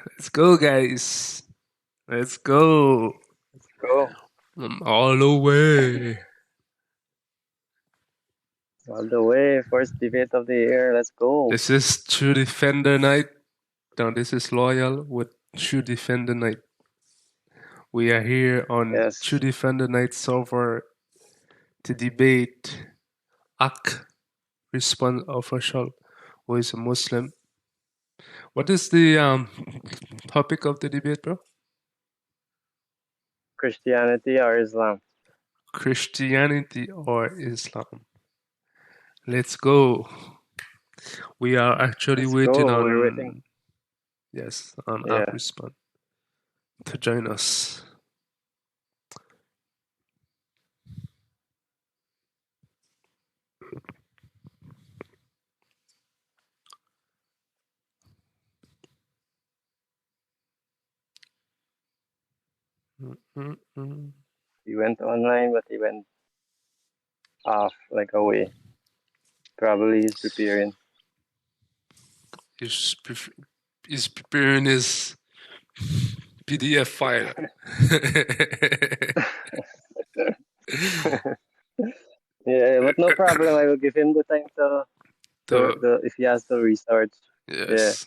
Let's go, guys. Let's go. Go All the way. all the way. First debate of the year. Let's go. This is True Defender Night. Now, this is Loyal with True Defender Night. We are here on True Yes. Defender Night server to debate Ak response official who is a Muslim. What is the topic of the debate, bro? Christianity or Islam? Christianity or Islam? Let's go. We are actually Let's waiting go. We're waiting. on on Yeah. Ak response to join us. He went online, but he went off like away. Probably he's preparing. He's preparing his PDF file. Yeah, but no problem. I will give him the time to if he has to research. Yes.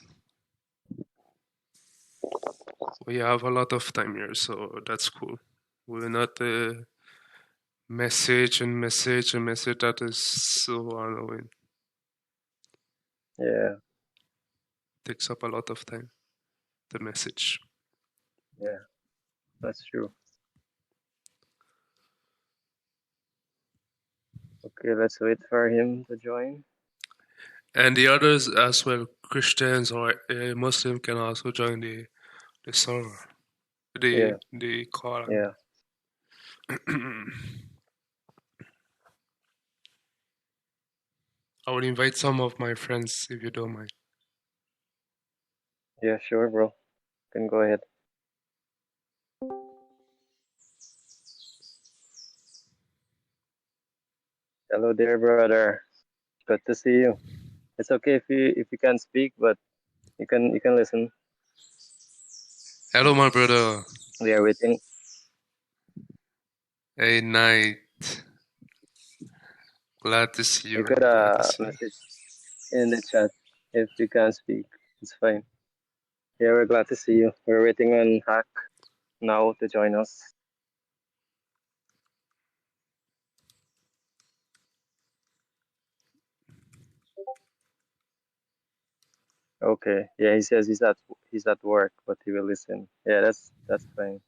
We have a lot of time here, so that's cool. We're not message that is so annoying. Yeah. Takes up a lot of time. The message. Yeah. That's true. Okay, let's wait for him to join. And the others as well, Christians or Muslim, can also join the server. The call. Yeah. I would invite some of my friends if you don't mind. Yeah, sure, bro. Can go ahead. Hello there, brother. Good to see you. It's okay if you can't speak, but you can listen. Hello, my brother. We are waiting. Hey, night. Glad to see you. You could message in the chat if you can't speak. It's fine. Yeah, we're glad to see you. We're waiting on Hack now to join us. Okay. Yeah, he says he's at work, but he will listen. Yeah, that's fine.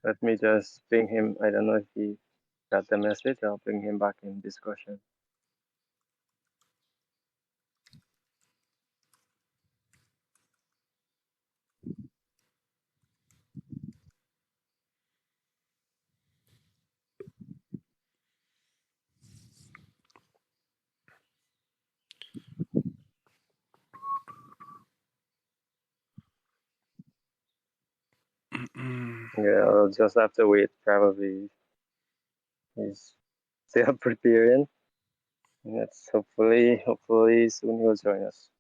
Let me just ping him. I don't know if he got the message. I'll bring him back in discussion. Yeah, I'll just have to wait. Probably he's still preparing. Let's hopefully soon he'll join us.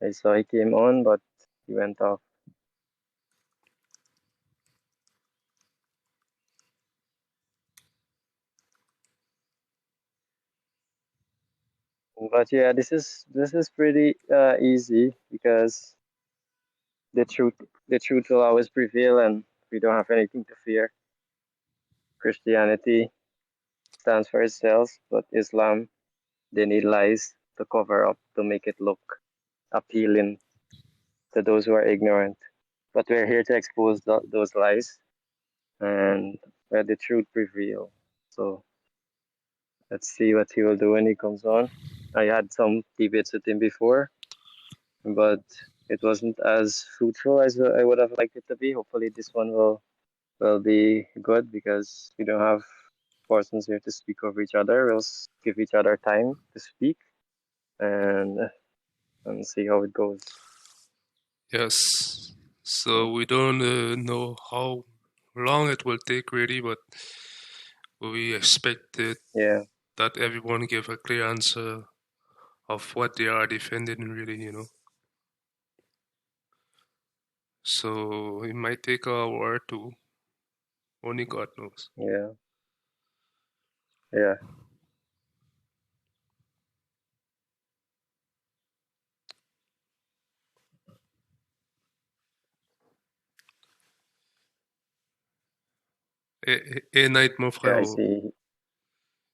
I saw he came on, but he went off. But yeah, this is pretty easy because the truth will always prevail, and we don't have anything to fear. Christianity stands for itself, but Islam, they need lies to cover up to make it look appealing to those who are ignorant. But we're here to expose those lies and let the truth prevail. So let's see what he will do when he comes on. I had some debates with him before, but it wasn't as fruitful as I would have liked it to be. Hopefully, this one will be good because we don't have persons here to speak over each other. We'll give each other time to speak and see how it goes. Yes. So we don't know how long it will take really, but we expect it Yeah. that everyone give a clear answer of what they are defending, really. So it might take a hour or two. Only God knows. Yeah. Yeah. Et Night, mon Yeah, frère, I see.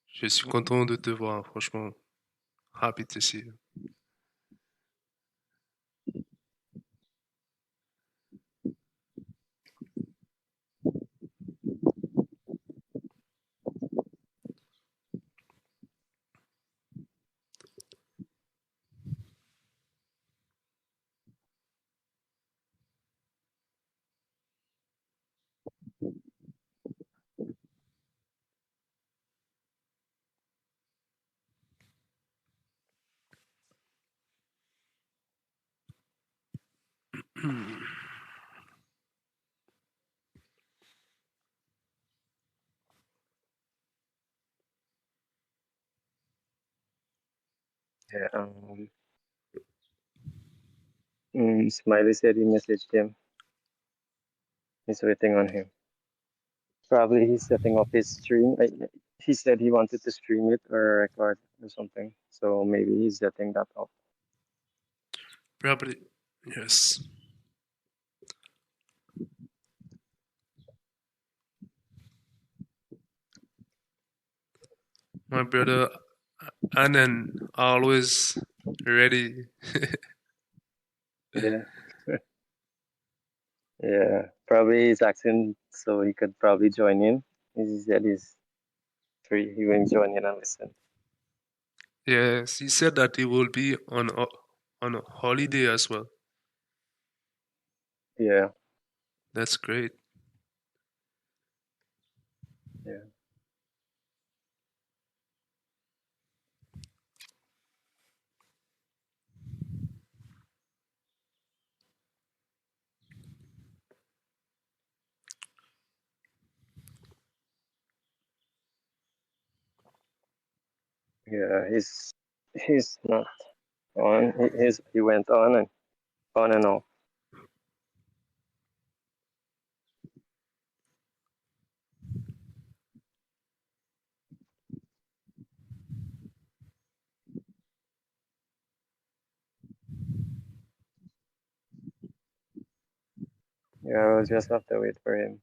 je suis content de te voir, franchement. Happy to see you. Yeah. Smiley said he messaged him. He's waiting on him. Probably he's setting up his stream. He said he wanted to stream it or record or something. So maybe he's setting that up. Probably, yes. My brother Anand always ready. Yeah. Yeah. Probably he's asking so he could probably join in. He said he's free. He will join in and listen. Yes, he said that he will be on a holiday as well. Yeah. That's great. Yeah. Yeah. He's not on. He went on and off. Yeah, we'll just have to wait for him.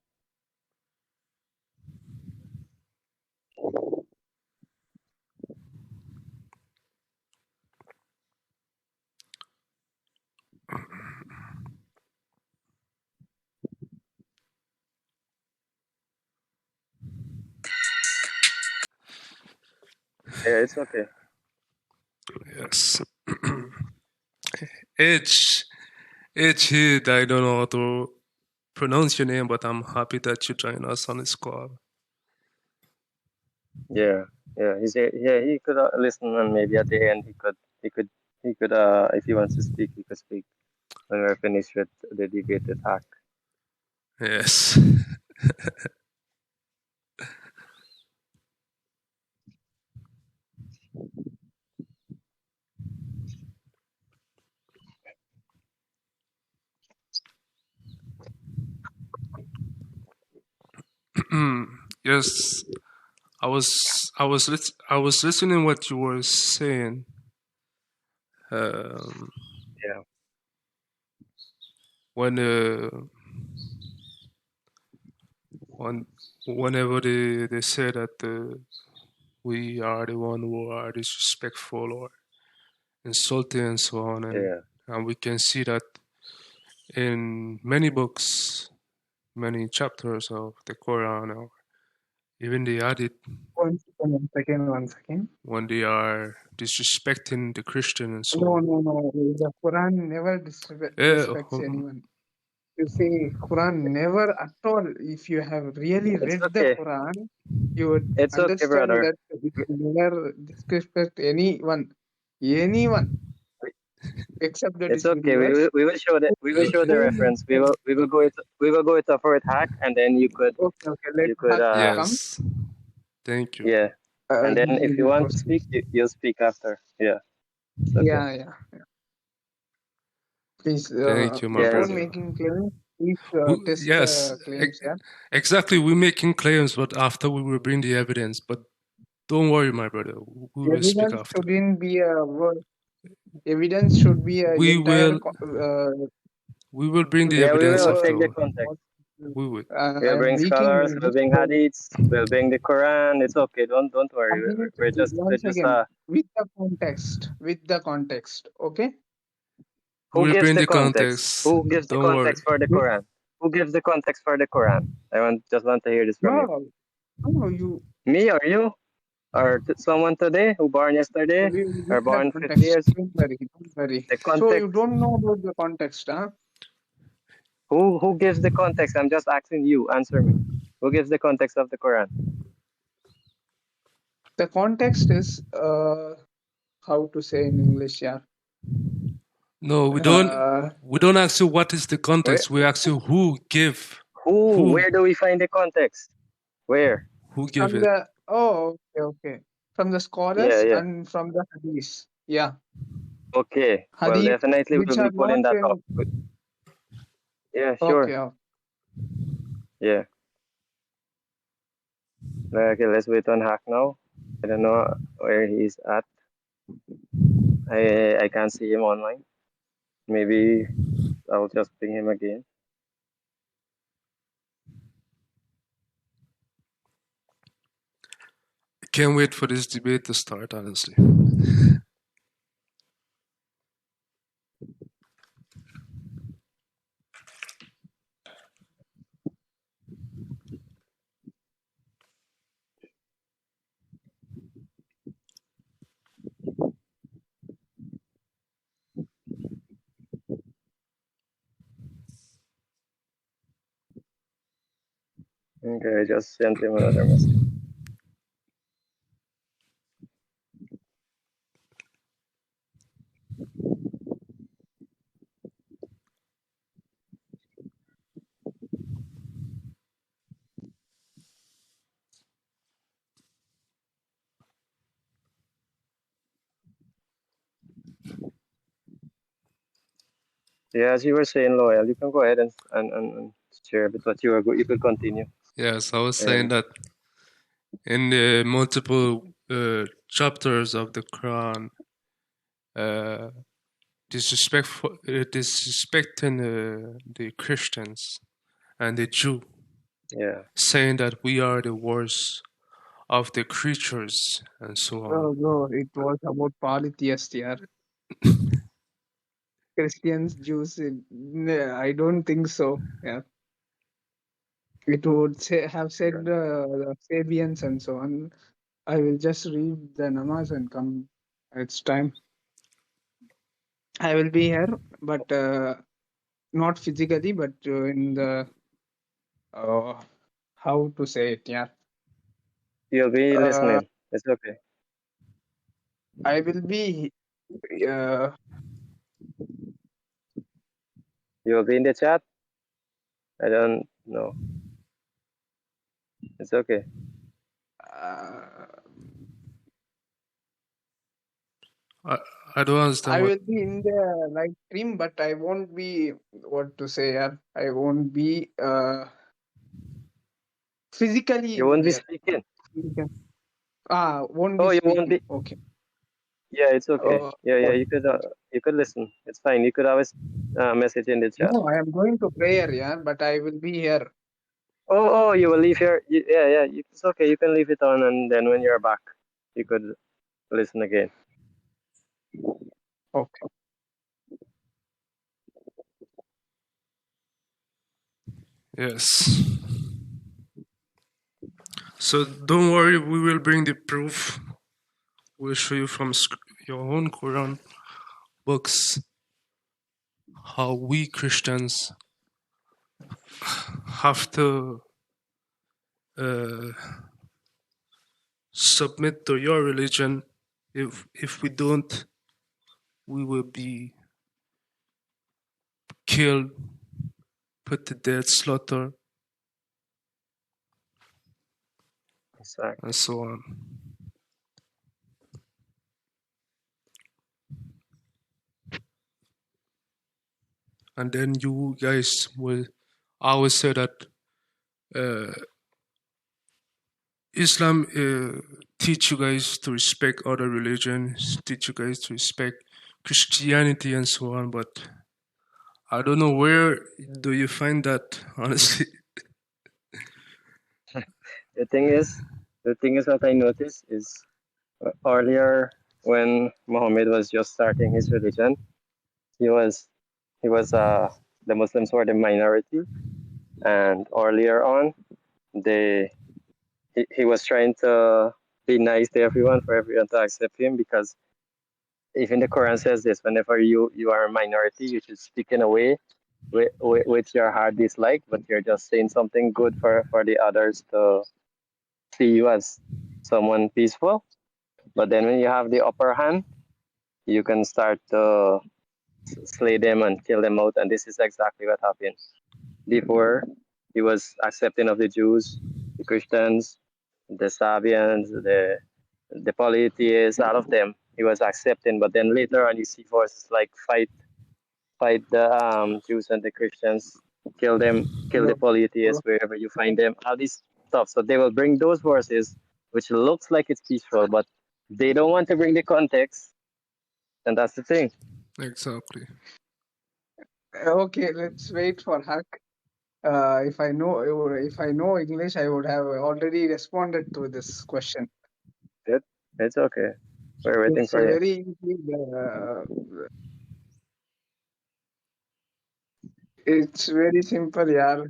Yeah, it's okay. Yes. H. Hid, I don't know how to pronounce your name, but I'm happy that you joined us on this call. Yeah, yeah. He could listen, and maybe at the end he could if he wants to speak, he could speak when we're finished with the debate with Hack. Yes. Yes. I was listening what you were saying. Yeah, Whenever they say that we are the one who are disrespectful or insulting and so on, and we can see that in many books, many chapters of the Quran, or even the Hadith, One second. when they are disrespecting the Christian and so No, on. no. The Quran never disrespects anyone. You see, Quran never at all. If you have really read the Quran, you would understand brother. that it will never disrespect anyone, except the It's okay. disbelievers. We will show that. We will show the reference. We will go it for it Hack, and then you could. Okay. Let you could. Hack come. Yes. Thank you. Yeah. And then he if you will want to proceed. speak, you'll speak after. Yeah, it's okay. Yeah. Please, Thank you, my Yes. before brother. making claims, please test Yes, the claims. Yeah. exactly. We're making claims, but after we will bring the evidence. But don't worry, my brother. We will speak Evidence after. shouldn't be a word. Evidence should be a We entire. will bring the Yeah, we evidence will Word. take the after. context. We will. We'll I'm bring leaking scholars. in We'll which bring hadiths. We'll bring the Quran. It's okay. Don't worry. hadith. We're just Once again, with the context. With the context. Okay. We who will gives bring the the context? context. Who gives the Don't worry. context for the With, Quran? Who gives the context for the Quran? Just want to hear this from you. no, you. Me or you? Or someone today who born yesterday or With the born 50 context. years? Don't worry. Don't worry. The So you context. don't know about the context, huh? Who gives the context? I'm just asking you. Answer me. Who gives the context of the Quran? The context is how to say in English, yeah. No, we don't ask you what is the context. We ask you who give. Who? Where do we find the context? Where? Who give From it? the okay. From the scholars Yeah. and from the hadith. Yeah. Okay. Well, Hadith definitely which we'll be are not pulling that up. in Yeah, sure. okay. Yeah. Okay, let's wait on Hack now. I don't know where he's at. I can't see him online. Maybe I'll just ping him again. Can't wait for this debate to start, honestly. Okay, I just sent him another message. Yeah, as you were saying, Loyal, you can go ahead and share a bit what you could continue. Yes, I was saying that in the multiple chapters of the Quran, disrespecting the Christians and the Jew, saying that we are the worst of the creatures and so on. Oh no, it was about polytheist, yeah. Christians, Jews. I don't think so. Yeah. It would have said the Sabians and so on. I will just read the namaz and come. It's time. I will be here, but not physically, but in the how to say it, yeah. You'll be listening. It's okay. I will be. You'll be in the chat. I don't know. It's okay. I don't understand. I will be in the live stream, but I won't be what to say. Yeah, I won't be physically. You won't be speaking. Won't be you speaking. won't be. Okay. Yeah, it's okay. You could listen. It's fine. You could always message in the chat. No, I am going to prayer, yeah, but I will be here. Oh, you will leave here. Yeah. It's okay. You can leave it on, and then when you're back, you could listen again. Okay. Yes. So don't worry, we will bring the proof. We'll show you from your own Quran books how we Christians have to submit to your religion. If we don't, we will be killed, put to death, slaughter, exactly. and so on. and then you guys will always say that Islam teach you guys to respect other religions, teach you guys to respect Christianity and so on, but I don't know where do you find that, honestly. The thing is what I noticed is earlier when Muhammad was just starting his religion, he was the Muslims were the minority, and earlier on he was trying to be nice to everyone for everyone to accept him, because even the Quran says this: whenever you are a minority, you should speak in a way which your heart dislike, but you're just saying something good for the others to see you as someone peaceful. But then when you have the upper hand, you can start to slay them and kill them out, and this is exactly what happened. Before, he was accepting of the Jews, the Christians, the Sabians, the polytheists, all of them. He was accepting, but then later on, you see forces like fight the Jews and the Christians, kill the polytheists wherever you find them, all this stuff. So they will bring those forces, which looks like it's peaceful, but they don't want to bring the context, and that's the thing. Exactly. Okay, let's wait for Haq. If I know English, I would have already responded to this question. It's okay. We're waiting It's for you. very easy. It's very simple, yeah.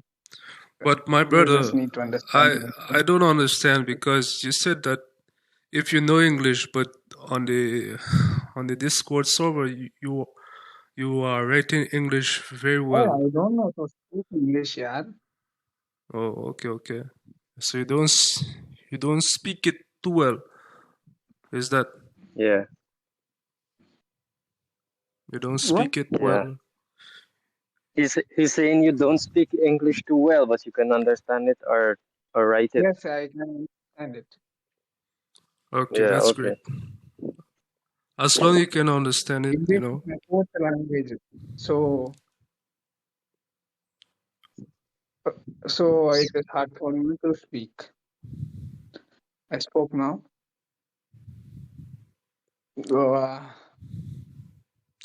But my You brother, just need to understand. I don't understand, because you said that if you know English, but on the Discord server you are writing English very Oh, well. I don't know to speak English, yeah. Oh, okay. So you don't speak it too well. Is that Yeah. you don't speak it Yeah. well? He's saying you don't speak English too well, but you can understand it or write it. Yes, I can understand it. Okay, Yeah, that's okay. great. As long as you can understand it, English is my fourth language. So it is hard for me to speak. I spoke now.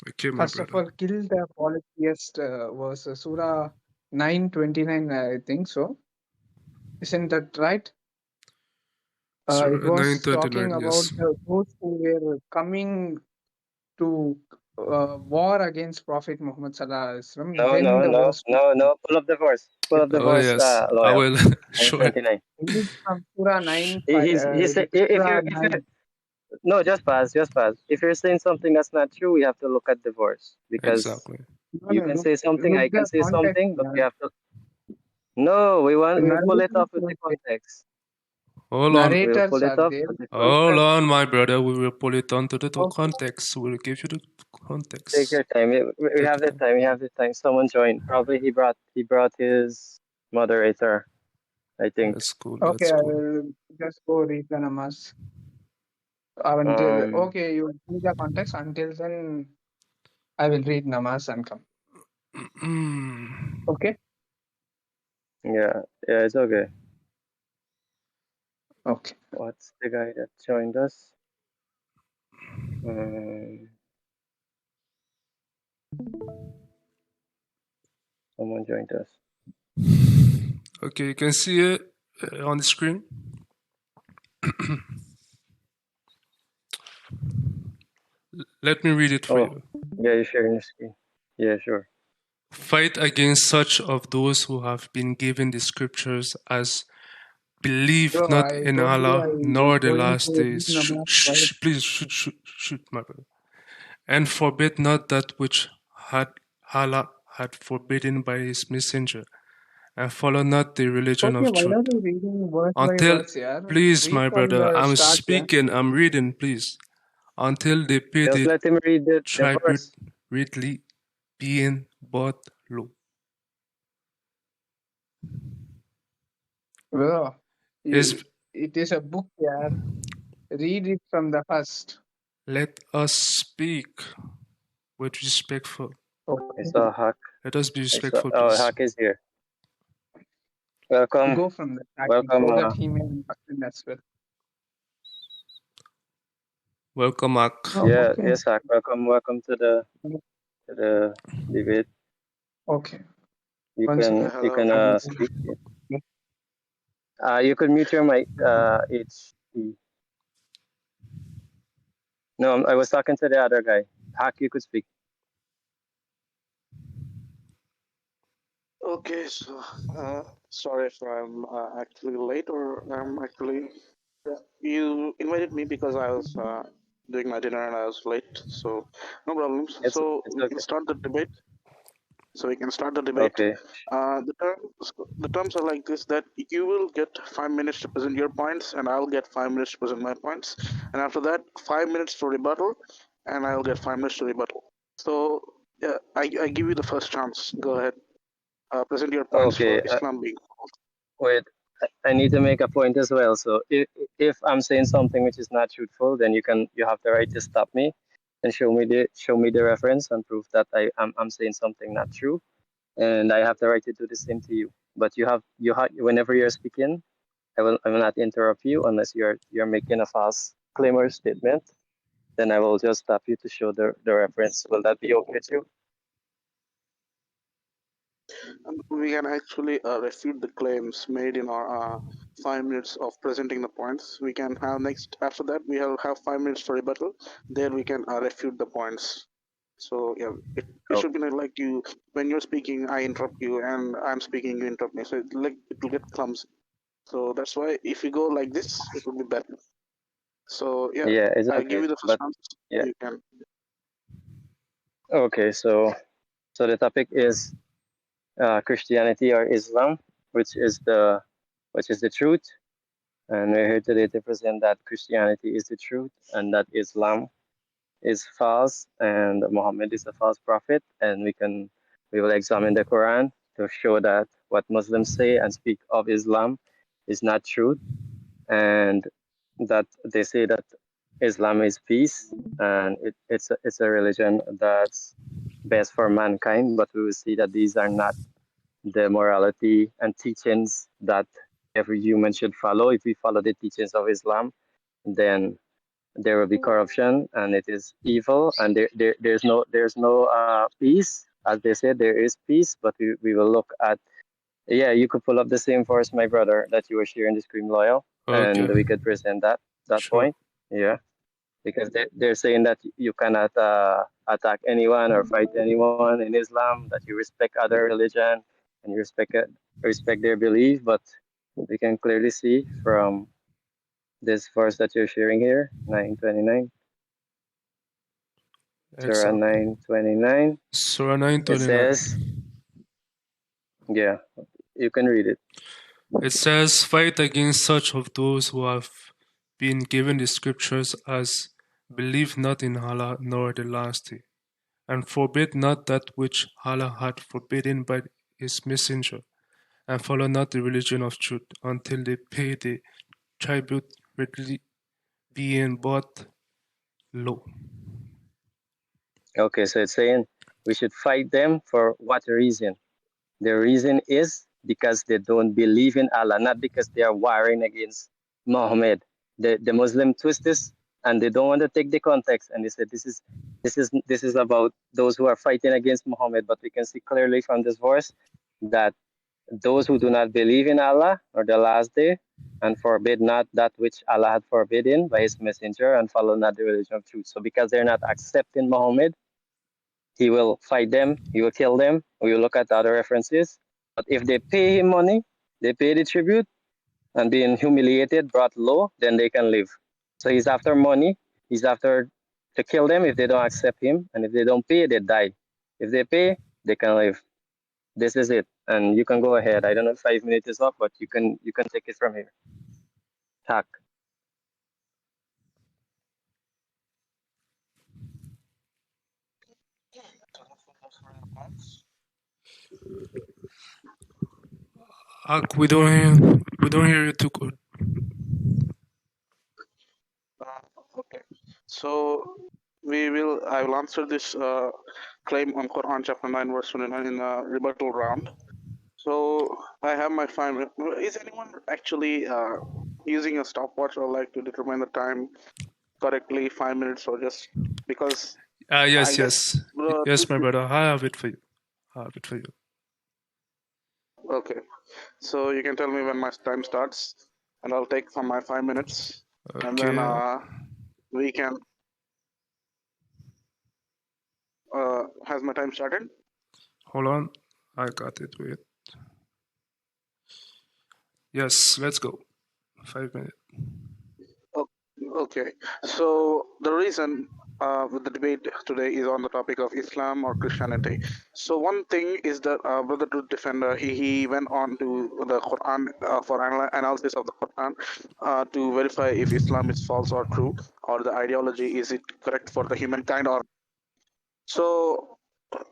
Okay, my First of brother. all, kill the polytheist was Surah 9:29, I think so. Isn't that right? It was talking 9:39, about yes. those who were coming to war against Prophet Muhammad Sallallahu Alaihi Wasallam. Then the verse. No. Pull up the verse. Pull up the Oh verse, yes, I Loyal. will show it. 9:29. It is from Surah 9. He said if Surah you 9. no, just pass. If you're saying something that's not true, we have to look at the verse, because Exactly. you can say something, I Look can the say context. something, but we have to. No, we'll pull it Narrators up with the are there. context. Hold on. We'll pull it up There. with the Hold context. on, my brother. We will pull it onto the Okay. context. We'll give you the Take context. your time. We have the time. We have the time. Someone joined. Probably he brought his moderator, I think. That's cool. Okay, That's I cool. will just go read the namaz. Until okay, you read the context. Until then, I will read namaz and come. Okay. Yeah, it's okay. Okay. What's the guy that joined us? Someone joined us. Okay, you can see it on the screen. Let me read it for you. Yeah, you're sharing the screen. Yeah, sure. Fight against such of those who have been given the scriptures as believe So not I in told you Allah I was nor the going last to read days. namaz, right? Please shoot, my brother. And forbid not that which Allah had forbidden by his messenger, and follow not the religion Okay, of why truth. are you reading verse by Until, verse, yeah? please, Read my from brother, the I'm start, yeah? speaking, I'm reading, please. Until they pay Just the let him read the verse. tribute rightly, being bought low. Well, Is it is a book, yeah. Read it from the first. let us speak with respectful. I saw a hack. Let us be So, respectful, please. Hak is here. Welcome. Go from the back Welcome. so that he may understand as well. Welcome, Ak. Oh, Yeah, okay. yes, Hak. Welcome to the debate. Okay. You One can second. you can speak. You can mute your mic. No, I was talking to the other guy. Hak, you could speak. Okay, so sorry if I'm actually late or I'm actually. You invited me because I was doing my dinner and I was late, so no problems. It's We okay. can start the debate. Okay. The terms are like this: that you will get 5 minutes to present your points, and I'll get 5 minutes to present my points, and after that, 5 minutes to rebuttal, and I'll get 5 minutes to rebuttal. So yeah, I give you the first chance. Go ahead. Present your points for Okay. Islam being. Wait. I need to make a point as well. So if I'm saying something which is not truthful, then you have the right to stop me and show me the reference and prove that I'm saying something not true, and I have the right to do the same to you. But you have whenever you're speaking, I will not interrupt you unless you're making a false claim or statement. Then I will just stop you to show the reference. Will that be okay with you? And we can actually refute the claims made in our 5 minutes of presenting the points. We can have after that, we have 5 minutes for rebuttal. There we can refute the points. So yeah, it Oh. should be not like you, when you're speaking, I interrupt you, and I'm speaking, you interrupt me. So it will get clumsy. So that's why if you go like this, it will be better. So yeah, Yeah, it's I okay. give you the first But chance. yeah. You can. Okay, so the topic is Christianity or Islam, which is the truth, and we're here today to present that Christianity is the truth and that Islam is false and Muhammad is a false prophet, and we will examine the Quran to show that what Muslims say and speak of Islam is not truth, and that they say that Islam is peace and it's a religion that's best for mankind, but we will see that these are not the morality and teachings that every human should follow. If we follow the teachings of Islam, then there will be corruption and it is evil, and there's no peace. As they said, there is peace, but we will look at. Yeah, you could pull up the same verse, my brother, that you were sharing the screen, loyal, Okay. and we could present that Sure. point. Yeah, because they're saying that you cannot attack anyone or fight anyone in Islam, that you respect other religion and you respect their belief, but we can clearly see from this verse that you're sharing here, 9:29. Surah 9:29. Surah It 9:29. says, yeah, you can read it. It says, "Fight against such of those who have been given the scriptures as believe not in Allah nor the last day, and forbid not that which Allah hath forbidden by his messenger, and follow not the religion of truth until they pay the tribute readily being bought low." Okay, so it's saying we should fight them for what reason? The reason is because they don't believe in Allah, not because they are warring against Muhammad. The Muslim twist this, and they don't want to take the context, and they say this is about those who are fighting against Muhammad. But we can see clearly from this verse that those who do not believe in Allah or the last day and forbid not that which Allah had forbidden by his messenger and follow not the religion of truth. So because they're not accepting Muhammad, he will fight them, he will kill them. We will look at the other references. But if they pay him money, they pay the tribute and being humiliated, brought low, then they can live. So he's after money, he's after to kill them if they don't accept him, and if they don't pay, they die. If they pay, they can live. This is it. And you can go ahead. I don't know if 5 minutes is up, but you can take it from here. Tak. Ak, we don't hear you too good. Okay, so I will answer this claim on Quran chapter 9 verse 29 in a rebuttal round. So I have my 5 minutes. Is anyone actually using a stopwatch or like to determine the time correctly, 5 minutes, or just because Yes, I guess yes, my brother. I have it for you. okay. So you can tell me when my time starts, and I'll take from my 5 minutes, and then Okay. we can. Has my time started? Hold on. I got it. Wait. Yes, let's go. 5 minutes. Okay. So the reason with the debate today is on the topic of Islam or Christianity. So one thing is that Brother Truth Defender, he went on to the Quran for analysis of the Quran to verify if Islam is false or true, or the ideology is it correct for the humankind or so.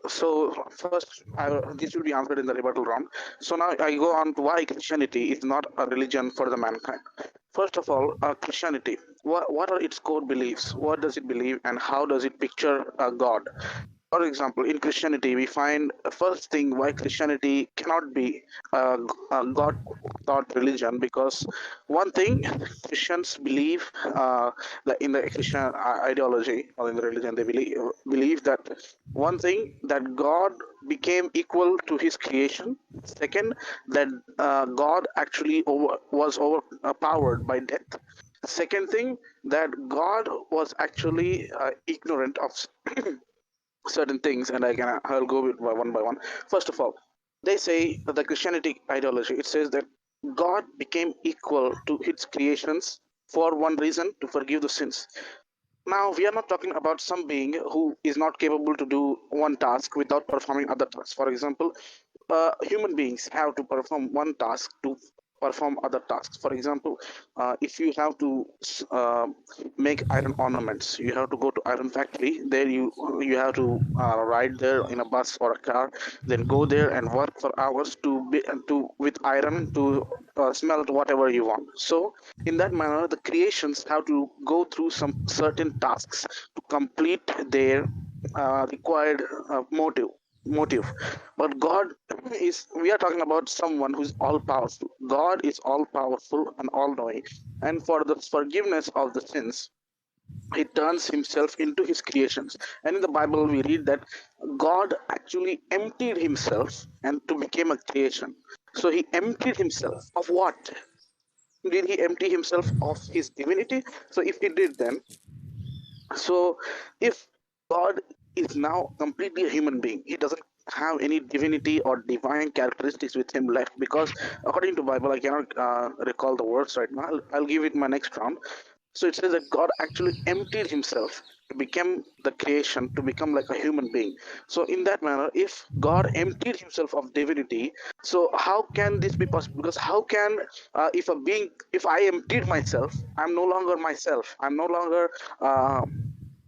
So first, this will be answered in the rebuttal round. So now I go on to why Christianity is not a religion for the mankind. First of all, Christianity. What are its core beliefs? What does it believe, and how does it picture God? For example, in Christianity, we find first thing why Christianity cannot be a God-taught religion, because one thing Christians believe that in the Christian ideology or in the religion, they believe that one thing that God became equal to His creation. Second, that God actually was overpowered by death. Second thing, that God was actually ignorant of certain things, and I'll go with one by one. First of all, they say the Christianity ideology. It says that God became equal to His creations for one reason: to forgive the sins. Now we are not talking about some being who is not capable to do one task without performing other tasks. For example, human beings have to perform one task to perform other tasks. For example, if you have to make iron ornaments, you have to go to iron factory. There you have to ride there in a bus or a car, then go there and work for hours to with iron to smelt whatever you want. So in that manner, the creations have to go through some certain tasks to complete their required motive. But God is, we are talking about someone who is all powerful. God is all powerful and all knowing, and for the forgiveness of the sins, He turns Himself into His creations. And in the Bible we read that God actually emptied Himself and to become a creation. So He emptied Himself of what? Did He empty Himself of His divinity? So if He did, then so if God is now completely a human being, He doesn't have any divinity or divine characteristics with Him left, because according to Bible, I cannot recall the words right now. I'll give it my next round. So it says that God actually emptied Himself to become the creation, to become like a human being. So in that manner, if God emptied Himself of divinity, so how can this be possible? Because how can if I emptied myself, I'm no longer myself. I'm no longer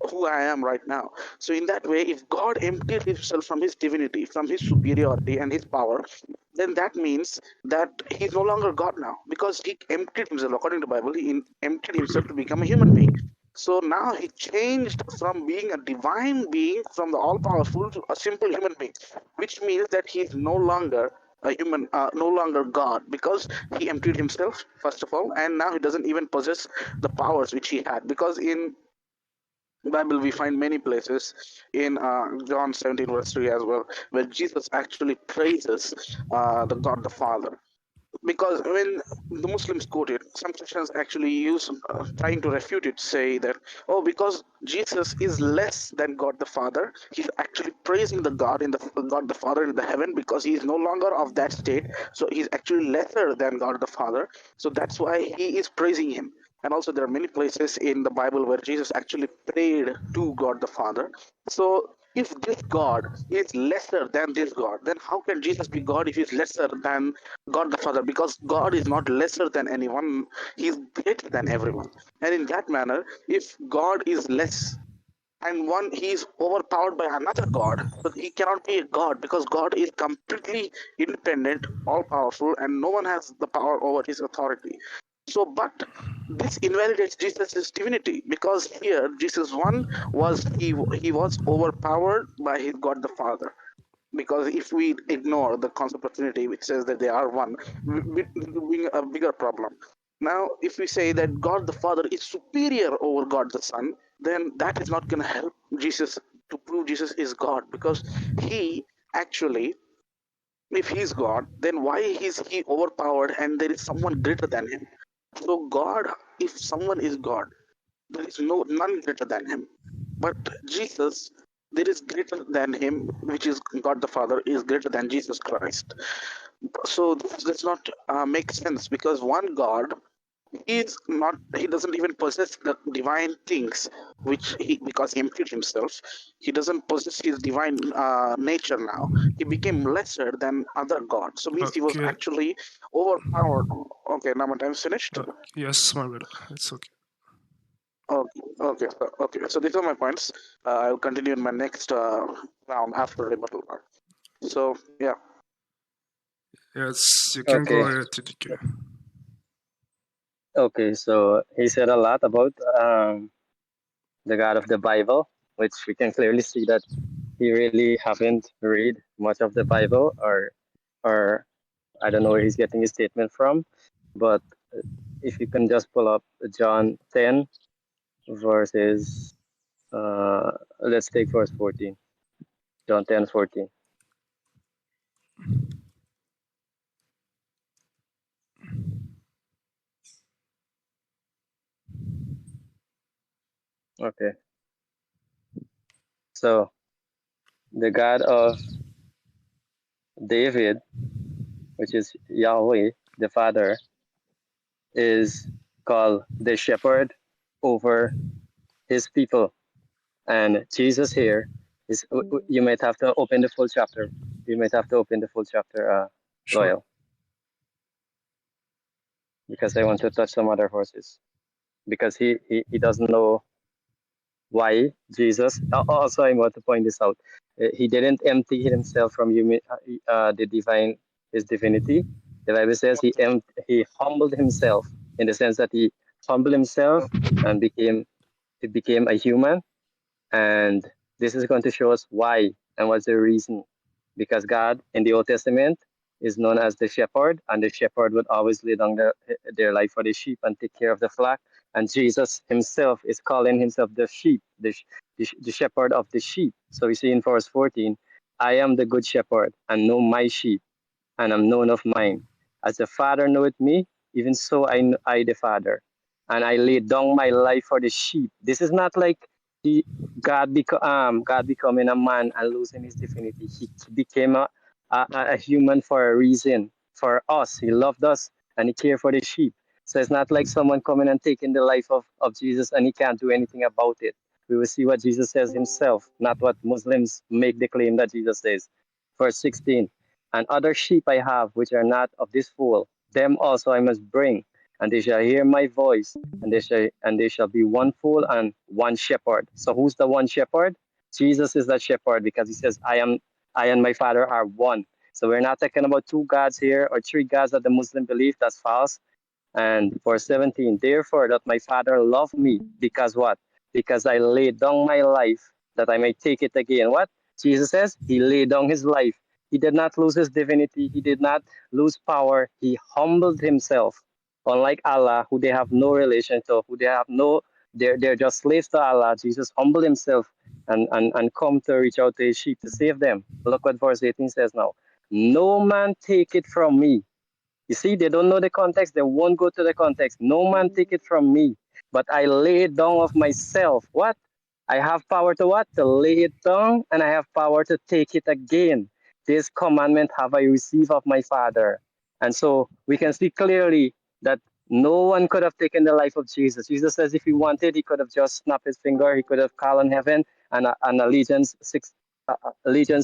who I am right now. So in that way, if God emptied Himself from His divinity, from His superiority and His power, then that means that He's no longer God now, because He emptied Himself. According to the Bible, He emptied Himself to become a human being. So now He changed from being a divine being, from the all-powerful, to a simple human being, which means that He's no longer a human, no longer God, because He emptied Himself, first of all, and now He doesn't even possess the powers which He had, because in Bible we find many places in John 17 verse 3 as well, where Jesus actually praises the God the Father. Because when the Muslims quote it, some Christians actually use trying to refute it, say that, oh, because Jesus is less than God the Father, he's actually praising the God in the God the Father in the heaven, because he is no longer of that state, so he's actually lesser than God the Father. So that's why he is praising him. And also there are many places in the Bible where Jesus actually prayed to God the Father. So if this God is lesser than this God, then how can Jesus be God if he's lesser than God the Father? Because God is not lesser than anyone, he's greater than everyone. And in that manner, if God is less and one, he is overpowered by another God, but he cannot be a God, because God is completely independent, all powerful, and no one has the power over his authority. So, but this invalidates Jesus' divinity, because here Jesus one was he was overpowered by his God the Father. Because if we ignore the concept of Trinity, which says that they are one, we bring a bigger problem. Now, if we say that God the Father is superior over God the Son, then that is not going to help Jesus to prove Jesus is God, because he actually, if he's God, then why is he overpowered and there is someone greater than him? So God, if someone is God, there is none greater than him. But Jesus, there is greater than him, which is God the Father, is greater than Jesus Christ. So this does not make sense, because one God is not, he doesn't even possess the divine things, which because he emptied himself, he doesn't possess his divine nature now. He became lesser than other gods. So means he was Okay. actually overpowered. Okay, now my time's finished. Yes, my brother. It's okay. Okay. So these are my points. I'll continue in my next round after rebuttal part. So yeah. Yes, you can go Okay. ahead, TDK. Okay, so he said a lot about the God of the Bible, which we can clearly see that he really haven't read much of the Bible, or I don't know where he's getting his statement from. But if you can just pull up John 10 verses, let's take verse 14. John 10:14. Okay. So the God of David, which is Yahweh, the Father, is called the shepherd over his people. And Jesus here is, you might have to open the full chapter. You might have to open the full chapter, Sure. Loyal, because I want to touch some other verses. Because he doesn't know why Jesus. Also, I want to point this out. He didn't empty himself from the divine, his divinity. The Bible says he humbled himself, in the sense that he humbled himself and became a human. And this is going to show us why and what's the reason. Because God in the Old Testament is known as the shepherd, and the shepherd would always lay down their life for the sheep and take care of the flock. And Jesus himself is calling himself the sheep, the shepherd of the sheep. So we see in verse 14, I am the good shepherd and know my sheep, and am known of mine. As the Father knoweth me, even so I the Father. And I lay down my life for the sheep. This is not like God becoming a man and losing his divinity. He became a human for a reason, for us. He loved us and he cared for the sheep. So it's not like someone coming and taking the life of Jesus and he can't do anything about it. We will see what Jesus says himself, not what Muslims make the claim that Jesus says. Verse 16, and other sheep I have which are not of this fold, them also I must bring, and they shall hear my voice, and they shall be one fold and one shepherd. So who's the one shepherd? Jesus is that shepherd, because he says, I and my Father are one. So we're not talking about two gods here or three gods that the Muslim believe. That's false. And verse 17, therefore that my Father loved me, because what? Because I laid down my life that I may take it again. What? Jesus says he laid down his life. He did not lose his divinity. He did not lose power. He humbled himself. Unlike Allah, who they have no relation to, who they have no, they're just slaves to Allah. Jesus humbled himself and come to reach out to his sheep to save them. Look what verse 18 says now. No man take it from me. You see, they don't know the context. They won't go to the context. No man take it from me, but I lay it down of myself. What? I have power to what? To lay it down, and I have power to take it again. This commandment have I received of my Father. And so we can see clearly that no one could have taken the life of Jesus. Jesus says if he wanted, he could have just snapped his finger. He could have called on heaven, and legions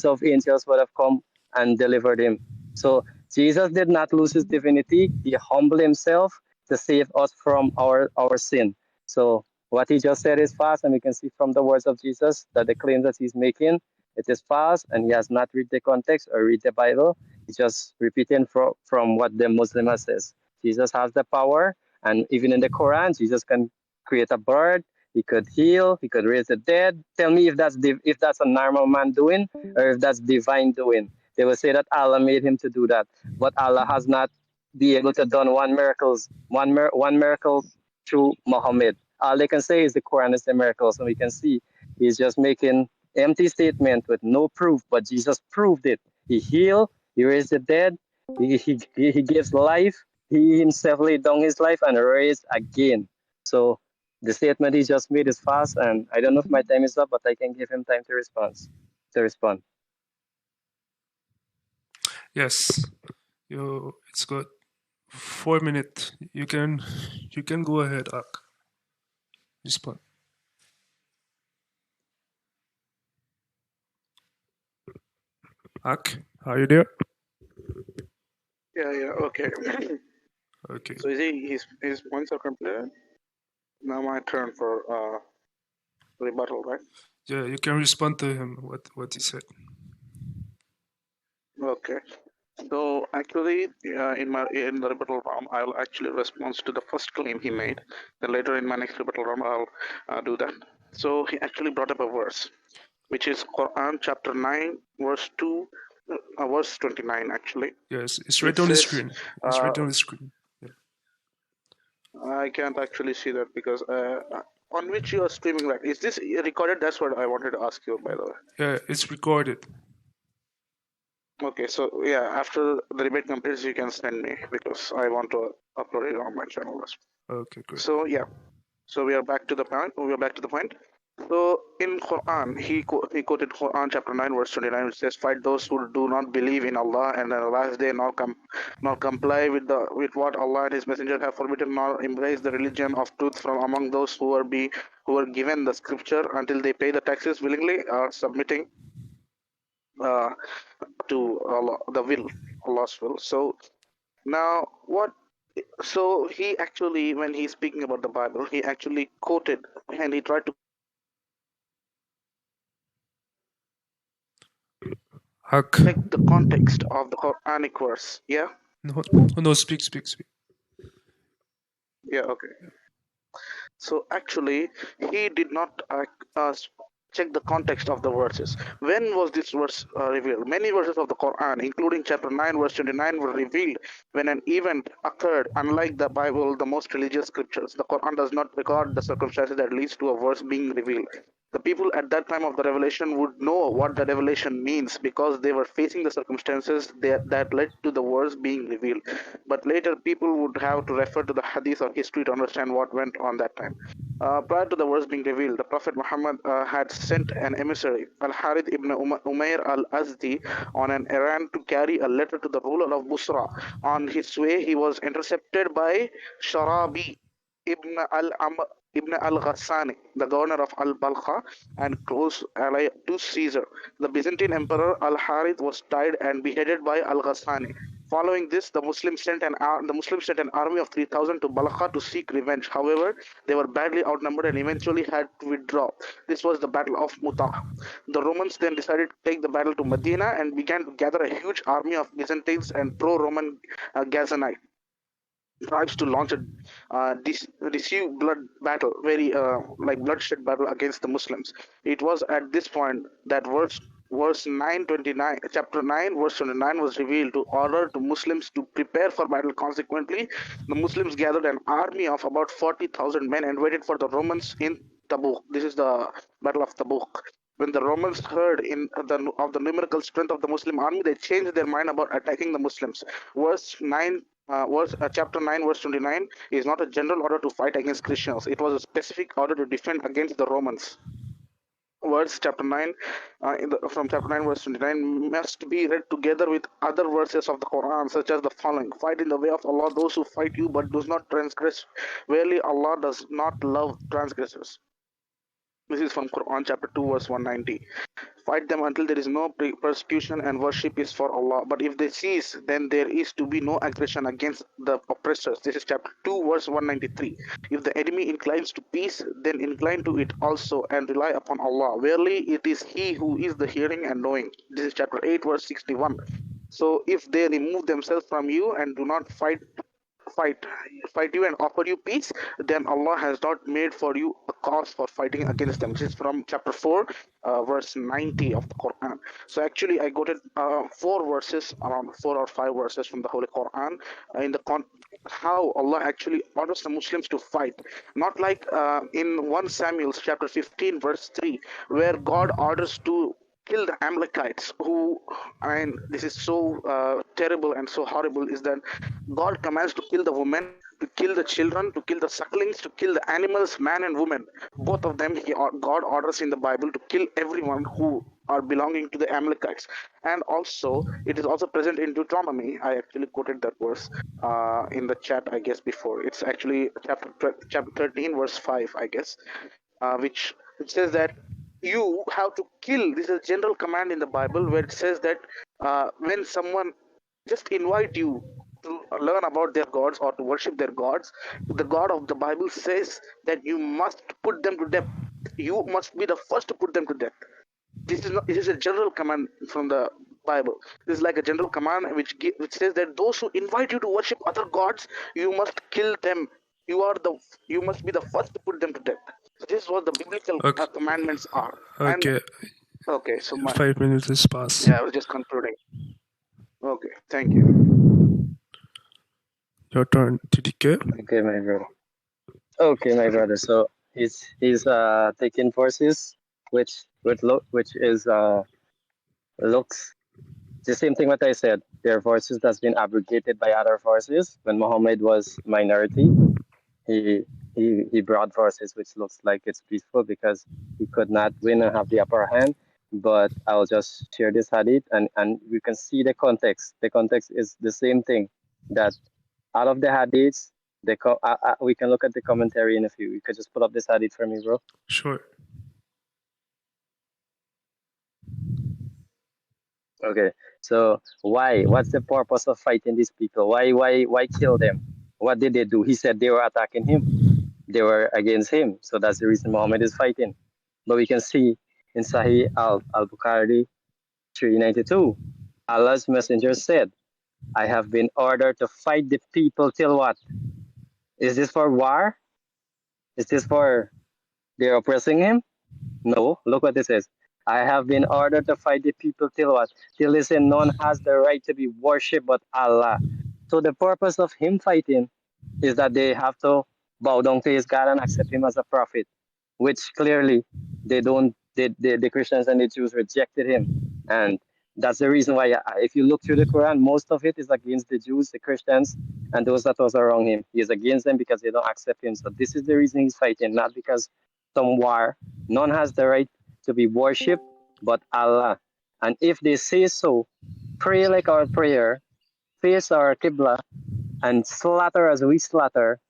of angels would have come and delivered him. So Jesus did not lose his divinity. He humbled himself to save us from our sin. So what he just said is false, and we can see from the words of Jesus that the claims that he's making, it is false, and he has not read the context or read the Bible. He's just repeating from what the Muslim says. Jesus has the power, And even in the Quran, Jesus can create a bird, he could heal, he could raise the dead. Tell me if that's a normal man doing or if that's divine doing. They will say that Allah made him to do that, but Allah has not be able to done one miracle through Muhammad. All they can say is the Quran is the miracle, so we can see he's just making empty statement with no proof, but Jesus proved it. He healed, he raised the dead, he gives life, he himself laid down his life and raised again. So the statement he just made is fast, and I don't know if my time is up, but I can give him time to respond. Yes, it's good. 4 minutes. You can go ahead, Ak. Respond. Ak, are you there? Yeah, okay. Okay. So his points are completed. Now my turn for rebuttal, right? Yeah, you can respond to him what he said. Okay. So actually, in the rebuttal round, I'll actually respond to the first claim he made. Then later in my next rebuttal round, I'll do that. So he actually brought up a verse, which is Quran chapter 9, verse 2, verse 29. Actually, Yes, it's right on the screen. It's right on the screen. Yeah. I can't actually see that because on which you are streaming that. Is this recorded? That's what I wanted to ask you, by the way. Yeah, it's recorded. Okay, so yeah, after the debate completes, you can send me because I want to upload it on my channel. Okay, great. So yeah, so we are back to the point. So in Quran, he quoted Quran chapter 9 verse 29, which says, "Fight those who do not believe in Allah and on the last day, nor comply with what Allah and His Messenger have forbidden, nor embrace the religion of truth from among those who are given the scripture until they pay the taxes willingly, submitting to Allah, Allah's will." So now what? So he actually, when he's speaking about the Bible, he actually quoted and he tried to Ak. check the context of the Quranic verse. Yeah. No, speak. Yeah. Okay. So actually, he did not check the context of the verses. When was this verse revealed? Many verses of the Quran, including chapter 9, verse 29, were revealed when an event occurred. Unlike the Bible, the most religious scriptures, the Quran does not record the circumstances that leads to a verse being revealed. The people at that time of the revelation would know what the revelation means because they were facing the circumstances that led to the verse being revealed. But later, people would have to refer to the hadith or history to understand what went on that time. Prior to the verse being revealed, the Prophet Muhammad had sent an emissary, Al-Harith ibn Umayr al-Azdi, on an errand to carry a letter to the ruler of Busra. On his way, he was intercepted by Sharabi ibn al-Ghassani, the governor of al-Balkha and close ally to Caesar. The Byzantine emperor Al-Harith was tied and beheaded by al-Ghassani. Following this, the Muslims sent an army of 3,000 to Balkha to seek revenge. However, they were badly outnumbered and eventually had to withdraw. This was the Battle of Mu'tah. The Romans then decided to take the battle to Medina and began to gather a huge army of Byzantines and pro-Roman Ghazanite tribes to launch a decisive blood battle, very bloodshed battle against the Muslims. It was at this point that chapter 9, verse 29 was revealed to order to Muslims to prepare for battle. Consequently, the Muslims gathered an army of about 40,000 men and waited for the Romans in Tabuk. This is the Battle of Tabuk. When the Romans heard of the numerical strength of the Muslim army, they changed their mind about attacking the Muslims. Chapter 9, verse 29 is not a general order to fight against Christians. It was a specific order to defend against the Romans. Chapter 9, from chapter 9, verse 29 must be read together with other verses of the Quran, such as the following: "Fight in the way of Allah those who fight you, but does not transgress. Verily, Allah does not love transgressors." This is from Quran chapter 2, verse 190. "Fight them until there is no persecution and worship is for Allah. But if they cease, then there is to be no aggression against the oppressors." This is chapter 2, verse 193. "If the enemy inclines to peace, then incline to it also and rely upon Allah. Verily, it is He who is the hearing and knowing." This is chapter 8, verse 61. So if they remove themselves from you and do not fight fight you and offer you peace, then Allah has not made for you a cause for fighting against them. This is from chapter 4, verse 90 of the Quran. So actually, I quoted 4 verses, around 4 or 5 verses from the Holy Quran, in the how Allah actually orders the Muslims to fight. Not like in 1 Samuel chapter 15, verse 3, where God orders to kill the Amalekites, who, and this is so terrible and so horrible, is that God commands to kill the women, to kill the children, to kill the sucklings, to kill the animals, man and woman. Both of them, God orders in the Bible to kill everyone who are belonging to the Amalekites. And also, it is also present in Deuteronomy. I actually quoted that verse in the chat, I guess, before. It's actually chapter 13, verse 5, I guess, which says that you have to kill. This is a general command in the Bible where it says that when someone just invite you to learn about their gods or to worship their gods, the God of the Bible says that you must put them to death. You must be the first to put them to death. This is a general command from the Bible. This is like a general command which says that those who invite you to worship other gods, you must kill them. You must be the first to put them to death. So this is what the biblical commandments are. Okay. Okay, so 5 minutes is passed. Yeah, I was just concluding. Okay, thank you. Your turn, TDK. Okay, my brother. So he's taking forces, which is looks the same thing what I said. There are forces that's been abrogated by other forces. When Muhammad was minority, he brought forces which looks like it's peaceful because he could not win and have the upper hand. But I'll just share this hadith, and we can see the context. The context is the same thing, that out of the hadiths, we can look at the commentary in a few. You could just pull up this hadith for me, bro. Sure. Okay, so what's the purpose of fighting these people? Why kill them? What did they do? He said they were attacking him. They were against him. So that's the reason Muhammad is fighting. But we can see in Sahih al-Bukhari 392, Allah's messenger said, I have been ordered to fight the people till what? Is this for war? Is this for they're oppressing him? No, look what it says. I have been ordered to fight the people till what? Till they say none has the right to be worshipped but Allah. So the purpose of him fighting is that they have to bow down to his God and accept him as a prophet, which clearly they don't. The Christians and the Jews rejected him, and that's the reason why. If you look through the Quran, most of it is against the Jews, the Christians, and those that was around him. He is against them because they don't accept him. So this is the reason he's fighting, not because some war. None has the right to be worshipped but Allah. And if they say so, pray like our prayer, face our Qibla, and slaughter as we slaughter,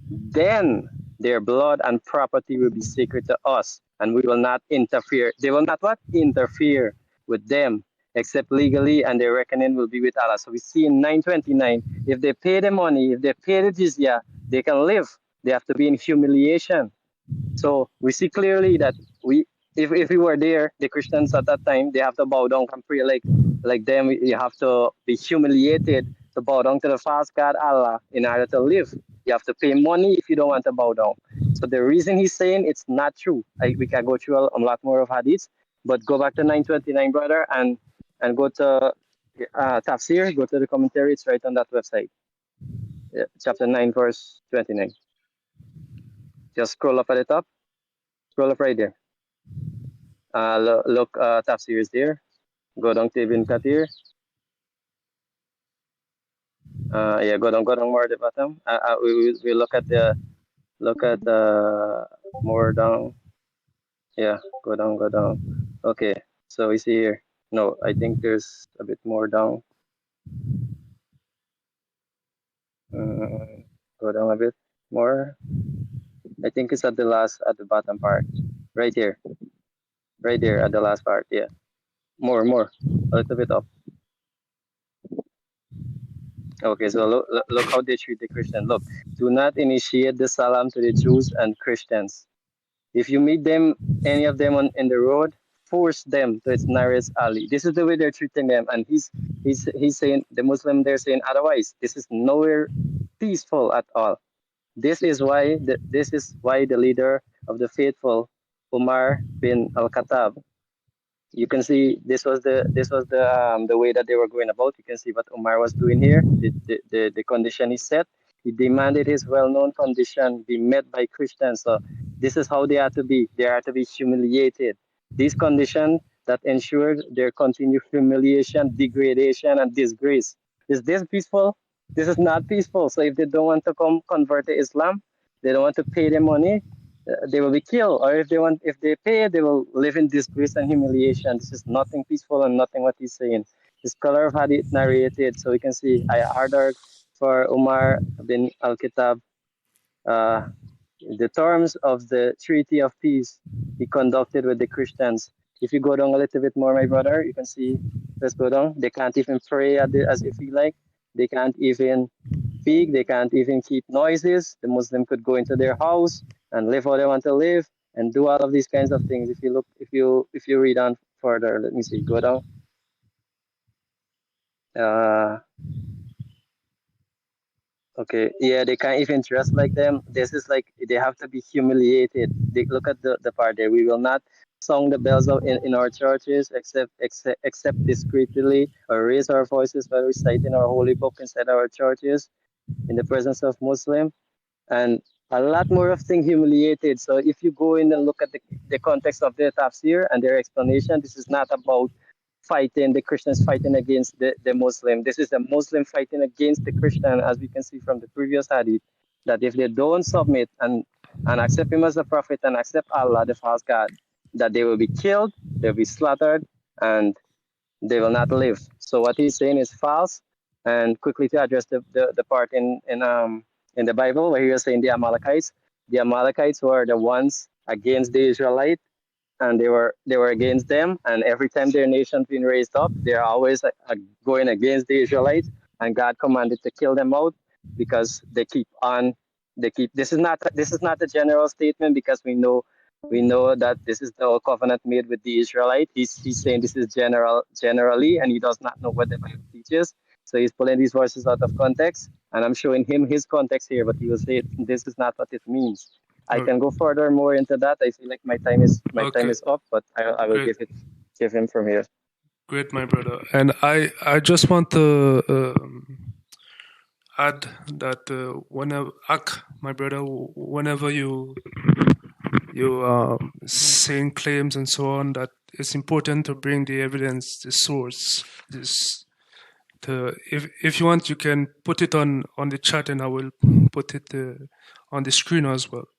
then their blood and property will be sacred to us, and we will not interfere. They will not what? Interfere with them, except legally, and their reckoning will be with Allah. So we see in 929, if they pay the money, if they pay the jizya, they can live. They have to be in humiliation. So we see clearly that if we were there, the Christians at that time, they have to bow down and pray like them. You have to be humiliated to bow down to the false God Allah in order to live. You have to pay money if you don't want to bow down. So the reason he's saying it's not true, we can go through a lot more of hadiths, but go back to 929, brother, and go to Tafsir, go to the commentary. It's right on that website. Yeah, chapter 9, verse 29. Just scroll up at the top. Scroll up right there. Look, Tafsir is there. Go down to Ibn Kathir. Yeah, go down more at the bottom. We look at more down. Yeah, go down. Okay, so we see here. No, I think there's a bit more down. Go down a bit more. I think it's at the bottom part. Right here at the last part. Yeah, more, a little bit up. Okay, so look how they treat the Christian. Look, do not initiate the salam to the Jews and Christians. If you meet them, any of them in the road, force them to its nearest alley. This is the way they're treating them, and he's saying, the Muslim, they're saying otherwise. This is nowhere peaceful at all. This is why the leader of the faithful, Umar bin al-Khattab, you can see this was the way that they were going about. You can see what Umar was doing here. The condition he set. He demanded his well-known condition be met by Christians. So this is how they are to be. They are to be humiliated. These conditions that ensure their continued humiliation, degradation, and disgrace. Is this peaceful? This is not peaceful. So if they don't want to come convert to Islam, they don't want to pay their money, they will be killed, or if they pay, they will live in disgrace and humiliation. This is nothing peaceful and nothing what he's saying. The scholar of hadith narrated, so we can see I ordered for Umar bin al-Kitab the terms of the treaty of peace he conducted with the Christians. If you go down a little bit more, my brother, you can see, let's go down. They can't even pray as if you like. They can't even speak. They can't even keep noises. The Muslim could go into their house and live how they want to live and do all of these kinds of things. If you read on further, let me see, go down. Okay, yeah, they can't even dress like them. This is like they have to be humiliated. They look at the part there. We will not sound the bells out in our churches except discreetly, or raise our voices while reciting our holy book inside our churches in the presence of Muslim, and a lot more of things humiliated. So if you go in and look at the context of their tafsir and their explanation, this is not about the Christians fighting against the Muslim. This is the Muslim fighting against the Christian, as we can see from the previous hadith, that if they don't submit and accept him as a prophet and accept Allah, the false God, that they will be killed, they'll be slaughtered, and they will not live. So what he's saying is false. And quickly to address the part in the Bible where he was saying the Amalekites were the ones against the Israelites, and they were against them. And every time their nation's been raised up, they're always going against the Israelites, and God commanded to kill them out because they keep. This is not a general statement, because we know that this is the old covenant made with the Israelite. He's saying this is generally, and he does not know what the Bible teaches. So he's pulling these verses out of context, and I'm showing him his context here, but he will say this is not what it means. I can go further more into that. I feel like my time is up, but I will give him from here. Great, my brother. And I just want to add that whenever you saying claims and so on, that it's important to bring the evidence, the source. If you want, you can put it on the chat, and I will put it on the screen as well.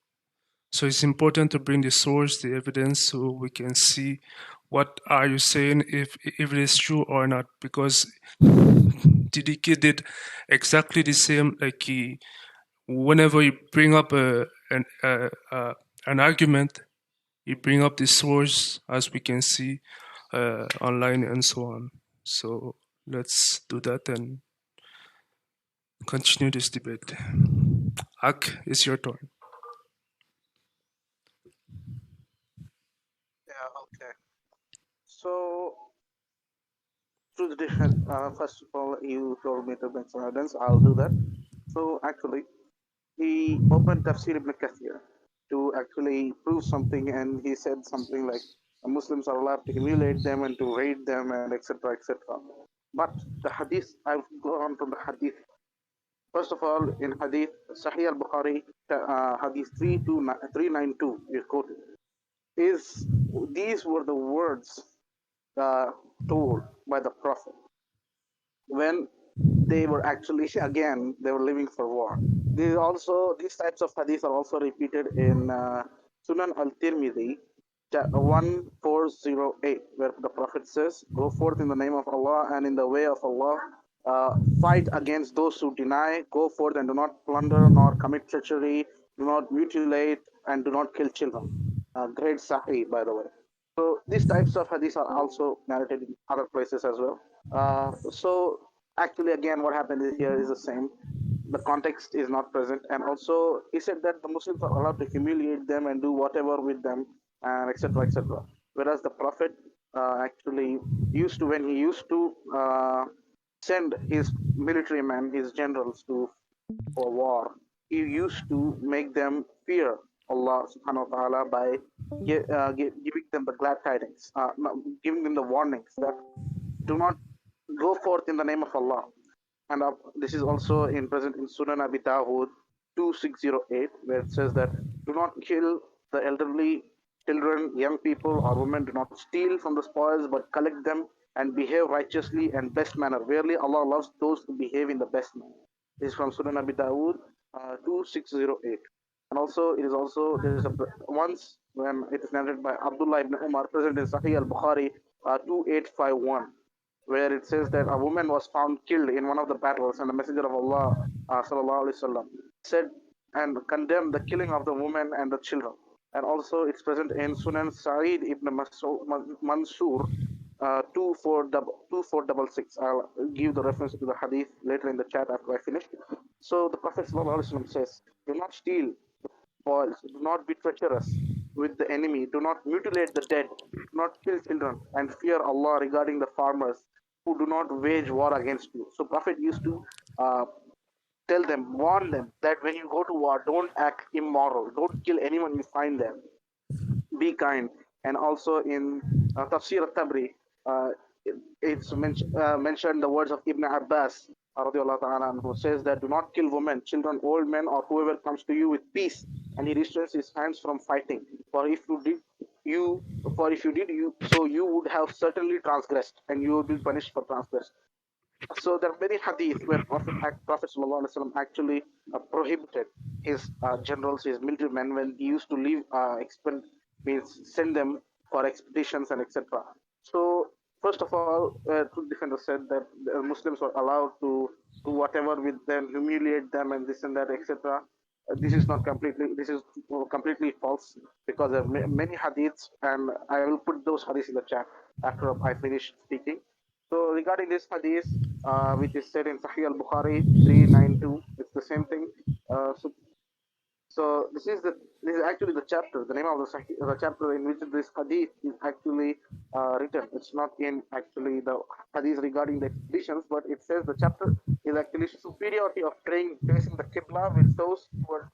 So it's important to bring the source, the evidence, so we can see what are you saying, if it is true or not. Because DDK did exactly the same. Like whenever you bring up an argument, you bring up the source, as we can see online and so on. So let's do that and continue this debate. Ak, it's your turn. Yeah, okay. So, through the different, first of all, you told me to bring some evidence. I'll do that. So, actually, he opened Tafsir ibn Kathir to actually prove something, and he said something like Muslims are allowed to humiliate them and to raid them, and etc. etc. But the hadith, I'll go on from the hadith. First of all, in hadith Sahih al-Bukhari, hadith 392 is quoted. These were the words told by the Prophet when they were actually, again, they were living for war. These types of hadith are also repeated in Sunan al-Tirmidhi 1408, where the Prophet says, "Go forth in the name of Allah and in the way of Allah. Fight against those who deny. Go forth and do not plunder nor commit treachery. Do not mutilate and do not kill children." Great Sahih, by the way. So these types of hadiths are also narrated in other places as well. So actually, again, what happened here is the same. The context is not present, and also he said that the Muslims are allowed to humiliate them and do whatever with them, and etc. etc. Whereas the Prophet actually when he used to send his military men, his generals, to for war, he used to make them fear Allah subhanahu wa ta'ala by giving them the glad tidings, giving them the warnings that do not go forth in the name of Allah. And this is also in present in Sunan Abi Dawud 2608, where it says that do not kill the elderly, children, young people, or women. Do not steal from the spoils, but collect them and behave righteously and best manner. Verily, Allah loves those who behave in the best manner. This is from Sunan Abi Dawud 2608. And also, it is also there is a once when it is narrated by Abdullah ibn Umar, present in Sahih al-Bukhari 2851, where it says that a woman was found killed in one of the battles, and the Messenger of Allah sallallahu alaihi wasallam said and condemned the killing of the woman and the children. And also, it's present in Sunan Sa'id ibn Mansur 2466. I'll give the reference to the hadith later in the chat after I finish. So the Prophet sallallahu alaihi wasallam says, "Do not steal spoils, do not be treacherous with the enemy, do not mutilate the dead, do not kill children, and fear Allah regarding the farmers who do not wage war against you." So Prophet used to tell them, warn them that when you go to war, don't act immoral, don't kill anyone you find there, be kind. And also in Tafsir al-Tabri, it's mentioned the words of Ibn Abbas who says that do not kill women, children, old men, or whoever comes to you with peace, and he restrains his hands from fighting. For if you did, you would have certainly transgressed, and you would be punished for transgress. So there are many hadith where Prophet ﷺ actually prohibited his generals, his military men, when he used to leave, send them for expeditions and etc. So first of all, Truth Defender said that Muslims were allowed to do whatever with them, humiliate them, and this and that, etc. This is completely false, because there are many hadiths, and I will put those hadiths in the chat after I finish speaking. So regarding this hadith, which is said in Sahih al-Bukhari 392, it's the same thing. So this is actually the chapter, the name of the chapter in which this hadith is actually written. It's not in actually the hadith regarding the expeditions, but it says the chapter is actually superiority of praying facing the Qibla with those towards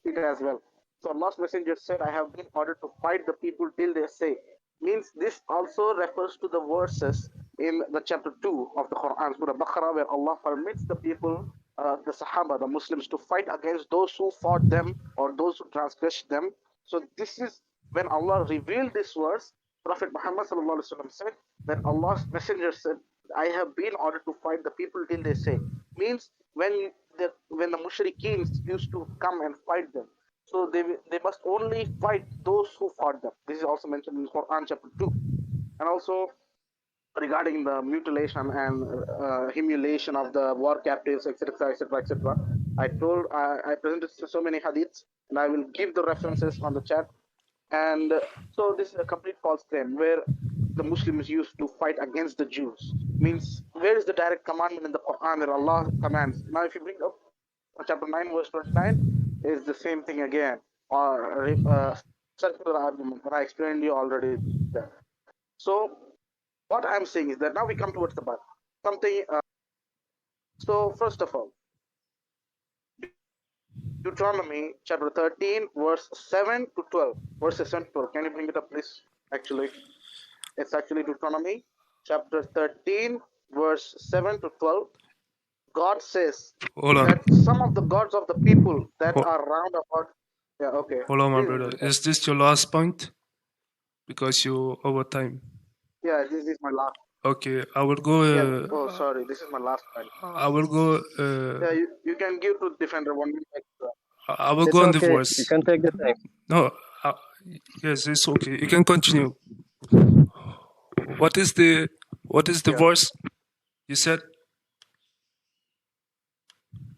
it as well. So Allah's Messenger said, "I have been ordered to fight the people till they say." Means this also refers to the verses in the chapter 2 of the Quran, Surah Baqarah, where Allah permits the people, the Sahaba, the Muslims, to fight against those who fought them or those who transgressed them. So this is when Allah revealed this verse. Prophet Muhammad said that Allah's Messenger said, "I have been ordered to fight the people till they say." Means when the mushrikeens used to come and fight them, so they must only fight those who fought them. This is also mentioned in Quran chapter 2. And also regarding the mutilation and humiliation of the war captives, etc., etc., etc. I presented so many hadiths, and I will give the references on the chat. And so this is a complete false claim where the Muslims used to fight against the Jews. Means where is the direct commandment in the Quran where Allah commands? Now if you bring up chapter 9 verse 29, is the same thing again, or circular argument that I explained to you already there. So what I'm saying is that now we come towards the Bible. So first of all, Deuteronomy chapter 13 verse 7 to 12. Verses 7 to 12. Can you bring it up, please? Actually, it's actually Deuteronomy chapter 13 verse 7 to 12. God says that some of the gods of the people that are round about. Yeah, okay. Hold on, my brother. Is this your last point? Because you over time. Yeah, this is my last. Okay, I will go. Oh, sorry, this is my last point. I will go. Yeah, you can give to Defender 1 minute extra. I will go on the verse. You can take the time. No, yes, it's okay. You can continue. What is the verse you said?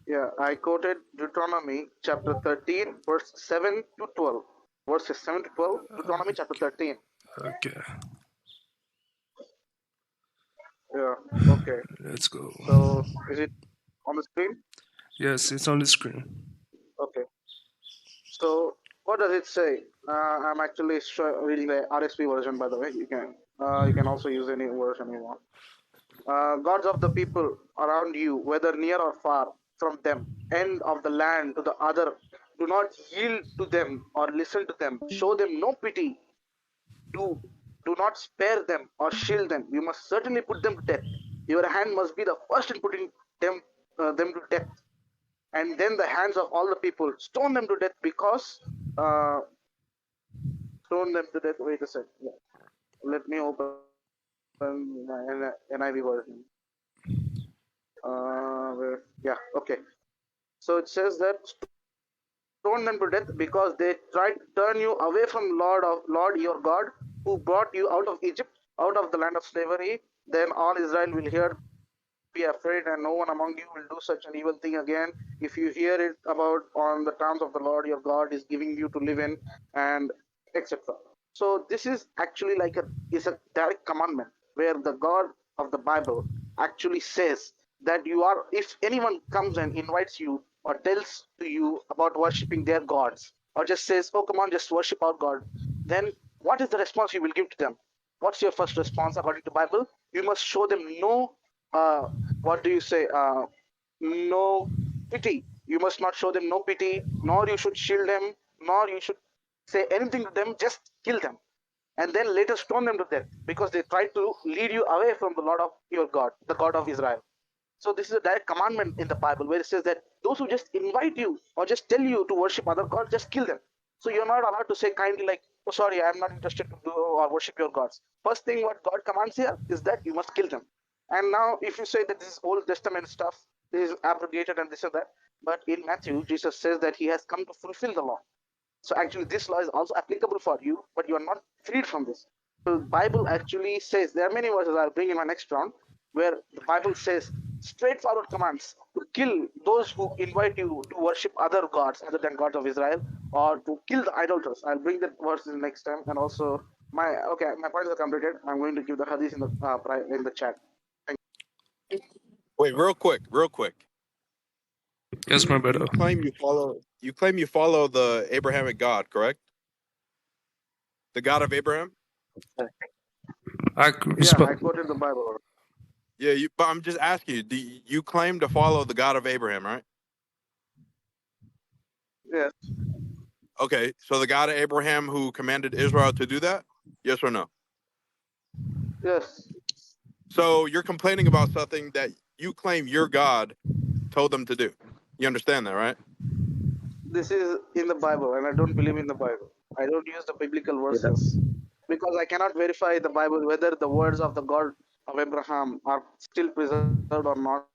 Yeah, I quoted Deuteronomy chapter 13, verse 7 to 12. Verses 7 to 12, Deuteronomy chapter 13. Okay. Yeah, okay. Let's go. So, is it on the screen? Yes, it's on the screen. Okay. So, what does it say? I'm actually reading the RSV version, by the way. You can also use any version you want. Gods of the people around you, whether near or far, from them, end of the land to the other. Do not yield to them or listen to them. Show them no pity. Do not spare them or shield them. You must certainly put them to death. Your hand must be the first in putting them to death. And then the hands of all the people. Stone them to death because stone them to death. Wait a second. Let me open my NIV version. Okay. So it says that stone them to death because they tried to turn you away from Lord your God, who brought you out of Egypt, out of the land of slavery. Then all Israel will hear, be afraid, and no one among you will do such an evil thing again. If you hear it about on the terms of the Lord your God is giving you to live in, and etc. So this is actually like a direct commandment where the God of the Bible actually says that if anyone comes and invites you or tells to you about worshiping their gods, or just says, oh, come on, just worship our God, then what is the response you will give to them? What's your first response according to Bible? You must show them no, no pity. You must not show them no pity, nor you should shield them, nor you should say anything to them, just kill them. And then later stone them to death because they tried to lead you away from the Lord of your God, the God of Israel. So this is a direct commandment in the Bible where it says that those who just invite you or just tell you to worship other gods, just kill them. So you're not allowed to say kindly like, oh, sorry, I'm not interested to do or worship your gods. First thing what God commands here is that you must kill them. And now if you say that this is Old Testament stuff, this is abrogated and this and that, but in Matthew, Jesus says that he has come to fulfill the law. So actually this law is also applicable for you, but you are not freed from this. So the Bible actually says, there are many verses I'll bring in my next round, where the Bible says straightforward commands to kill those who invite you to worship other gods other than gods of Israel, or to kill the idolaters. I'll bring that verses next time. And also my points are completed. I'm going to give the hadith in the chat. Thank you. Wait, real quick. Yes, my brother. You claim you follow the Abrahamic God, correct? The God of Abraham? I I quoted the Bible. Yeah, but I'm just asking you, do you claim to follow the God of Abraham, right? Yes. Okay, so the God of Abraham who commanded Israel to do that? Yes or no? Yes. So you're complaining about something that you claim your God told them to do. You understand that, right? This is in the Bible, and I don't believe in the Bible. I don't use the biblical verses because I cannot verify the Bible whether the words of the God of Abraham are still preserved or not.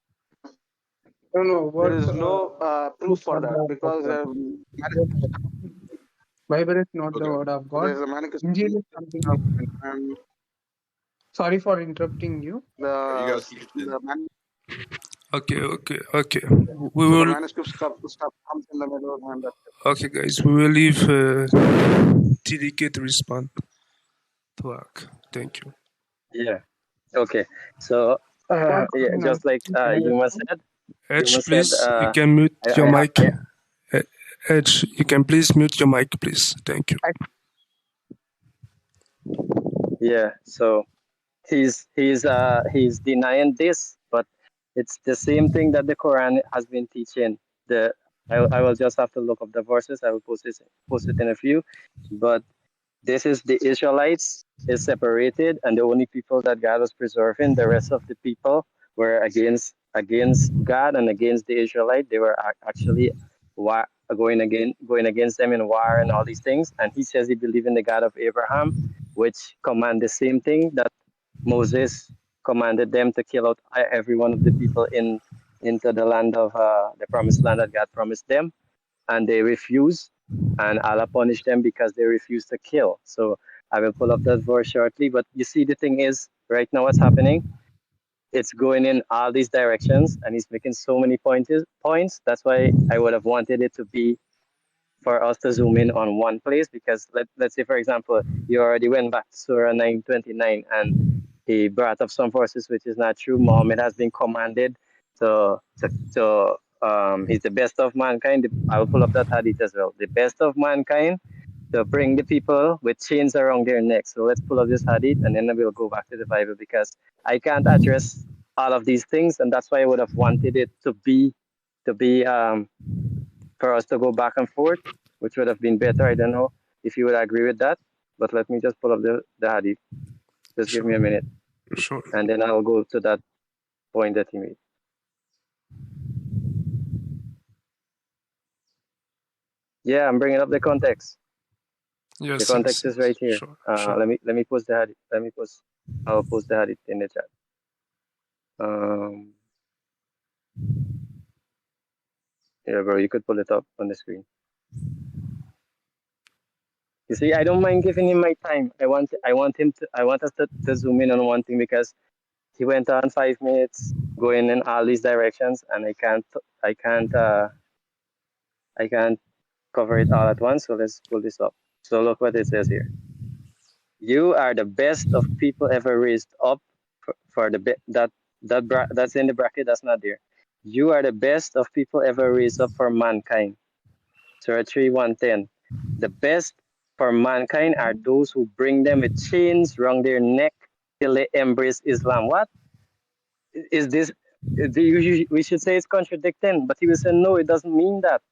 No, There is no proof for that because Bible is not the word of God. There's a manuscript. Injil is something different. And Sorry for interrupting you. Okay. We will. The manuscript stuff comes in the middle, and Okay, guys, we will leave TDK to respond to Ak. Thank you. Yeah. Okay. So just like Yuma said. Edge, please, you can mute your mic. Edge, you can please mute your mic, please. Thank you. Yeah. So he's denying this, but it's the same thing that the Quran has been teaching. I will just have to look up the verses. I will post it in a few, but this is the Israelites is separated, and the only people that God was preserving. The rest of the people were against God and against the Israelite. They were actually going against them in war and all these things. And he says he believed in the God of Abraham, which command the same thing that Moses commanded them to kill out every one of the people into the land of the promised land that God promised them, and they refused. And Allah punished them because they refused to kill. So I will pull up that verse shortly. But you see, the thing is, right now what's happening, it's going in all these directions, and he's making so many points. That's why I would have wanted it to be for us to zoom in on one place, because let's say, for example, you already went back to Surah 9:29, and he brought up some verses which is not true. Muhammad has been commanded to he's the best of mankind. I will pull up that hadith as well. The best of mankind, to bring the people with chains around their necks. So let's pull up this hadith, and then we'll go back to the Bible, because I can't address all of these things, and that's why I would have wanted it to be to be for us to go back and forth, which would have been better. I don't know if you would agree with that, but let me just pull up the hadith. Just give me a minute, Sure. and then I'll go to that point that he made. Yeah, I'm bringing up the context. Yes. The context is right here. Sure. Sure. Let me post the hadith. I'll post the hadith in the chat. Yeah, bro, you could pull it up on the screen. You see, I don't mind giving him my time. I want us to zoom in on one thing, because he went on 5 minutes going in all these directions, and I can't cover it all at once. So let's pull this up. So look what it says here. You are the best of people ever raised up for the that's in the bracket. That's not there. You are the best of people ever raised up for mankind. Surah 3:110. The best for mankind are those who bring them with chains round their neck till they embrace Islam. What is this? We should say it's contradicting, but he will say no, it doesn't mean that.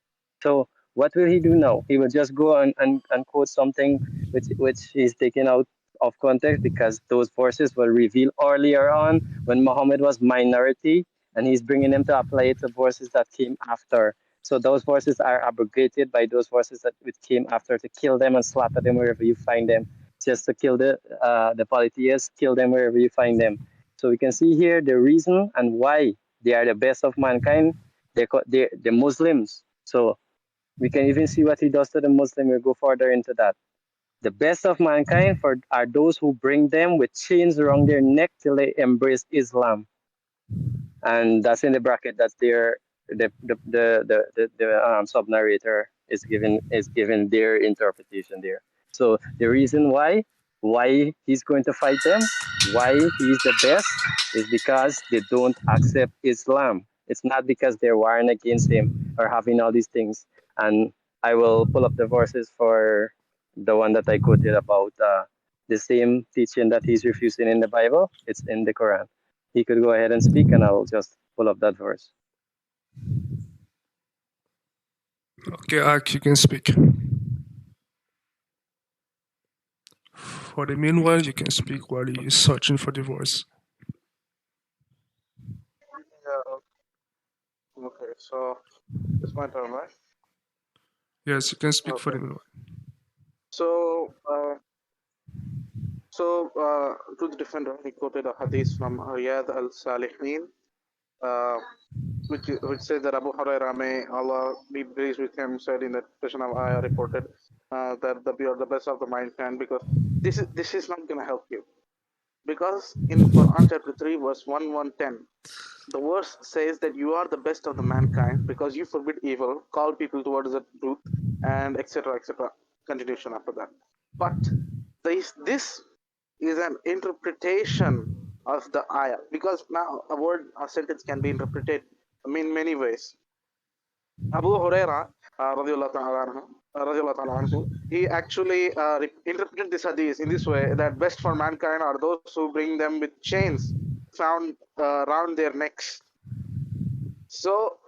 So what will he do now? He will just go and quote something which he's taken out of context, because those verses were revealed earlier on when Muhammad was minority, and he's bringing them to apply it to verses that came after. So those verses are abrogated by those verses that which came after, to kill them and slaughter them wherever you find them. Just to kill the polytheists, kill them wherever you find them. So we can see here the reason and why they are the best of mankind. They're the Muslims. So we can even see what he does to the Muslim. We'll go further into that. The best of mankind are those who bring them with chains around their neck till they embrace Islam. And that's in the bracket. That's their the sub narrator is given their interpretation there. So the reason why he's going to fight them, why he's the best, is because they don't accept Islam. It's not because they're warring against him or having all these things. And I will pull up the verses for the one that I quoted about the same teaching that he's refusing in the Bible. It's in the Quran. He could go ahead and speak, and I'll just pull up that verse. Okay, Ak, you can speak. For the meanwhile, you can speak while you're searching for the verse. Yeah. Okay. So it's my turn, right? Yes, you can speak for the Okay. meanwhile. So, to the defender, he quoted a hadith from Riyad al-Salihin, which says that Abu Hurairah, may Allah be pleased with him, said in the portion of ayah reported that you are the best of the mankind, because this is not going to help you. Because in Quran chapter 3 verse 110, the verse says that you are the best of the mankind because you forbid evil, call people towards the truth, and etc. etc. Continuation after that. But this is an interpretation of the ayah, because now a sentence can be interpreted in many ways. Abu Huraira radiallahu ta'ala anhu, he actually interpreted this hadith in this way, that best for mankind are those who bring them with chains found around their necks. So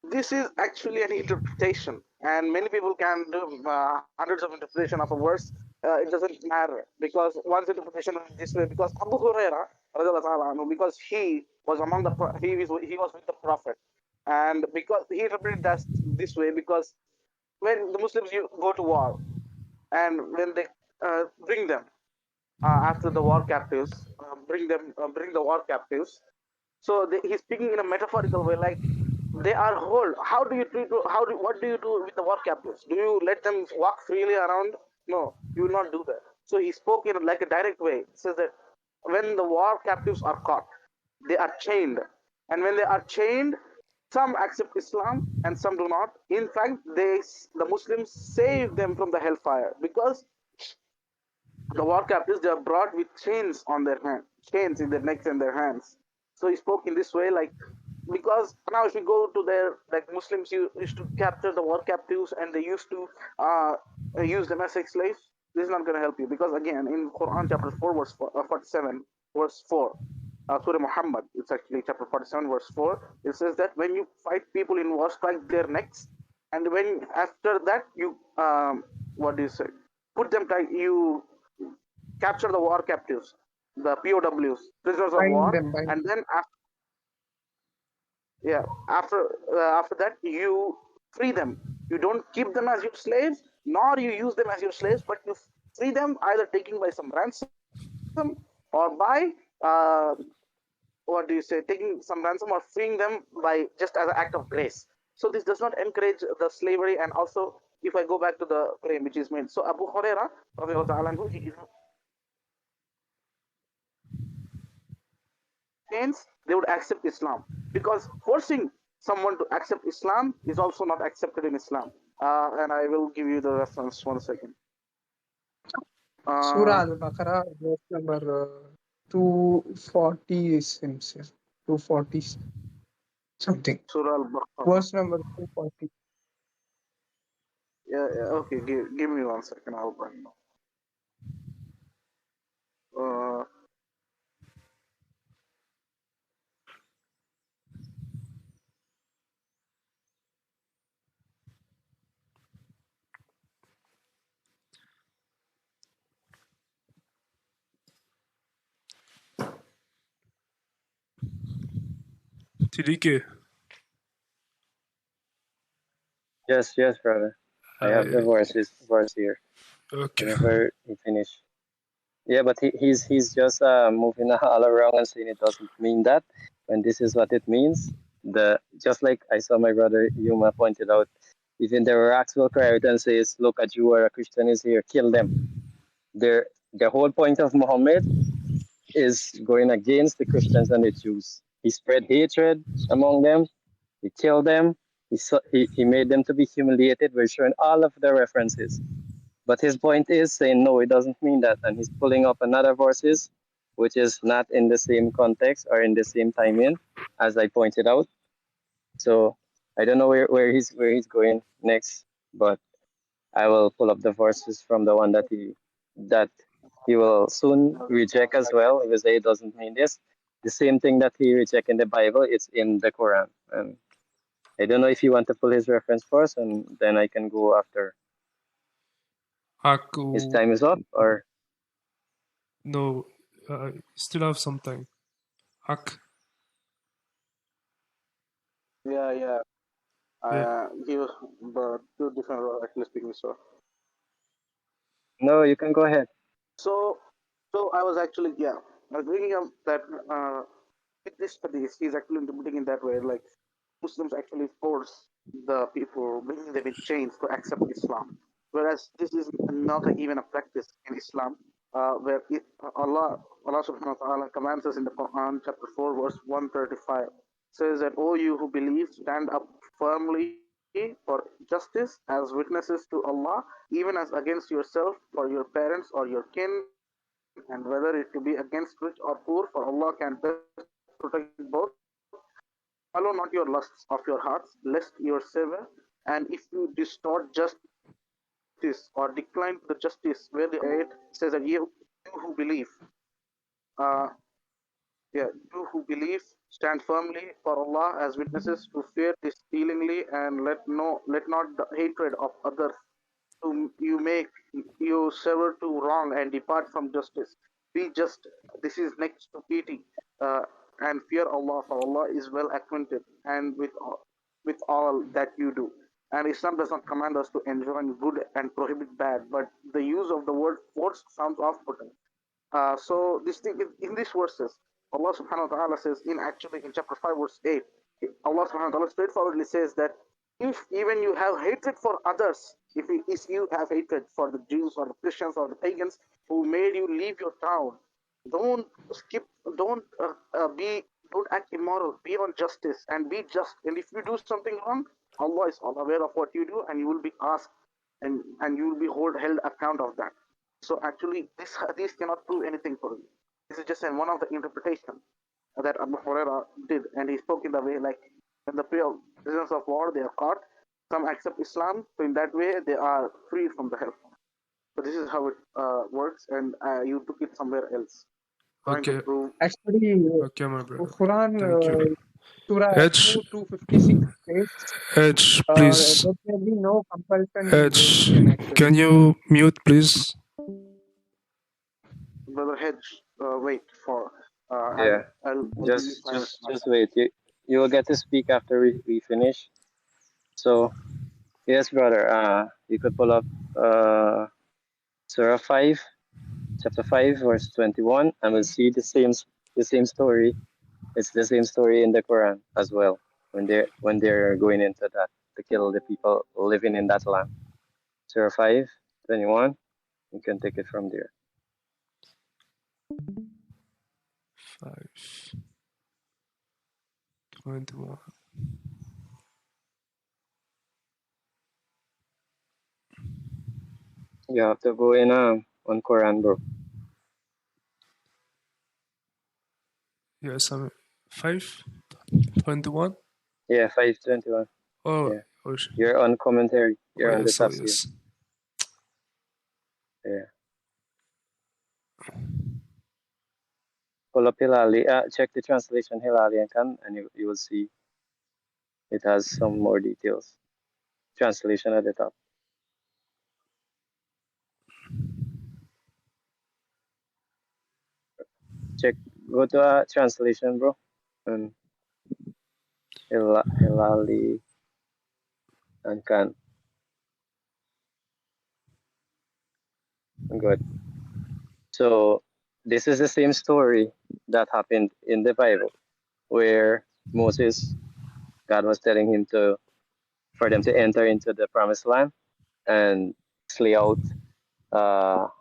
this is actually an interpretation, and many people can do hundreds of interpretation of a verse. It doesn't matter, because one's interpretation is this way, because Abu Huraira, because he was he was with the Prophet, and because he interpreted that this way, because when the Muslims go to war, and when they bring them after the war captives, bring the war captives. So he's speaking in a metaphorical way, like they are whole. What do you do with the war captives? Do you let them walk freely around? No, you will not do that. So he spoke in like a direct way. He says that when the war captives are caught, they are chained, and when they are chained, some accept Islam and some do not. In fact, the Muslims save them from the hellfire, because the war captives, they are brought with chains on their hands, chains in their necks and their hands. So he spoke in this way, like, because now if you go to their, like, Muslims used to capture the war captives, and they used to use them as sex slaves. This is not going to help you, because again in Quran chapter 4 verse 47 verse 4, Surah Muhammad, it's actually chapter 47, verse 4. It says that when you fight people in war, strike their necks, and when after that you what do you say? Put them you capture the war captives, the POWs, prisoners of Bind war, them, bind and them. then after that you free them. You don't keep them as your slaves, nor you use them as your slaves, but you free them either taking by some ransom or by what do you say, taking some ransom or freeing them by just as an act of grace. So this does not encourage the slavery. And also, if I go back to the claim which is made, so Abu Huraira, he means they would accept Islam, because forcing someone to accept Islam is also not accepted in Islam. And I will give you the reference 1 second. Surah Al-Baqarah, verse number 240 seems here. 240 something. Surah Al-Baqarah. Verse number 240. Yeah, okay, give me 1 second, I'll bring it up. TDK. Yes, brother. I have the verse here. Okay. Whenever he finish. Yeah, but he's just moving all around and saying it doesn't mean that, when this is what it means. Just like I saw my brother Yuma pointed out, even the Iraqs will cry out and says, "Look, a Jew or a Christian is here, kill them." The whole point of Muhammad is going against the Christians and the Jews. He spread hatred among them. He killed them. He made them to be humiliated. We're showing all of the references. But his point is saying, no, it doesn't mean that. And he's pulling up another verses, which is not in the same context or in the same timing, as I pointed out. So I don't know where he's going next, but I will pull up the verses from the one that he will soon reject as well. If he say it doesn't mean this, the same thing that he reject in the Bible, it's in the Quran. And I don't know if you want to pull his reference first, and then I can go after. His time is up, or no? Still have some time. Hak. Yeah. He was, but two different actually speaking. So no, you can go ahead. So I was actually, I was bringing up that with this hadith, he's actually interpreting in that way, like Muslims actually force the people, bringing them in chains to accept Islam, whereas this is not even a practice in Islam, where Allah Subhanahu wa Taala commands us in the Quran, chapter 4, verse 135, says that, "O you who believe, stand up firmly for justice as witnesses to Allah, even as against yourself, for your parents or your kin, and whether it to be against rich or poor, for Allah can best protect both. Follow not your lusts of your hearts, lest you are sever. And if you distort justice or decline the justice where the ayat says that you who believe, uh, you who believe, stand firmly for Allah as witnesses to fear this feelingly, and let not the hatred of others whom you make you sever to wrong and depart from justice. Be just. This is next to pity, and fear Allah, for Allah is well acquainted and with all that you do." And Islam does not command us to enjoin good and prohibit bad, but the use of the word force sounds off-putting. So this thing in these verses, Allah Subhanahu wa Taala says in chapter 5 verse 8, Allah Subhanahu wa Taala straightforwardly says that if even you have hatred for others, if you have hatred for the Jews or the Christians or the pagans who made you leave your town, don't skip, don't act immoral, be on justice and be just. And if you do something wrong, Allah is all aware of what you do, and you will be asked, and you will be held account of that. So actually, this hadith cannot prove anything for you. This is just one of the interpretation that Abu Huraira did, and he spoke in the way like when the prisoners of war they are caught, some accept Islam, so in that way they are free from the hell. So this is how it works, and you took it somewhere else. trying to Okay. prove. Actually, Okay, my brother. Quran, Thank you. Surah H, 256 states, H, please. there can be no compulsion in H, religion, actually. can you mute, please? Brother Hedge, wait for. Yeah, I'll give you just 5 minutes. just wait. You will get to speak after we finish. So yes, brother. You could pull up Surah 5, chapter 5, verse 21, and we'll see the same story. It's the same story in the Quran as well. When they're going into that to kill the people living in that land. Surah 5, 21. You can take it from there. 5, 21. You have to go in on Quran, bro. Yes, I'm 5, 21. Yeah, 5:21. Oh, Yeah, oh, you're on commentary. You're on the yes, oh, tafsir. yes. Yeah. Pull up Hilali. Check the translation Hilali and Khan, and you will see it has some more details. Translation at the top. Check. Go to translation, bro. And Hilali and Khan. Good. So this is the same story that happened in the Bible, where Moses, God was telling him for them to enter into the promised land and slay out all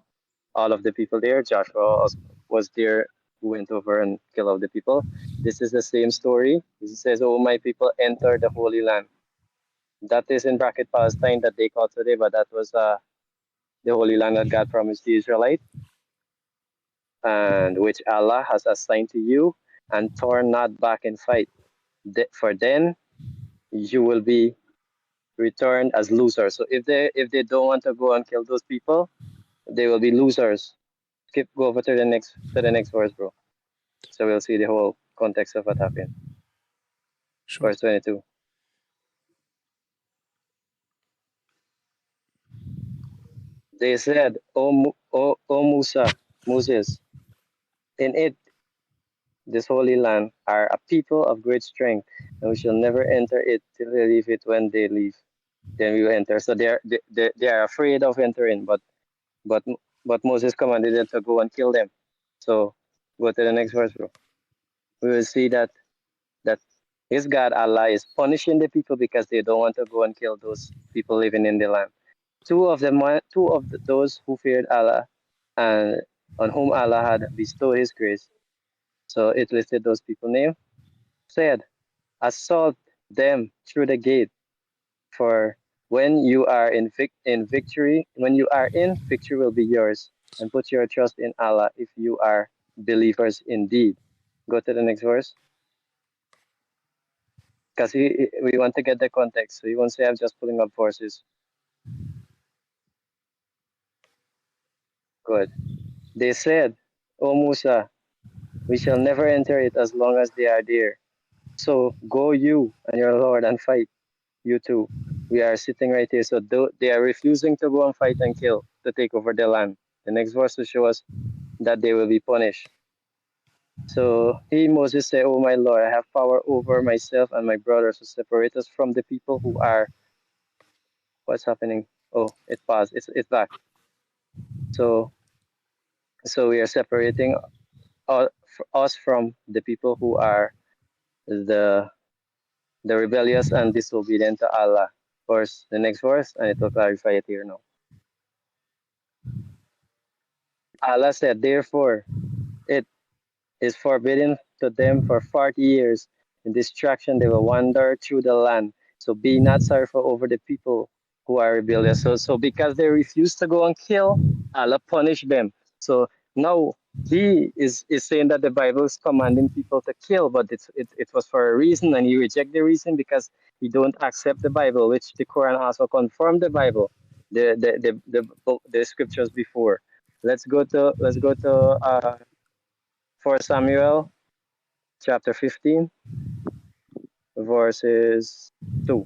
of the people there. Joshua was there, who went over and killed all the people. This is the same story. He says, "Oh, my people, enter the Holy Land." That is in bracket Palestine that they call today, but that was the Holy Land that God promised the Israelites, and which Allah has assigned to you, and turn not back and fight. For then you will be returned as losers. So if they don't want to go and kill those people, they will be losers. Go over to the next verse, bro. So we'll see the whole context of what happened. Sure. Verse 22. They said, O Moses, in it, this holy land, are a people of great strength, and we shall never enter it till they leave it. When they leave, then we will enter. So they are afraid of entering, but Moses commanded them to go and kill them. So go to the next verse, bro. We will see that his God Allah is punishing the people because they don't want to go and kill those people living in the land. Two of those who feared Allah and on whom Allah had bestowed His grace. So it listed those people name. Said, assault them through the gate, for when you are in victory will be yours, and put your trust in Allah if you are believers indeed. Go to the next verse. Because we want to get the context. So you won't say I'm just pulling up verses. Good. They said, O Musa, we shall never enter it as long as they are there. So go you and your Lord and fight, you two. We are sitting right here. So they are refusing to go and fight and kill, to take over the land. The next verse will show us that they will be punished. So Moses said, Oh my Lord, I have power over myself and my brothers to separate us from the people who are. What's happening? Oh, it paused. It's back. So we are separating us from the people who are the rebellious and disobedient to Allah. Verse, the next verse, and it will clarify it here now. Allah said, therefore, it is forbidden to them for 40 years. In distraction, they will wander through the land. So be not sorrowful over the people who are rebellious. So because they refuse to go and kill, Allah punish them. So now he is saying that the Bible is commanding people to kill, but it was for a reason, and he reject the reason because he don't accept the Bible, which the Quran also confirmed the Bible, the scriptures before. Let's go to 1 Samuel chapter 15, verses 2.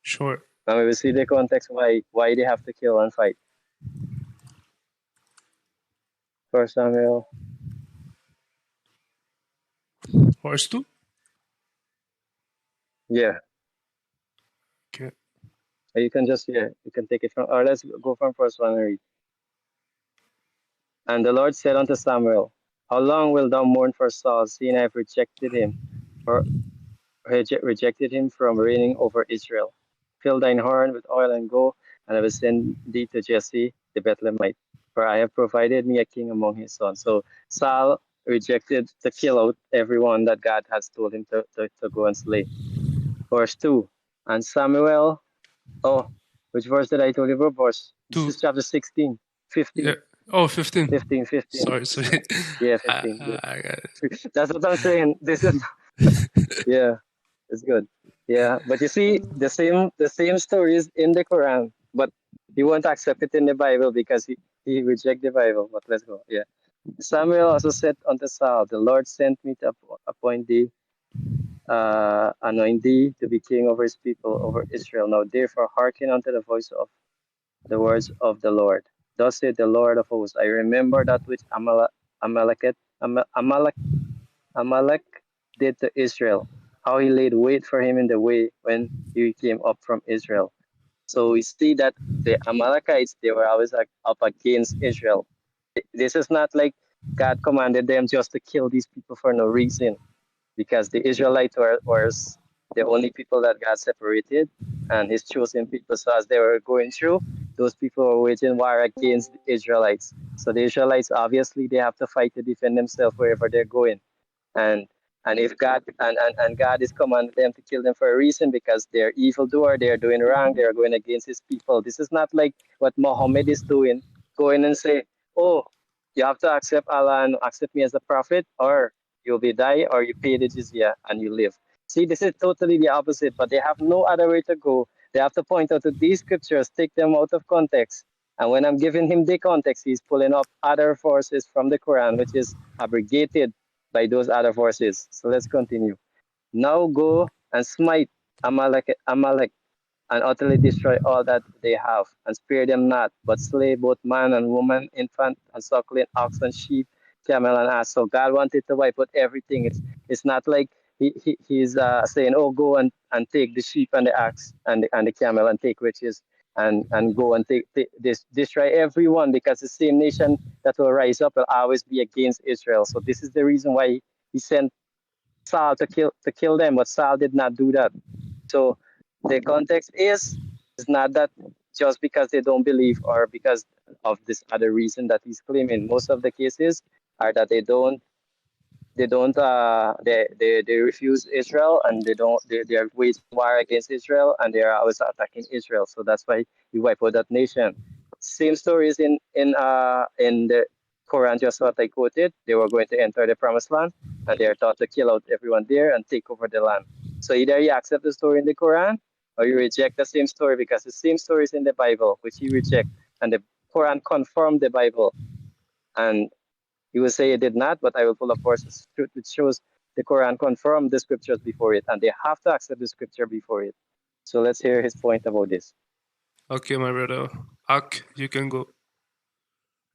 Sure. And we will see the context why they have to kill and fight. 1 Samuel. Verse 2. Yeah. Okay. You can just, you can take it from, or let's go from first one and read. And the Lord said unto Samuel, how long wilt thou mourn for Saul, seeing I have rejected him, or rejected him from reigning over Israel? Fill thine horn with oil and go, and I will send thee to Jesse the Bethlehemite, for I have provided me a king among his sons. So Saul rejected to kill out everyone that God has told him to go and slay. Verse 2. And Samuel, which verse did I tell you about? Verse, this 2. is chapter 16, 15. Yeah. Oh, 15. 15. Sorry. Yeah, 15. I got it. That's what I'm saying. This is, yeah, it's good. Yeah, but you see, the same stories in the Quran, but he won't accept it in the Bible because he reject the Bible. But let's go. Yeah. Samuel also said unto Saul, the Lord sent me to appoint thee, anoint thee to be king over his people, over Israel. Now therefore hearken unto the voice of the words of the Lord. Thus said the Lord of hosts, I remember that which Amalek did to Israel, how he laid wait for him in the way when he came up from Israel. So we see that the Amalekites, they were always up against Israel. This is not like God commanded them just to kill these people for no reason, because the Israelites were the only people that God separated and his chosen people. So as they were going through, those people were waging war against the Israelites. So the Israelites, obviously, they have to fight to defend themselves wherever they're going. And if God and God is commanding them to kill them for a reason, because they're evildoer, they're doing wrong, they're going against his people. This is not like what Muhammad is doing, going and say, oh, you have to accept Allah and accept me as a prophet, or you'll be die, or you pay the jizya and you live. See, this is totally the opposite, but they have no other way to go. They have to point out to these scriptures, take them out of context. And when I'm giving him the context, he's pulling up other forces from the Quran, which is abrogated by those other forces. So let's continue. Now go and smite Amalek and utterly destroy all that they have, and spare them not, but slay both man and woman, infant and suckling, ox and sheep, camel and ass. So God wanted to wipe out everything. It's not like he's saying, oh, go and take the sheep and the ox and the camel and take riches and go and take this, destroy everyone, because the same nation that will rise up will always be against Israel. So this is the reason why he sent Saul to kill them, but Saul did not do that. So the context is not that just because they don't believe or because of this other reason that he's claiming. Most of the cases are that they refuse Israel, and they are waging war against Israel, and they are always attacking Israel. So that's why he wiped out that nation. Same stories in the Quran, just what I quoted. They were going to enter the promised land, and they are taught to kill out everyone there and take over the land. So either you accept the story in the Quran, or you reject the same story, because the same story is in the Bible, which you reject, and the Quran confirmed the Bible. And you will say it did not, but I will pull up verses which shows the Quran confirmed the scriptures before it, and they have to accept the scripture before it. So let's hear his point about this. Okay, my brother. Ak, you can go.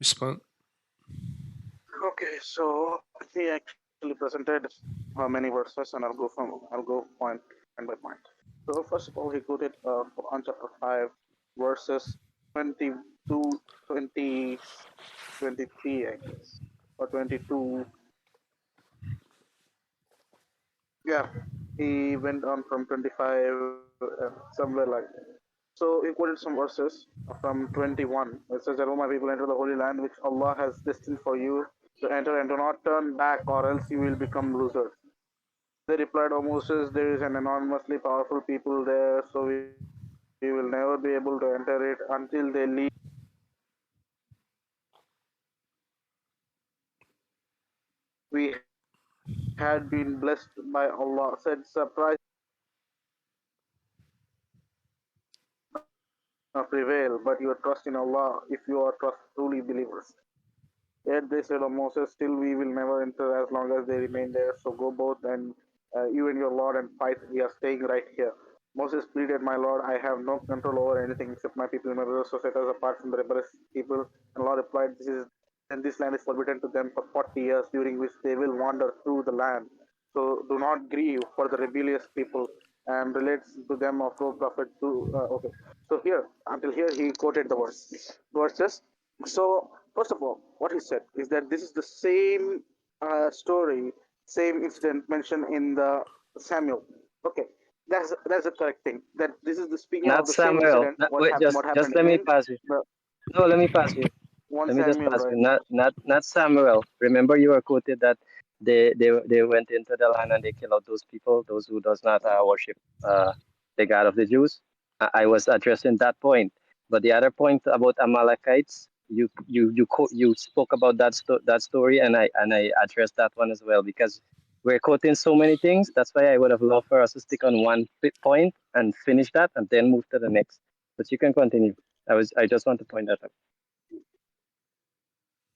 Respond. Okay, so he actually presented many verses, and I'll go point by point. So first of all, he quoted on chapter 5, verses 22, 20, 23, I guess, or 22. Yeah, he went on from 25, somewhere like that. So he quoted some verses from 21. It says that, "O my people, enter the holy land which Allah has destined for you to enter, and do not turn back, or else you will become losers." They replied, "O Moses, there is an enormously powerful people there, so we will never be able to enter it until they leave." We had been blessed by Allah. Said, "Surprise prevail, but your trust in Allah if you are truly believers." Yet they said of Moses, still we will never enter as long as they remain there. So go both and you and your Lord and fight. We are staying right here. Moses pleaded, my Lord, I have no control over anything except my people and my brothers, so set us apart from the rebellious people. And Lord replied, this land is forbidden to them for 40 years, during which they will wander through the land. So do not grieve for the rebellious people, and relates to them of no prophet to okay. So here, until here, he quoted the verses. So first of all, what he said is that this is the same story, same incident mentioned in the Samuel. Okay, that's the correct thing. That this is the speaking Not of the same Samuel. incident. Not, wait, What just happened let me in pass you. the No, let me pass you. one Let me just Samuel, pass right? you. Not Samuel. Remember, you were quoted that they went into the land and they killed out those people, those who does not worship the God of the Jews. I was addressing that point, but the other point about Amalekites, you spoke about that story, and I addressed that one as well, because we're quoting so many things. That's why I would have loved for us to stick on one point and finish that, and then move to the next. But you can continue. I just want to point that out.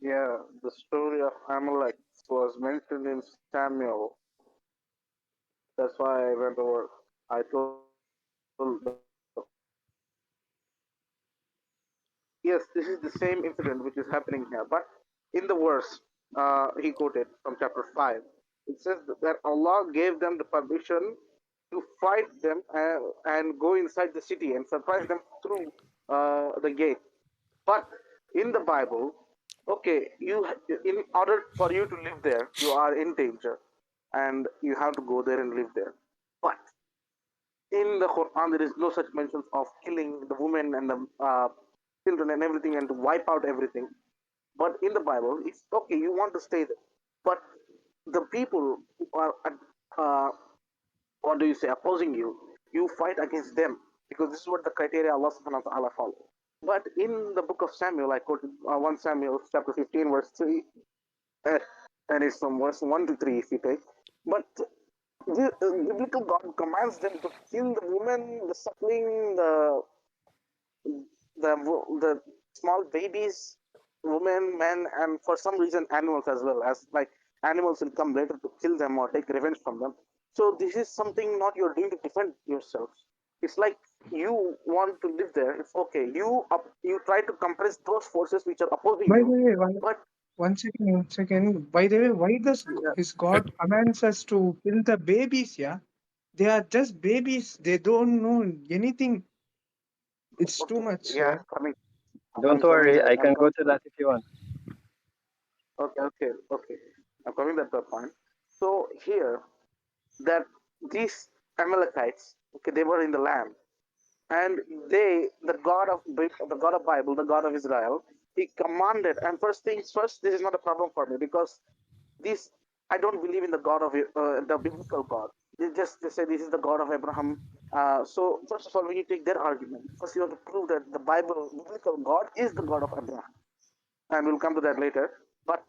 Yeah, the story of Amalek was mentioned in Samuel. That's why I went over. I told yes, this is the same incident which is happening here. But in the verse he quoted from chapter 5, it says that Allah gave them the permission to fight them and go inside the city and surprise them through the gate. But in the Bible, okay, in order for you to live there, you are in danger and you have to go there and live there. But in the Quran, there is no such mentions of killing the women and the children and everything and to wipe out everything. But in the Bible, it's okay, you want to stay there. But the people who are, what do you say, opposing you, you fight against them because this is what the criteria Allah subhanahu wa ta'ala follows. But in the book of Samuel, I quoted 1 Samuel chapter 15, verse 3, and it's from verse 1 to 3 if you take. But the biblical God commands them to kill the women, the suckling, the small babies, women, men, and for some reason animals as well. As like animals will come later to kill them or take revenge from them. So this is something not you're doing to defend yourselves. It's like you want to live there. It's okay. You try to compress those forces which are opposing By the you. way, But one second. By the way, why does his God commands us to kill the babies? Yeah, they are just babies. They don't know anything. It's too okay, much. yeah, Yeah. Don't I'm coming worry, there. I I'm can go coming. to that if you want. Okay. I'm coming to that point. So here, that these Amalekites, okay, they were in the land, and the God of Bible, the God of Israel, He commanded. And first things first, this is not a problem for me because this I don't believe in the God of the biblical God. They say this is the God of Abraham. So first of all, when you take their argument, first you have to prove that the biblical God is the God of Abraham, and we'll come to that later. But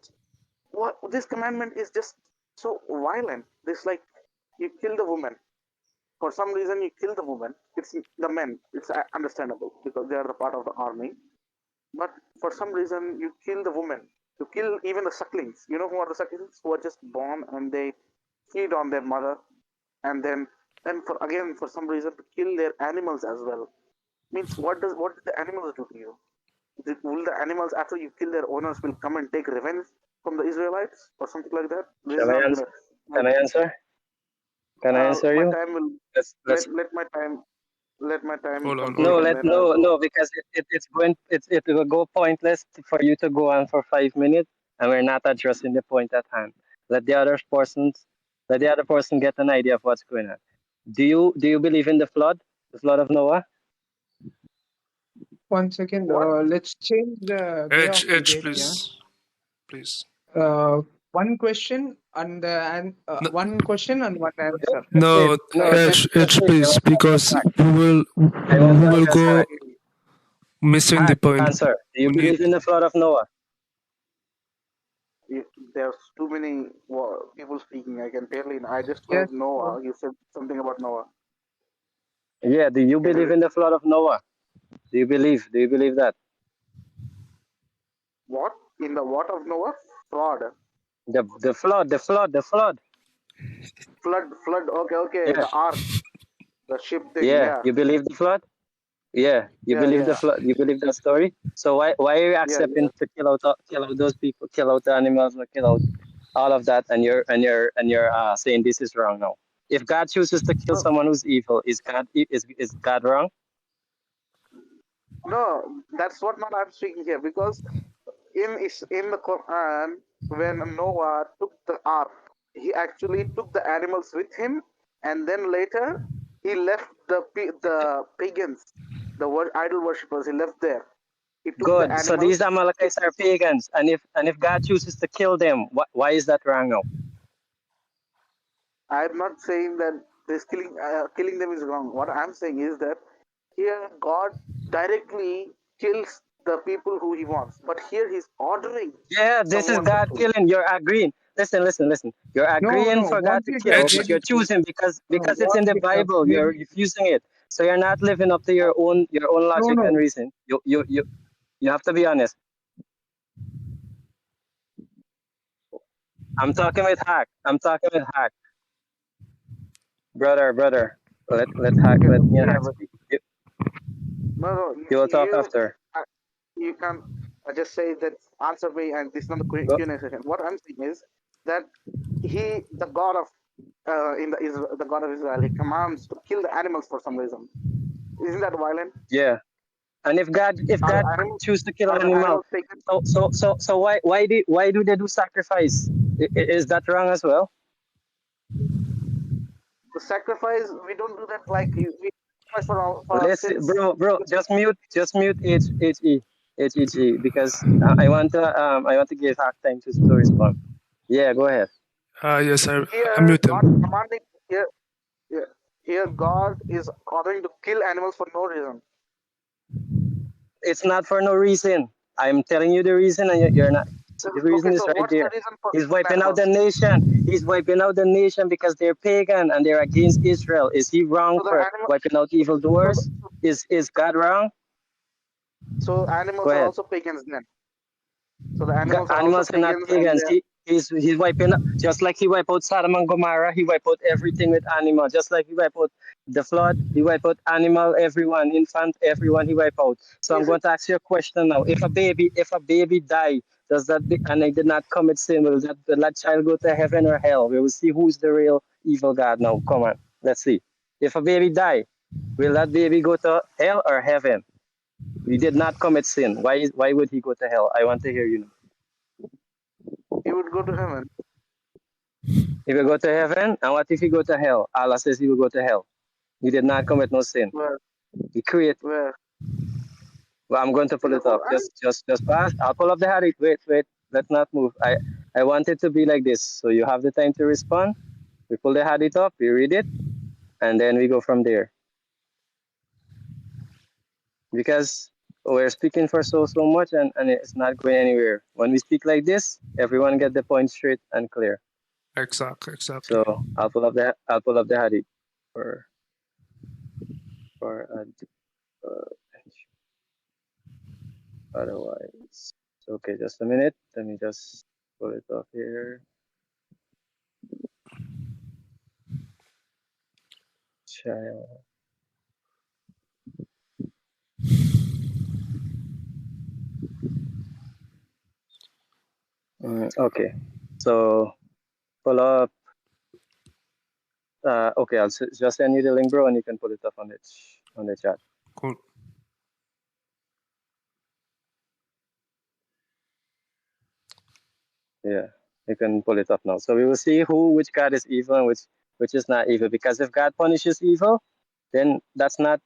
what this commandment is just so violent. This like you kill the woman. For some reason, you kill the woman. It's the men. It's understandable because they are the part of the army. But for some reason, you kill the woman. You kill even the sucklings. You know who are the sucklings? Who are just born and they feed on their mother, and then for some reason to kill their animals as well. Means what did the animals do to you? Will the animals after you kill their owners will come and take revenge from the Israelites or something like that? This is Shall I not answer? gonna. Can I answer? Can I answer My you? time will Let's let my time Hold on, hold complete no on. and let then I'll no go. no because it will go pointless for you to go on for 5 minutes, and we're not addressing the point at hand. Let the other persons let the other person get an idea of what's going on. Do you believe in the flood of Noah? 1 second. What? Let's change the way of Edge, debate. Yeah. please. One question No, one question and one answer. Wait, no, no, Edge, wait. I please, want to address because back. we I want to will address go back. missing the Back, point. answer. Do you We need. believe in the flood of Noah? There's too many people speaking. I can barely. I just Yes. heard Noah. You said something about Noah. Yeah, do you Can you believe in repeat? the flood of Noah? Do you believe that? What? in the what of Noah? Fraud. The flood. Flood. Okay. Yeah. The ark, the ship thing. Yeah. Yeah. You believe the flood? Yeah. You believe the Yeah. flood? You believe that story? So why are you Yeah. accepting to kill out those people, kill out the animals, or kill out all of that, and you're saying this is wrong now? If God chooses to kill No, someone who's evil, is God wrong? no, that's what not I'm speaking here, because in the Quran, when Noah took the ark, he actually took the animals with him, and then later he left the pagans, the idol worshippers. He left there. He took the Good. So these animals. Amalekites are pagans, and if God chooses to kill them, why is that wrong now? I'm not saying that this killing them is wrong. What I'm saying is that here God directly kills the people who He wants, but here He's ordering Yeah, this is someone to God kill. killing. You're agreeing. Listen. You're agreeing for What God to we kill, get but you're is, choosing because it's what in the we have Bible. You're made. refusing it. So you're not living up to your own logic No. and reason. You have to be honest. I'm talking with Hack. Brother. Let Hack Okay, let me and yeah, Hack but speak. no, You will talk after. you can just say that answer me, and this is not the Go. Q&A session. What I'm saying is that the God of the God of Israel, He commands to kill the animals for some reason. Isn't that violent? Yeah. And if God choose to kill an Are the animal, animals taken? so why do they do sacrifice? Is that wrong as well? The sacrifice, we don't do that like we sacrifice for our Listen, sins. bro, just mute HEG because I want to give Hack time to respond. Yeah, go ahead. Yes, I Here, mute God him. commanding here God is ordering to kill animals for no reason. It's not for no reason. I'm telling you the reason, and you're not. So the reason Okay, is so right what's the there. reason for He's killing wiping out the animals? nation. He's wiping out the nation because they're pagan and they're against Israel. Is he wrong So the for animal, wiping out so, evildoers? Is God wrong? so Go animals are ahead. also pagans then. So the animals are also Animals are not pagans, and pagans. He's wiping, just like he wiped out Sodom and Gomorrah. He wiped out everything with animal. Just like he wiped out the flood. He wiped out animal, everyone, infant, everyone. He wiped out. So I'm is it, going to ask you a question now. If a baby die, and they did not commit sin, will that child go to heaven or hell? We will see who's the real evil God now. Come on, let's see. If a baby die, will that baby go to hell or heaven? He did not commit sin. Why would he go to hell? I want to hear you now. he would go to heaven. He will go to heaven, and what if he go to hell? Allah says he will go to hell. He did not commit no sin. Where He created. where Well, I'm going to in pull the it up. Quran? Just pass. I'll pull up the hadith. Wait. Let's not move. I want it to be like this. So you have the time to respond. We pull the hadith up. We read it, and then we go from there. Because we're speaking for so much, and it's not going anywhere. When we speak like this, everyone get the point straight and clear. Exactly. So I'll pull up the hadith for otherwise. Okay, just a minute. Let me just pull it up here. Child. Okay, so pull up. Okay, I'll just send you the link, bro, and you can put it up on the chat. Cool. Yeah, you can pull it up now. So we will see which God is evil and which is not evil. Because if God punishes evil, then that's not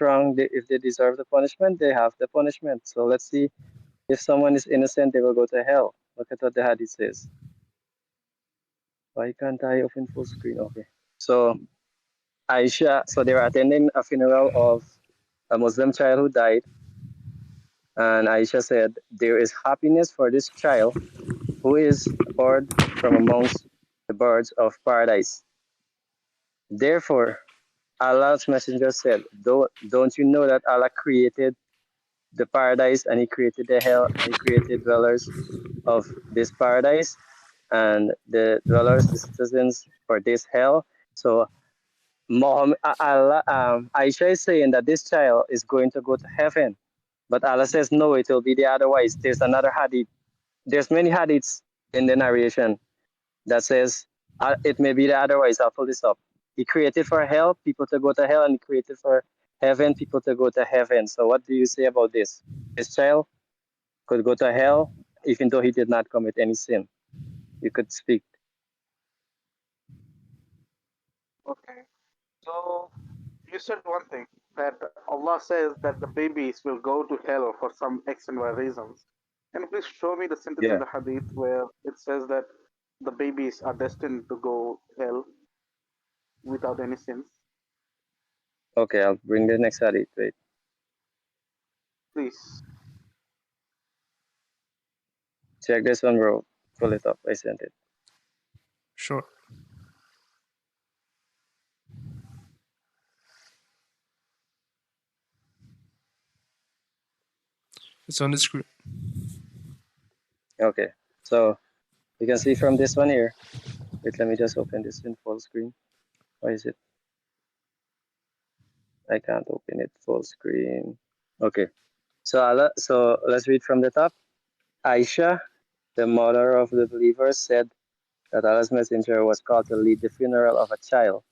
wrong. If they deserve the punishment, they have the punishment. So let's see if someone is innocent, they will go to hell. Look at what the hadith says. Why can't I open full screen? Okay. So Aisha, so they were attending a funeral of a Muslim child who died. And Aisha said, there is happiness for this child who is a bird from amongst the birds of paradise. Therefore, Allah's messenger said, don't you know that Allah created the paradise, and he created the hell, and he created dwellers of this paradise and the dwellers, the citizens for this hell. So Muhammad, Allah, Aisha is saying that this child is going to go to heaven, but Allah says no, it will be the otherwise. There's another hadith. There's many hadiths in the narration that says it may be the otherwise. I'll pull this up. He created for hell, people to go to hell, and he created for heaven, people to go to heaven. So what do you say about this? This child could go to hell even though he did not commit any sin. You could speak. Okay. So you said one thing, that Allah says that the babies will go to hell for some X and Y reasons. Can you please show me the sentence in the hadith where it says that the babies are destined to go hell without any sins? Okay, I'll bring the next hadith. Wait. Please. Check this one, bro. Pull it up. I sent it. Sure. It's on the screen. Okay, so you can see from this one here. Wait, let me just open this in full screen. Why is it? I can't open it full screen. Okay, so let's read from the top. Aisha, the mother of the believers, said that Allah's messenger was called to lead the funeral of a child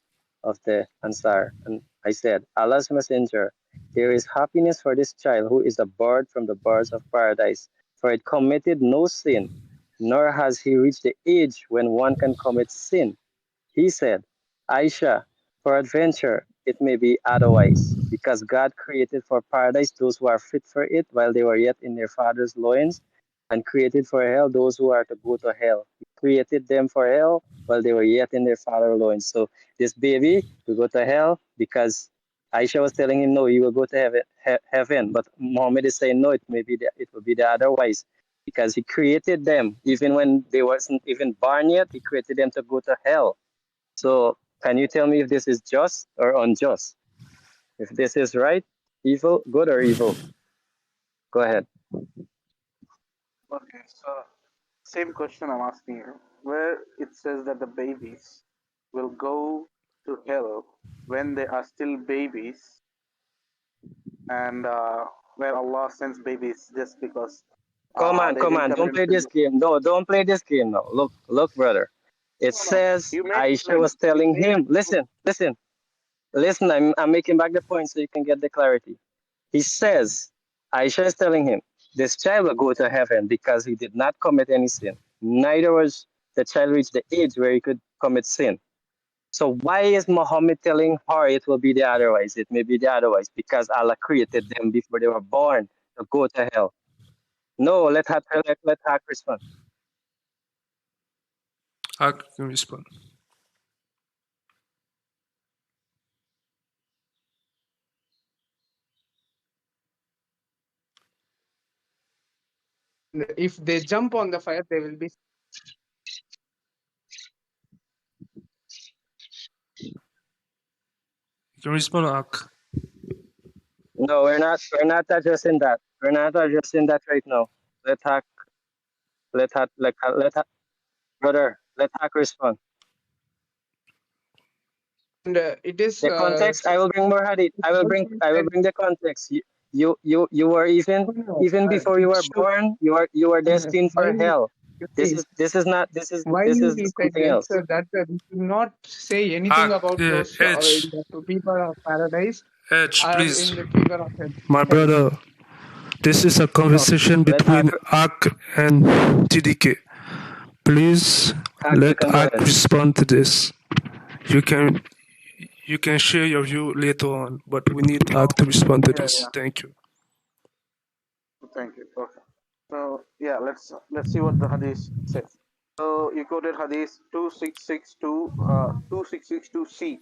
of the Ansar. And I said, Allah's messenger, there is happiness for this child who is a bird from the birds of paradise, for it committed no sin, nor has he reached the age when one can commit sin. He said, Aisha, for adventure, it may be otherwise, because God created for paradise those who are fit for it while they were yet in their father's loins, and created for hell those who are to go to hell. He created them for hell while they were yet in their father's loins. So this baby will go to hell because Aisha was telling him, no, he will go to heaven. But Muhammad is saying, no, it will be the otherwise, because he created them even when they wasn't even born yet. He created them to go to hell. So can you tell me if this is just or unjust? If this is right, evil, good or evil? Go ahead. Okay, so same question I'm asking you, where it says that the babies will go to hell when they are still babies, and where Allah sends babies just because. Come on, don't play this game. No, don't play this game now. Look, brother. It says Aisha was telling him, listen, I'm making back the point so you can get the clarity. He says, Aisha is telling him, this child will go to heaven because he did not commit any sin. Neither was the child reached the age where he could commit sin. So why is Muhammad telling her it will be the otherwise? It may be the otherwise because Allah created them before they were born to go to hell. No, let her respond. Haq can respond. If they jump on the fire, they will be. You can respond, Haq. No, we're not addressing that. We're not addressing that right now. Let Haq, brother, let Haq respond. And it is the context. I will bring more hadith. I will bring the context. You were even before you were born. You were destined for hell. This is something else. That we should not say anything about those the people of paradise. Please, in the people of hell. My brother. This is a conversation between Haq and TDK. Please let Haq respond to this. You can share your view later on, but we need Haq to respond to this. Thank you. Thank you. Okay. So yeah, let's see what the hadith says. So you quoted hadith 2662C,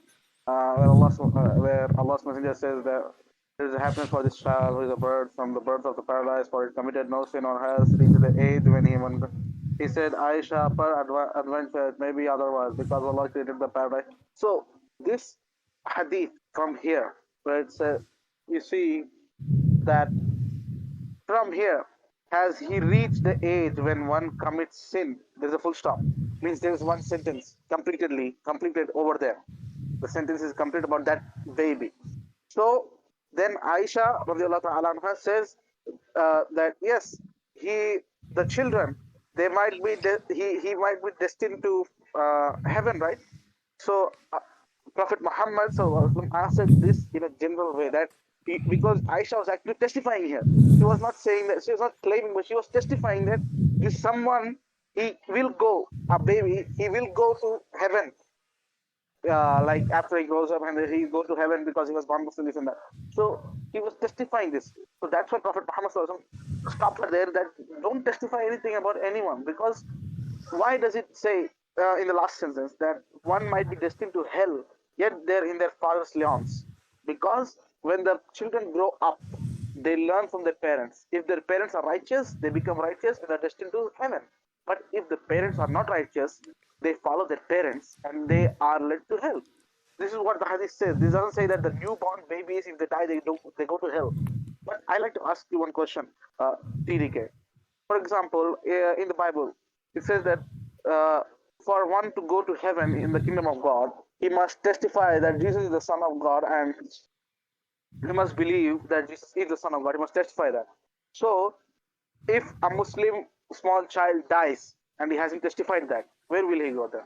where Allah's messenger says that there is a happiness for this child who is a bird from the birds of the paradise, for it committed no sin or has reached the age when he said, Aisha, per adventure, it may be otherwise, because Allah created the paradise. So this hadith from here, where it says, you see that from here, has he reached the age when one commits sin? There's a full stop. Means there's one sentence completed over there. The sentence is complete about that baby. So then Aisha radiallahu ta'ala anha says that yes, the children, they might be he might be destined to heaven, right? So Prophet Muhammad answered this in a general way that because Aisha was actually testifying here. She was not saying that, she was not claiming, but she was testifying that this someone, he will go, a baby, he will go to heaven. Like after he grows up and he goes to heaven because he was born Muslim, this and that. So he was testifying this. So that's why Prophet Muhammad stopped her there, that don't testify anything about anyone, because why does it say in the last sentence that one might be destined to hell, yet they're in their father's lawns? Because when the children grow up, they learn from their parents. If their parents are righteous, they become righteous and are destined to heaven. But if the parents are not righteous, they follow their parents and they are led to hell. This is what the hadith says. This doesn't say that the newborn babies, if they die, they go to hell. But I like to ask you one question, TDK. For example, in the Bible, it says that for one to go to heaven in the kingdom of God, he must testify that Jesus is the Son of God, and he must believe that Jesus is the Son of God. He must testify that. So, if a Muslim small child dies and he hasn't testified that, where will he go then?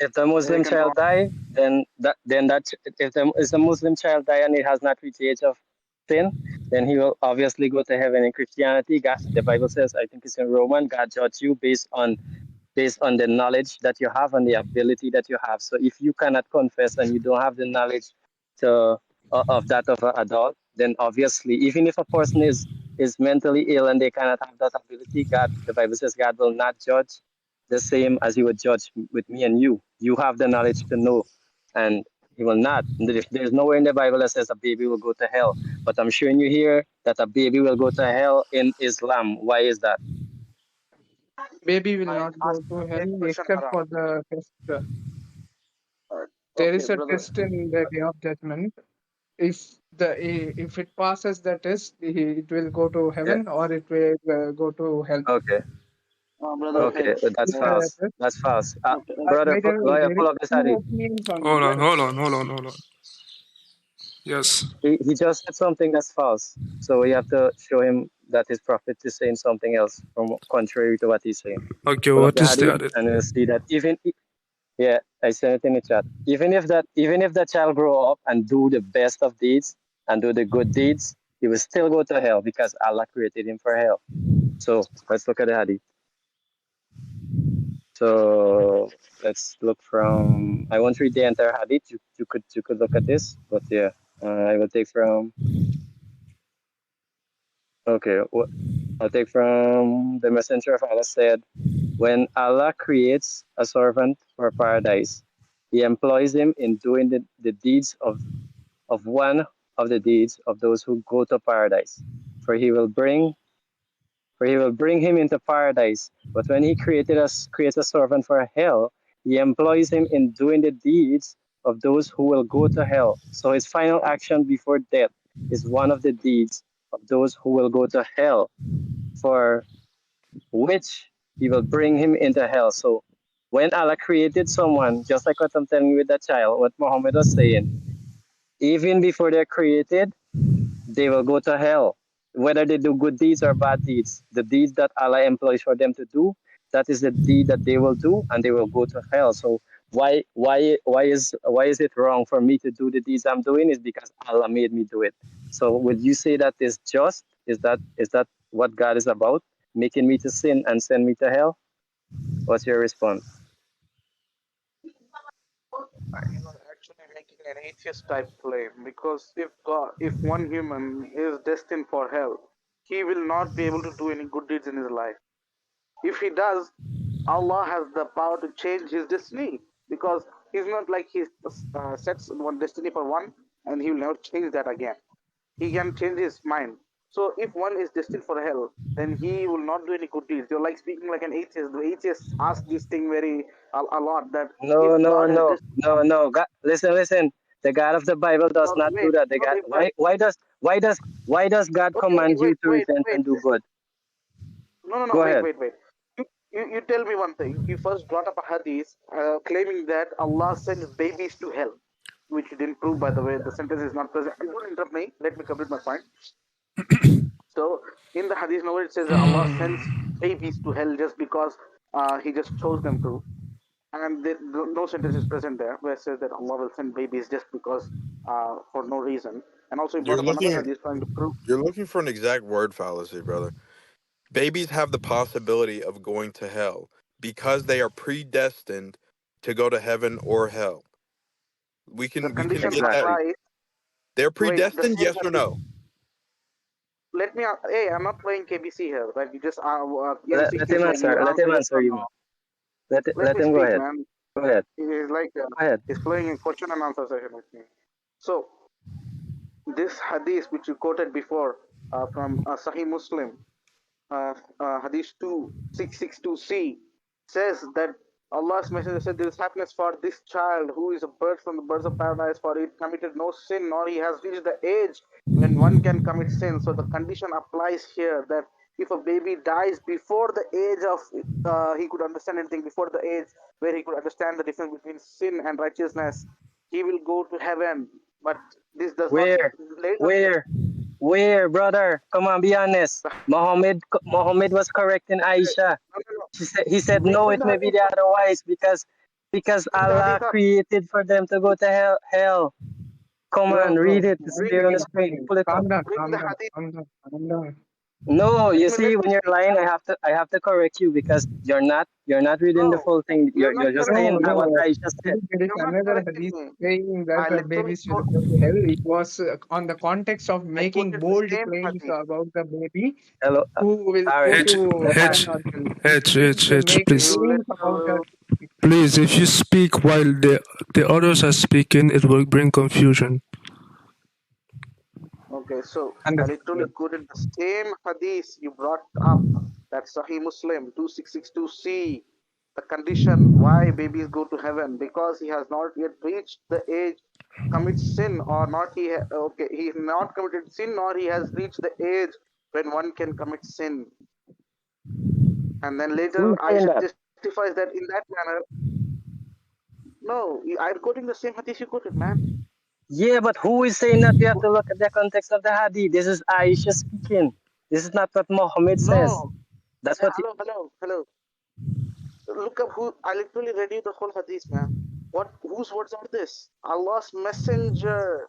If the Muslim child die, then if the Muslim child die and it has not reached the age of sin, then he will obviously go to heaven. In Christianity, God, the Bible says, I think it's in Roman, God judges you based on the knowledge that you have and the ability that you have. So if you cannot confess and you don't have the knowledge of that of an adult, then obviously, even if a person is mentally ill and they cannot have that ability, the Bible says God will not judge the same as he would judge with me and you. You have the knowledge to know, and he will not. There's nowhere in the Bible that says a baby will go to hell. But I'm showing you here that a baby will go to hell in Islam. Why is that? Baby will not go to hell except for the test. There is a test in the day of judgment. If it passes the test, it will go to heaven, or it will go to hell. Okay. Okay, that's false. That's false. Brother, There pull is up this two hadith. opinions on Hold on. Yes. He just said something that's false. So we have to show him that his prophet is saying something else from contrary to what he's saying. Okay, Pull up what the is the hadith, hadith? and you'll see that yeah, I sent it in the chat. Even if the child grow up and do the best of deeds and do the good deeds, he will still go to hell because Allah created him for hell. So let's look at the hadith. So let's look from. I won't read the entire hadith. You could look at this, but yeah, I will take from. Okay, I'll take from the Messenger of Allah said, when Allah creates a servant for paradise, He employs him in doing the deeds of one of the deeds of those who go to paradise, for He will bring him into paradise. But when He creates a servant for hell, He employs him in doing the deeds of those who will go to hell. So His final action before death is one of the deeds of those who will go to hell, for which He will bring him into hell. So when Allah created someone, just like what I'm telling you with that child, what Muhammad was saying, even before they're created, they will go to hell. Whether they do good deeds or bad deeds, the deeds that Allah employs for them to do, that is the deed that they will do, and they will go to hell. So why is it wrong for me to do the deeds I'm doing? Is because Allah made me do it. So would you say that is just? Is that what God is about? Making me to sin and send me to hell? What's your response? Actually making an atheist type claim, because if one human is destined for hell, he will not be able to do any good deeds in his life. If he does, Allah has the power to change his destiny, because he's not like he sets one destiny for one and he will never change that again. He can change his mind. So if one is destined for hell, then he will not do any good deeds. You're like speaking like an atheist. The atheists ask this thing a lot, that No. God, listen. The God of the Bible does not do that. The God, why Why does God command you to repent and do good? No, Go ahead. wait. You tell me one thing. You first brought up a hadith claiming that Allah sends babies to hell, which you didn't prove, by the way. The sentence is not present. Don't interrupt me. Let me complete my point. So, in the hadith, nowhere it says that Allah sends babies to hell just because He just chose them to. And no sentence is present there where it says that Allah will send babies just because for no reason. And also, you brought up another hadith trying to prove. You're looking for an exact word fallacy, brother. Babies have the possibility of going to hell because they are predestined to go to heaven or hell. We can get that. They're predestined, yes or no? Let me. Hey, I'm not playing KBC here. Right? You just let him answer. Let him answer you. Let him go ahead. Man. Go ahead. He's like go ahead. He's playing a question and answer session with me. So this hadith which you quoted before from Sahih Muslim, hadith 2662c, says that Allah's Messenger said, "There is happiness for this child who is a bird from the birds of paradise, for it committed no sin, nor he has reached the age when one can commit sin." So the condition applies here that if a baby dies before the age of he could understand anything, before the age where he could understand the difference between sin and righteousness, he will go to heaven. But this does not. Where, brother? Come on, be honest. Muhammad was correcting Aisha. He said no, it may be the otherwise because Allah created for them to go to hell. Come on, read it. It's there on the screen. Pull it up. Calm down. No, you see, when you're lying, I have to correct you because you're not reading the full thing. You're just saying what Aisha said. There is another hadith saying that the baby should go to hell. It was on the context of making bold claims about the baby who will go to H, please. Please, if you speak while the others are speaking, it will bring confusion. Okay, so I literally quoted the same hadith you brought up. That's Sahih Muslim 2662c. The condition why babies go to heaven because he has not yet reached the age to commit sin, or not he has not committed sin, nor he has reached the age when one can commit sin. And then later Aisha justifies that in that manner. No, I'm quoting the same hadith you quoted, man. Yeah, but who is saying that? We have to look at the context of the hadith. This is Aisha speaking. This is not what Muhammad says. That's what. Hello. Look up who. I literally read you the whole hadith, man. Whose words are this? Allah's messenger.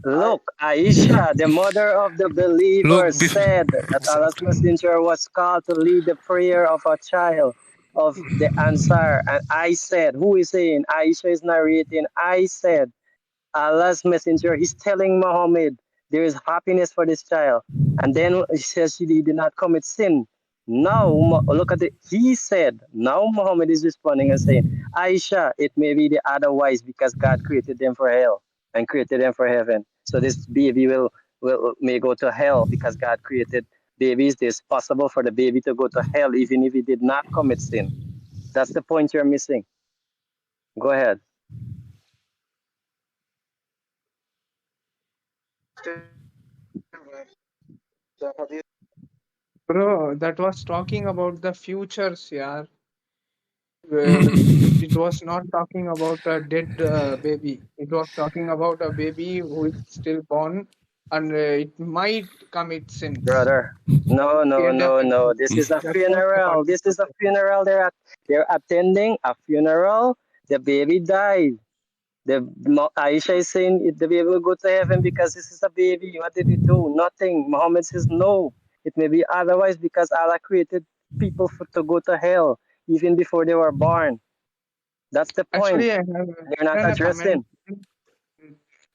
Look, Aisha, the mother of the believer, said that Allah's messenger was called to lead the prayer of a child of the Ansar. And I said, who is saying? Aisha is narrating. I said, Allah's messenger, he's telling Muhammad there is happiness for this child. And then he says he did not commit sin. Now, look at it. He said, now Muhammad is responding and saying, Aisha, it may be the otherwise because God created them for hell and created them for heaven. So this baby may go to hell because God created babies. It's possible for the baby to go to hell even if he did not commit sin. That's the point you're missing. Go ahead. Bro, that was talking about the futures, yeah. It was not talking about a dead baby. It was talking about a baby who is still born and it might commit sins. Brother, no. This is a funeral. This is a funeral. They're attending a funeral. The baby died. Aisha is saying the baby will go to heaven because this is a baby. What did he do? Nothing. Muhammad says no. It may be otherwise because Allah created people to go to hell even before they were born. That's the point. Actually, they're not addressing.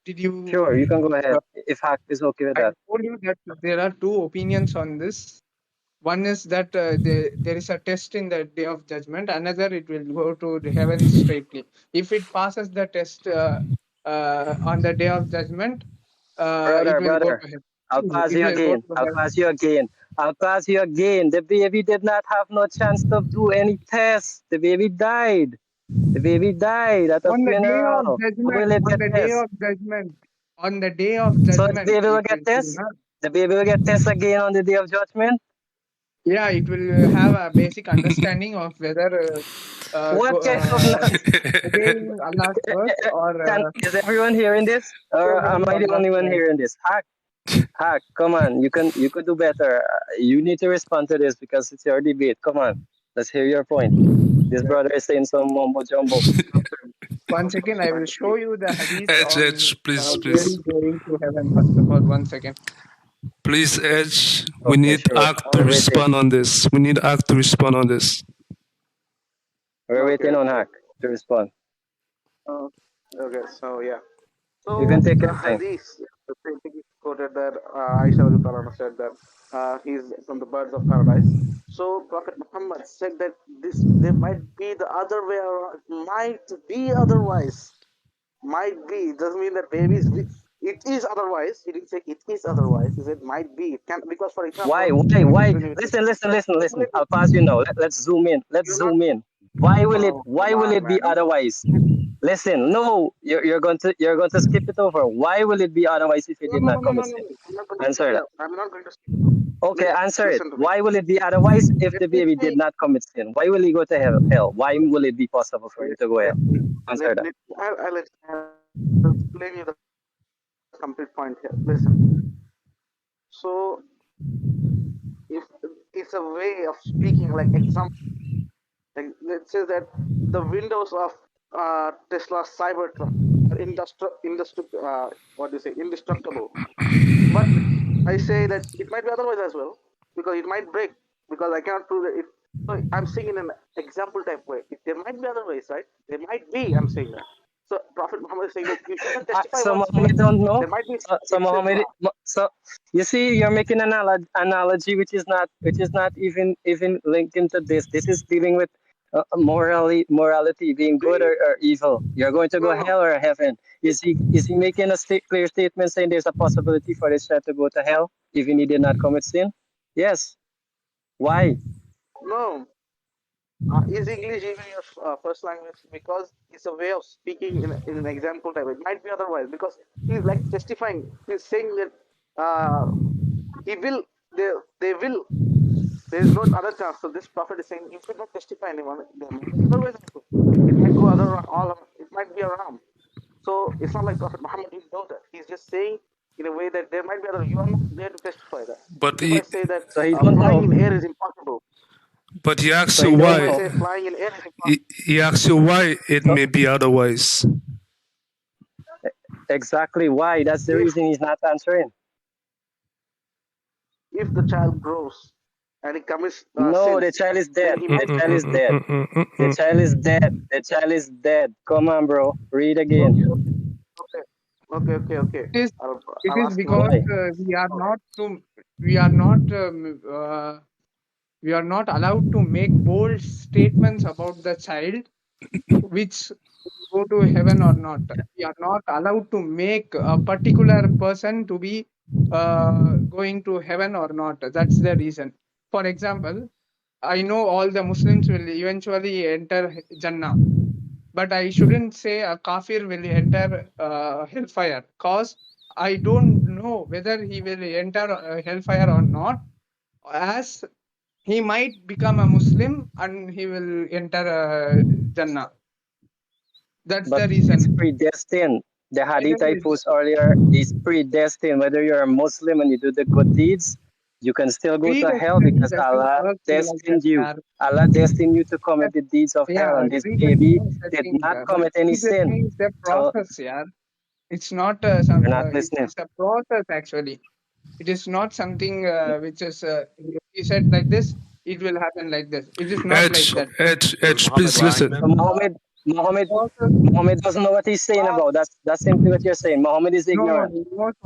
Did you? Sure, you can go ahead if Haq is okay with that. I told you that there are two opinions on this. One is that there is a test in the day of judgment. Another, it will go to the heaven straightly. If it passes the test on the day of judgment, it will go to heaven. I'll pass you again. The baby did not have no chance to do any tests. The baby died. At the funeral. On the day of judgment. on the day of So the judgment, baby will it get will this? not. The baby will get this again on the day of judgment? Yeah, it will have a basic understanding of whether What kind of nonsense? obeying Allah's words or Is everyone hearing this? Or am following I the only Allah's one words. hearing this? Hack, come on. You could do better. You need to respond to this because it's your debate. Come on. Let's hear your point. This brother is saying some mumbo jumbo. One second, I will show you the hadith Edge, on please, baby going to heaven. First of all, 1 second. Please, Edge. We Okay, need sure. Act to We're waiting. respond on this. We need Act to respond on this. We're waiting on Hack to respond. Okay, so yeah. So You can take the your time. hadith, the same thing is quoted that Aisha radiallahu anha said that he's from the birds of paradise. So Prophet Muhammad said that there might be the other way around. Might be otherwise. Might be. It doesn't mean that babies. It is otherwise. He didn't say it is otherwise. He said might be. It can, because for example. Why? Listen. I'll pass you now. Let's zoom in. Why will it be otherwise? Listen, no, you're going to skip it over. Why will it be otherwise if he did not commit sin? Answer that. I'm not going to skip. Okay, answer it. Why will it be otherwise if the baby did not commit sin? Why will he go to hell? Why will it be possible for you to go hell? Answer that. I'll explain you the complete point here. Listen. So, if it's a way of speaking, like example, like let's say that the windows of Tesla's Cybertruck are indestructible. But I say that it might be otherwise as well, because it might break, because I cannot prove that it. So I'm saying in an example type way. There might be other ways, right? There might be. I'm saying that. So Prophet Muhammad is saying that you shouldn't testify. So Muhammad don't know. There might be. So you see, you're making an analogy which is not even linked into this. This is dealing with morality, being good or evil. You're going to go hell or heaven. Is he making a clear statement saying there's a possibility for this child to go to hell even he did not commit sin? Yes. Why? No. Is English even your first language? Because it's a way of speaking in an example type. It might be otherwise, because he's like testifying. He's saying that he will. They will. There is no other chance. So this prophet is saying you should not testify anyone. Otherwise, it might go it might be around. So it's not like Prophet Muhammad didn't know that. He's just saying in a way that there might be other. You are not there to testify that. But if I say that flying in air is impossible. But he asks you why. Say flying in air is impossible. He asks you why it may be otherwise. Exactly why. That's the reason he's not answering. If the child grows and he commits no, sins, the child is dead. The child is dead. The child is dead. The child is dead. Come on, bro. Read again. Okay. It is because we are not allowed to make bold statements about the child which go to heaven or not. We are not allowed to make a particular person to be going to heaven or not. That's the reason. For example, I know all the Muslims will eventually enter Jannah, but I shouldn't say a kafir will enter hellfire, because I don't know whether he will enter hellfire or not, as he might become a Muslim and he will enter Jannah. That's the reason. It's predestined. The hadith I posted earlier is predestined. Whether you're a Muslim and you do the good deeds, you can still go to hell because Allah destined you. Allah destined you to commit the deeds of hell, and this baby did not commit any sin. It's a process, It's not something. You're not listening. It's a process, actually. It is not something which is. He said like this, it will happen like this. It is not like that. Edge, please listen. Muhammad doesn't know what he's saying about. That's simply what you're saying. Muhammad is ignorant.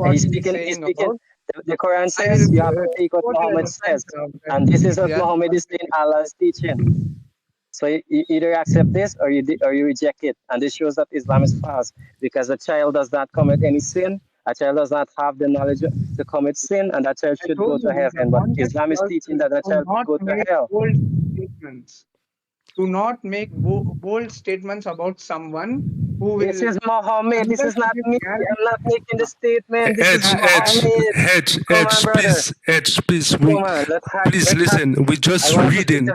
He's speaking. The Quran says you have to take what Muhammad says, and this is what Muhammad is saying. Allah is teaching. So you either accept this or you reject it, and this shows that Islam is false, because a child does not commit any sin. A child does not have the knowledge to commit sin, and that child should go to heaven. But Islam is teaching that a child should go to hell. do not make bold statements about someone who will. This is Mohammed. This is not me. I'm not making the statement. This is Mohammed. Come on, brother. Please, Come on, please listen. We're just reading.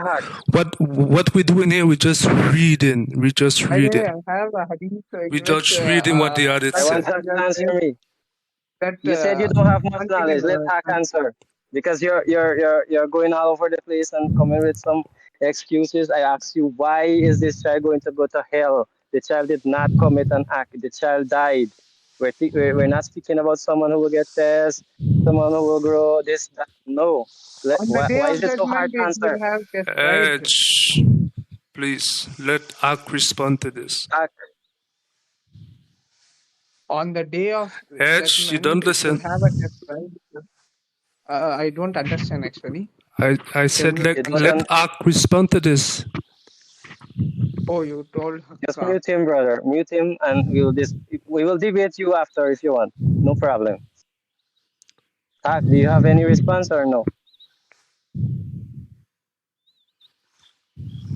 What we're doing here, we're just reading. We're just reading. I have a hadith. We're just reading what the other I want said. her to answer me. You said you don't have much knowledge. Let Hak answer, because you're going all over the place and coming with some excuses. I asked you, why is this child going to go to hell? The child did not commit an act. The child died. We're not speaking about someone who will get tested, someone who will grow. This, that. No. Why is it so hard to answer? Edge, please let Ak respond to this. Hak. On the day of Edge, you don't listen. Have a test, right? I don't understand actually. I said let Ak respond to this. Oh, you told. Just mute him, brother. Mute him, and we will debate you after if you want. No problem. Hak, do you have any response or no?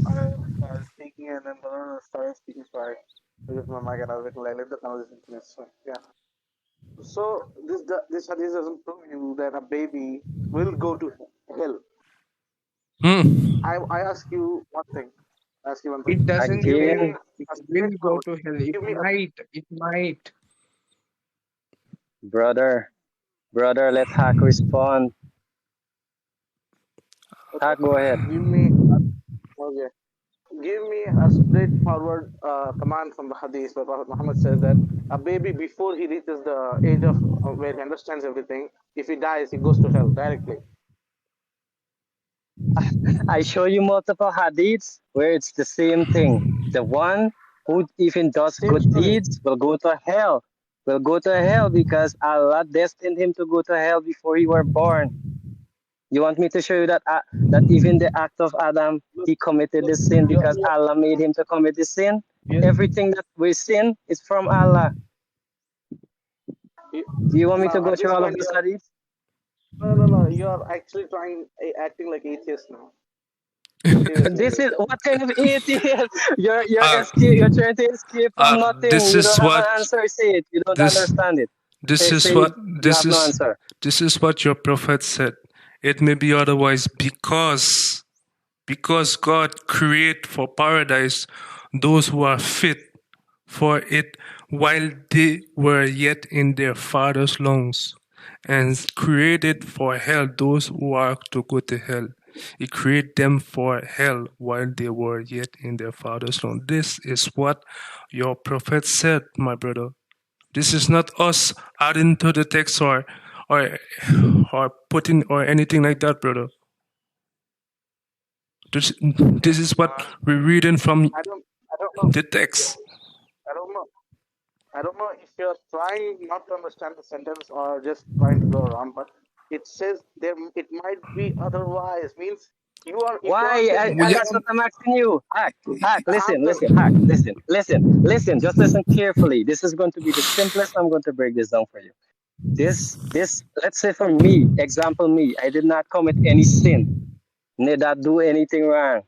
I started speaking and then brother started speaking. Sorry, because my mic and I was like, let the conversation finish. So yeah. So this hadith doesn't prove you that a baby will go to hell. I ask you one thing. It doesn't. Again. It will go to hell. It might. Brother, let Hak respond. Hak, go ahead. Give me a straightforward command from the hadith where Prophet Muhammad says that a baby, before he reaches the age of where he understands everything, if he dies, he goes to hell directly. I show you multiple hadiths where it's the same thing. The one who even does good deeds will go to hell. Will go to hell because Allah destined him to go to hell before he were born. You want me to show you that even the act of Adam, he committed the sin because Allah made him to commit the sin? Everything that we sin is from Allah. Do you want me to go through all of these hadiths? No. You're actually acting like atheist now. This is what kind of atheist? You're trying to escape from nothing. This you is don't what, have an answer. Say it. You don't understand it. This is what your prophet said. It may be otherwise because God created for paradise those who are fit for it while they were yet in their father's lungs, and created for hell those who are to go to hell. He created them for hell while they were yet in their father's lungs. This is what your prophet said, my brother. This is not us adding to the text or putting or anything like that, brother. This is what we're reading from the text. I don't know if you're trying not to understand the sentence or just trying to go around, but it says it might be otherwise. Means you are. Why? That's what I'm asking you. Hak, listen. Just listen carefully. This is going to be the simplest. I'm going to break this down for you. This. Let's say for me, example me. I did not commit any sin, neither do anything wrong,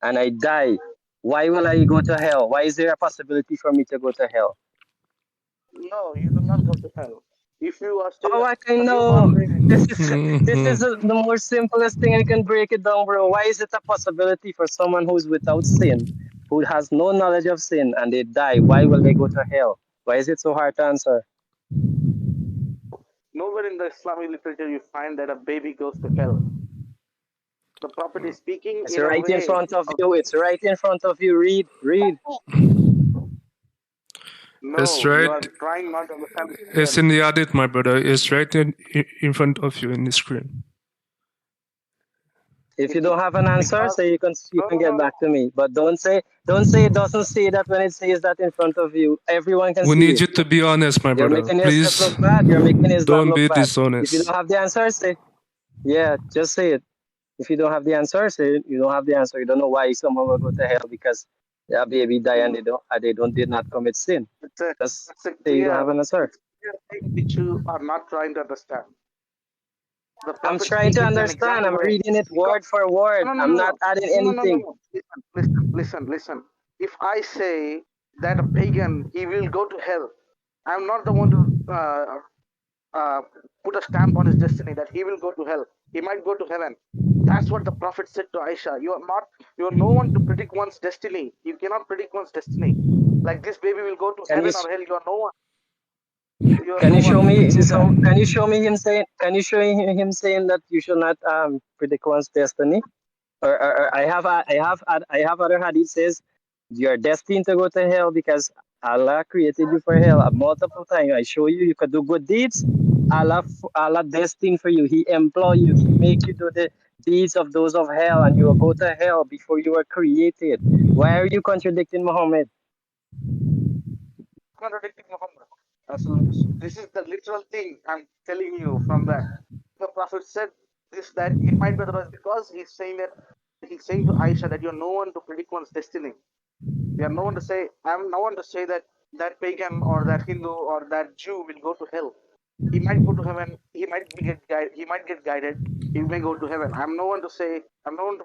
and I die. Why will I go to hell? Why is there a possibility for me to go to hell? No, you do not go to hell. If you are still. Oh, I know. This is the more simplest thing I can break it down, bro. Why is it a possibility for someone who's without sin, who has no knowledge of sin, and they die? Why will they go to hell? Why is it so hard to answer? Nowhere in the Islamic literature you find that a baby goes to hell. The Prophet is speaking. It's right in front of you. It's right in front of you. Read. No, it's right. You are trying not to understand. It's in the hadith, my brother. It's right in front of you in the screen. If you don't have an answer, so you can get back to me. But don't say it doesn't say that when it says that in front of you. Everyone can see it. We need you to be honest, my brother. Please look bad. You're making his don't look be bad. dishonest. If you don't have the answer, say, yeah, just say it. If you don't have the answer, say you don't have the answer. You don't know why someone will go to hell because their baby died and they did not commit sin. Just say you don't have an answer. Which you are not trying to understand. I'm trying to understand. I'm reading it word for word. I'm not adding anything. listen. If I say that a pagan, he will go to hell, I'm not the one to put a stamp on his destiny that he will go to hell. He might go to heaven. That's what the prophet said to Aisha. You are no one to predict one's destiny. You cannot predict one's destiny. Like this baby will go to heaven or hell. You are no one. Can you show me? So can you show me him saying? Can you show him saying that you should not predict one's destiny? Or I have other hadith says you are destined to go to hell because Allah created you for hell multiple times. I show you could do good deeds. Allah destined for you. He employ you. He make you do the deeds of those of hell, and you will go to hell before you were created. Why are you contradicting Muhammad? Contradicting Muhammad. So this is the literal thing I'm telling you from that. The Prophet said this, that it might be otherwise, because he's saying to Aisha that you're no one to predict one's destiny. I'm no one to say that that pagan or that Hindu or that Jew will go to hell. He might go to heaven. He might get guided. He may go to heaven. I'm no one to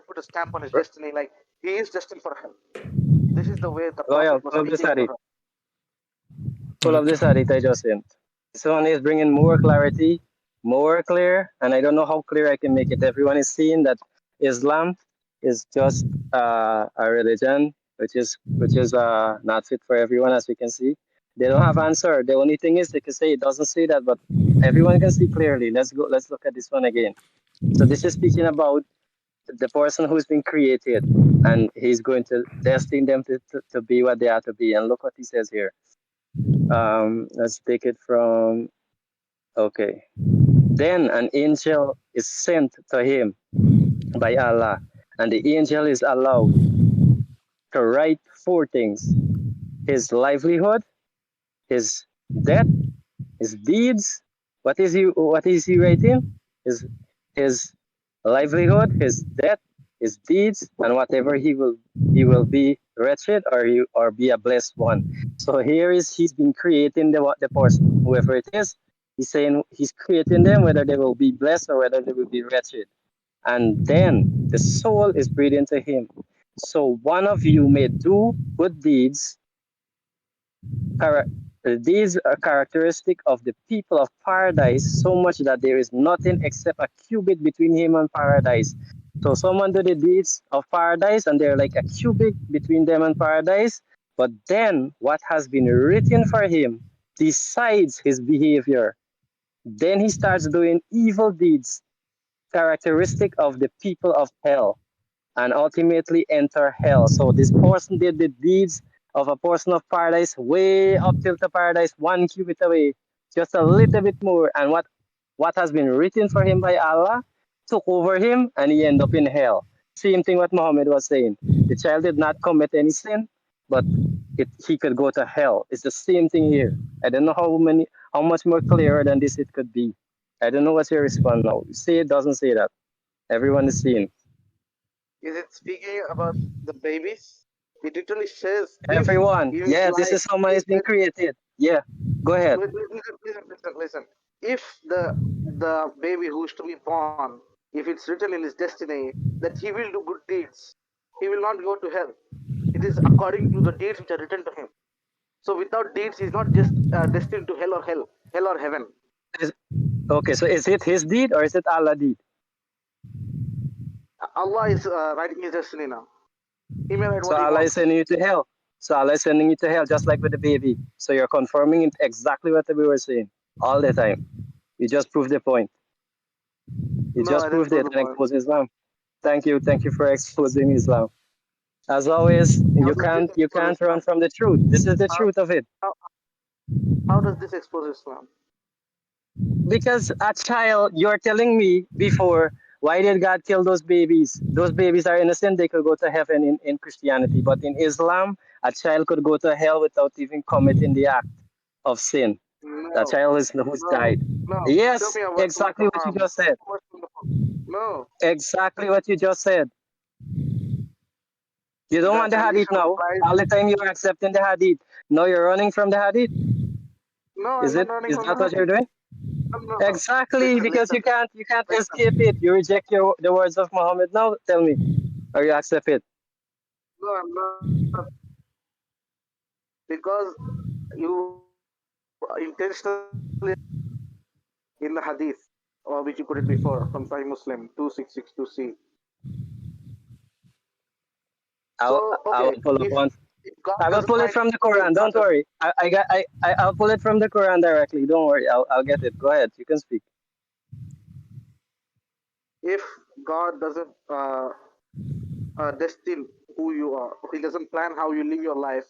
put a stamp on his destiny. Like he is destined for hell. This is the way the Prophet was speaking. Full of this hadith I just sent. This one is bringing more clarity, more clear, and I don't know how clear I can make it. Everyone is seeing that Islam is just a religion which is not fit for everyone, as we can see. They don't have answer. The only thing is they can say it doesn't say that, but everyone can see clearly. Let's look at this one again. So this is speaking about the person who's been created, and he's going to destine them to be what they are to be. And look what he says here. Let's take it from, okay. Then an angel is sent to him by Allah, and the angel is allowed to write 4 things: his livelihood, his death, his deeds. What is he writing? His livelihood, his death, his deeds, and whatever he will be wretched or be a blessed one. So here he's been creating the person, whoever it is. He's saying he's creating them, whether they will be blessed or whether they will be wretched. And then the soul is breathed into him. So one of you may do good deeds. These are characteristic of the people of paradise, so much that there is nothing except a cubit between him and paradise. So someone do the deeds of paradise, and they're like a cubit between them and paradise. But then what has been written for him decides his behavior. Then he starts doing evil deeds, characteristic of the people of hell, and ultimately enter hell. So this person did the deeds of a person of paradise way up till the paradise, 1 cubit away, just a little bit more. And what has been written for him by Allah took over him, and he ended up in hell. Same thing what Muhammad was saying. The child did not commit any sin, but he could go to hell. It's the same thing here. I don't know how much more clearer than this it could be. I don't know what's your response now. Say it doesn't say that. Everyone is seeing. Is it speaking about the babies? It literally says everyone. Yeah, this is how man is being created. Yeah, go ahead. Listen. If the baby who is to be born, if it's written in his destiny that he will do good deeds, he will not go to hell. It is according to the deeds which are written to him. So without deeds, he's not just destined to hell or heaven. Okay, so is it his deed or is it Allah's deed? Allah is writing his destiny now. He may write so Allah is sending you to hell. So Allah is sending you to hell, just like with the baby. So you're confirming it exactly what we were saying all the time. You just proved the point. You just proved it and exposed Islam. Thank you for exposing Islam. As always, you can't run from the truth. This is the truth of it. How does this expose Islam? Because a child, you're telling me before, why did God kill those babies? Those babies are innocent. They could go to heaven in Christianity. But in Islam, a child could go to hell without even committing the act of sin. The child is who's died. No. Yes, exactly what you just said. No. Exactly what you just said. You don't want the hadith now. All the time you're accepting the hadith. Now you're running from the hadith. No, is that what you're doing? No. Exactly, because you can't escape it. You reject the words of Muhammad. Now tell me, or you accept it? No, I'm not. Because you intentionally in the hadith, or which you quoted before from Sahih Muslim 2662c. So I okay, will pull up one. if God I will doesn't pull it find, from the okay, Quran. Don't worry. I'll pull it from the Quran directly. Don't worry. I'll get it. Go ahead. You can speak. if God doesn't destine who you are, He doesn't plan how you live your life.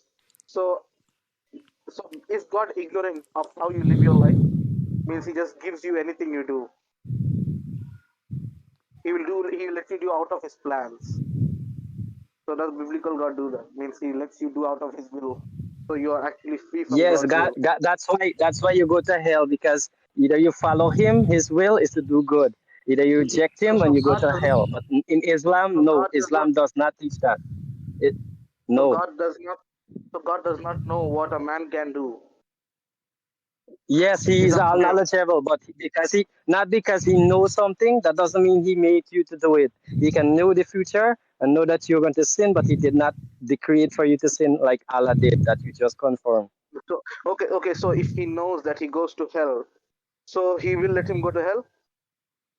So is God ignorant of how you live your life? Means He just gives you anything you do. He will let you do out of His plans. So does biblical God do that? Means He lets you do out of His will. So you are actually free from Yes, God's will. that's why you go to hell, because either you follow him, his will is to do good. Either you reject him and So you go God to does hell. But in so Islam, no. God does not Islam does not teach that. It so no. God does not so God does not know what a man can do. Yes, he He's is up to all him. knowledgeable, but because he not because he knows something, that doesn't mean he made you to do it. He can know the future and know that you're going to sin, but he did not decree it for you to sin like Allah did, that you just conform. So okay. So if he knows that he goes to hell, so he will let him go to hell.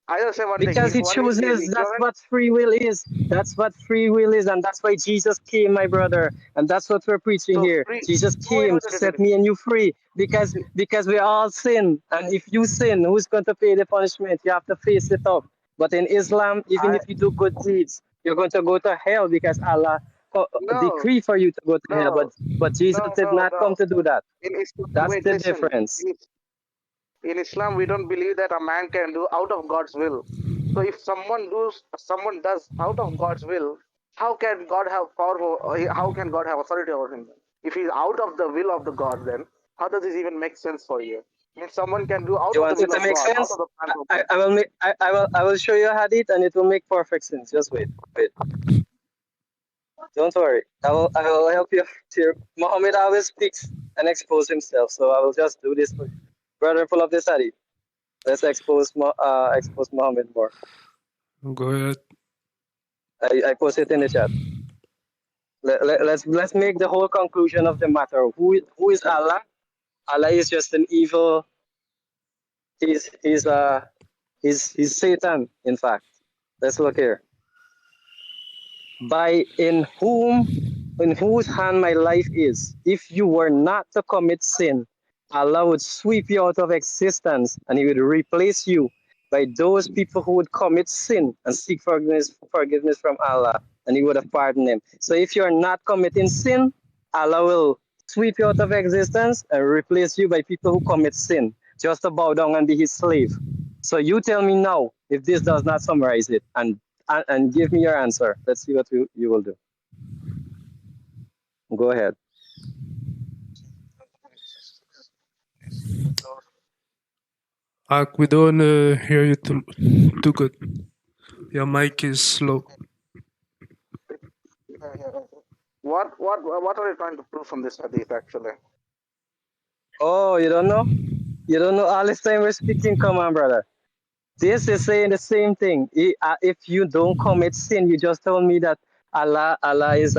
I understand one thing. Because If he one is chooses, that's ignorant, what free will is. That's what free will is, and that's why Jesus came, my brother. And that's what we're preaching so here. free. Jesus No, wait, came wait, to wait, wait, set me and you free. Because wait. because we all sin. And if you sin, who's going to pay the punishment? You have to face it up. But in Islam, even I if you do good deeds, you're going to go to hell because Allah no, decree for you to go to hell. no, But Jesus no, did no, not come no. to do that. In Islam, That's wait, the listen. difference. In Islam, we don't believe that a man can do out of God's will. So if someone does out of God's will, how can God have power? How can God have authority over him? If he's out of the will of the God, then how does this even make sense for you? If someone can do out You of the want it will to of make God, out sense? of the plans of I, God. I will make I will show you a hadith and it will make perfect sense. Just wait. Wait. Don't worry. I will help you here. Muhammad always speaks and expose himself, so I will just do this for you. Brother, pull up this hadith. Let's expose Muhammad more. Go ahead. I post it in the chat. Let's make the whole conclusion of the matter. Who is Allah? Allah is just an evil. He's Satan. In fact, let's look here. By in whose hand my life is. If you were not to commit sin, Allah would sweep you out of existence and He would replace you by those people who would commit sin and seek forgiveness from Allah, and He would have pardoned them. So if you're not committing sin, Allah will sweep you out of existence and replace you by people who commit sin, just to bow down and be His slave. So you tell me now if this does not summarize it, and give me your answer. Let's see what you will do. Go ahead. Ak, we don't hear you too good. Your mic is slow. What are you trying to prove from this hadith actually? Oh, you don't know? You don't know all this time we're speaking? Come on, brother. This is saying the same thing. If you don't commit sin, you just told me that Allah is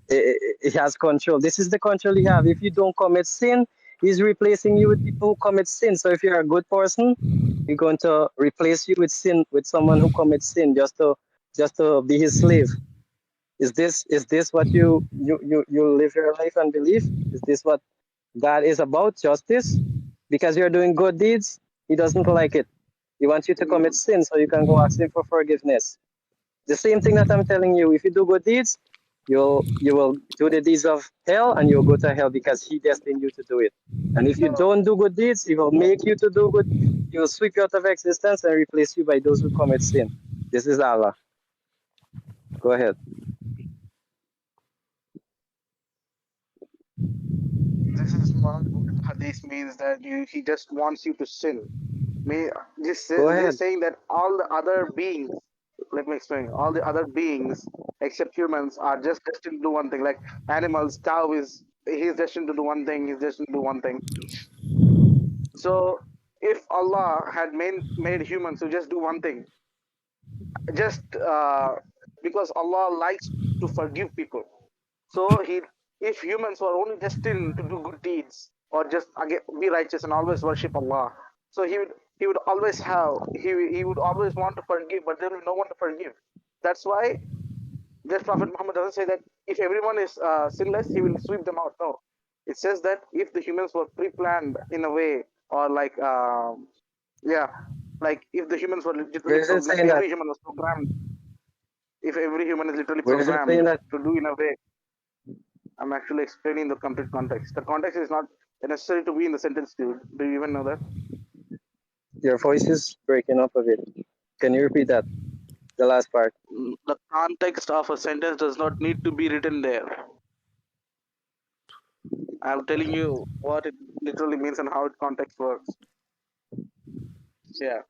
he has control. This is the control he have. If you don't commit sin, he's replacing you with people who commit sin. So if you're a good person, he's going to replace you with sin, with someone who commits sin, just to be his slave. Is this what you live your life and believe? Is this what God is about? Justice? Because you're doing good deeds, He doesn't like it. He wants you to commit sin so you can go ask Him for forgiveness. The same thing that I'm telling you. If you do good deeds, you will do the deeds of hell and you'll go to hell because He destined you to do it. And if you No, don't do good deeds, He will make you to do good. He will sweep you out of existence and replace you by those who commit sin. This is Allah. Go ahead. this is not what hadith means that he just wants you to sin. Go They're ahead. saying that all the other beings, let me explain, all the other beings except humans are just destined to do one thing. Like animals, cow he's destined to do one thing, he's destined to do one thing. So if Allah had made humans to just do one thing, just because Allah likes to forgive people. So if humans were only destined to do good deeds or just again be righteous and always worship Allah, so he would always he would always want to forgive, but there will be no one to forgive. That's why this Prophet Muhammad doesn't say that if everyone is sinless, he will sweep them out. No, it says that if the humans were pre-planned in a way, or like like if the humans were literally programmed, every human was programmed. If every human is literally programmed to do in a way, I'm actually explaining the complete context. The context is not necessary to be in the sentence, dude. Do you even know that? Your voice is breaking up a bit. Can you repeat that? The last part. The context of a sentence does not need to be written there. I'm telling you what it literally means and how it context works. Yeah.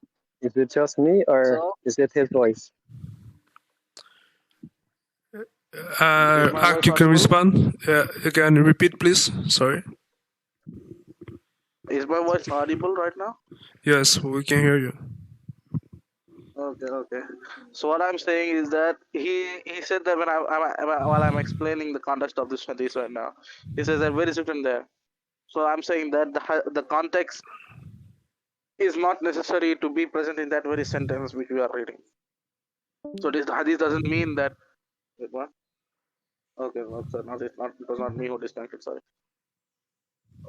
Is it just me or is it his voice? You can respond. Again, repeat, please. Sorry. Is my voice audible right now? Yes, we can hear you. Okay. So what I'm saying is that he said that while I'm explaining the context of this hadith right now, he says that where is written there. So I'm saying that the context is not necessary to be present in that very sentence which we are reading. So this hadith doesn't mean that. Wait, what? Okay, well, so it was not me who disconnected. Sorry.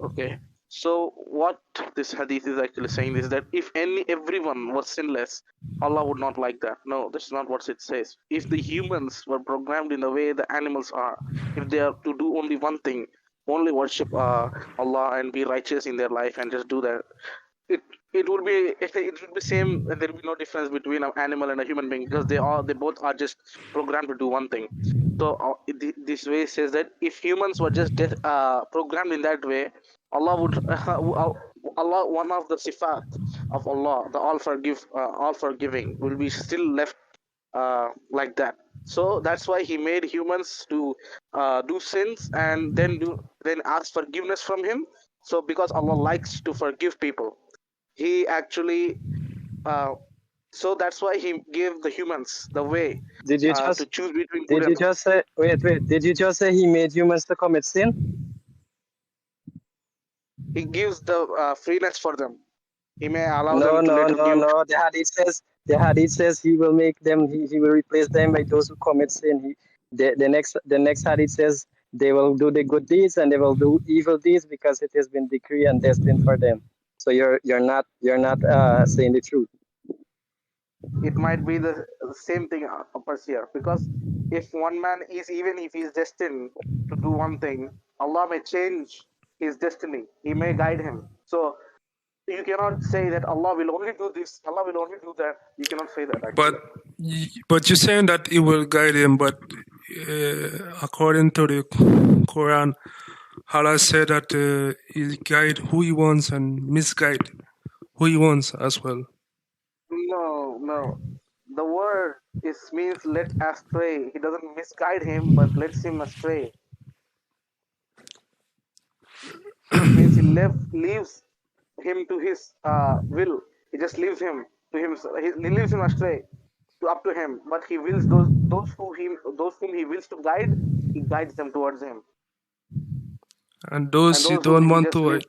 Okay. So what this hadith is actually saying is that if everyone was sinless, Allah would not like that. No, that's not what it says. If the humans were programmed in the way the animals are, if they are to do only one thing, only worship Allah and be righteous in their life and just do that, it would be same. There will be no difference between an animal and a human being because they both are just programmed to do one thing. So this way says that if humans were just programmed in that way, Allah would Allah, one of the sifat of Allah, the all forgiving, will be still left like that. So that's why He made humans to do sins and then ask forgiveness from Him. So because Allah likes to forgive people, He actually so that's why He gave the humans the way to choose between good and Did you just say wait? Did you just say He made humans to commit sin? He gives the freeness for them. He may allow them to No. The hadith says He will make them. He will replace them by those who commit sin. The next hadith says they will do the good deeds and they will do evil deeds because it has been decreed and destined for them. So you're not saying the truth. It might be the same thing occurs here, because if one man even if he is destined to do one thing, Allah may change his destiny. He may guide him. So you cannot say that Allah will only do this, Allah will only do that. You cannot say that actually. But you're saying that He will guide him, but according to the Quran, Allah said that He guide who He wants and misguide who He wants as well. No. The word means let astray. He doesn't misguide him, but lets him astray. It means He leaves him to his will. He just leaves him to him. He leaves him astray, up to him. But He wills those whom He wills to guide, He guides them towards Him. And those who don't want to,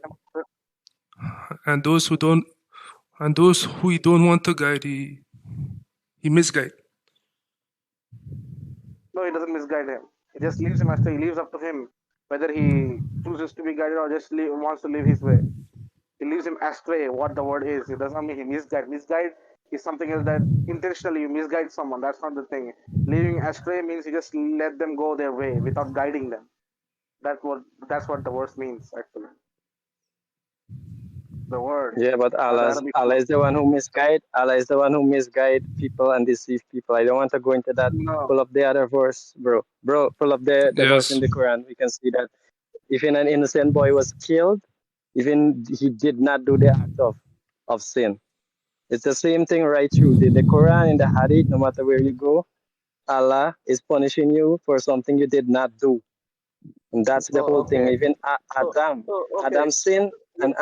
and those who He don't want to guide, He misguide. No, He doesn't misguide him. He just leaves him astray. He leaves up to him whether he chooses to be guided or just wants to live his way. He leaves him astray. What the word is, it does not mean he misguide. Misguide is something else, that intentionally you misguide someone. That's not the thing. Leaving astray means you just let them go their way without guiding them. That's what the verse means actually. The word. Yeah, but Allah is the one who misguide. Allah is the one who misguide people and deceive people. I don't want to go into that. No. Pull up the other verse, bro. Pull up the verse in the Quran. We can see that even an innocent boy was killed, even he did not do the act of sin. It's the same thing right through the Quran and the Hadith. No matter where you go, Allah is punishing you for something you did not do. And that's the whole thing. Even Adam sinned, and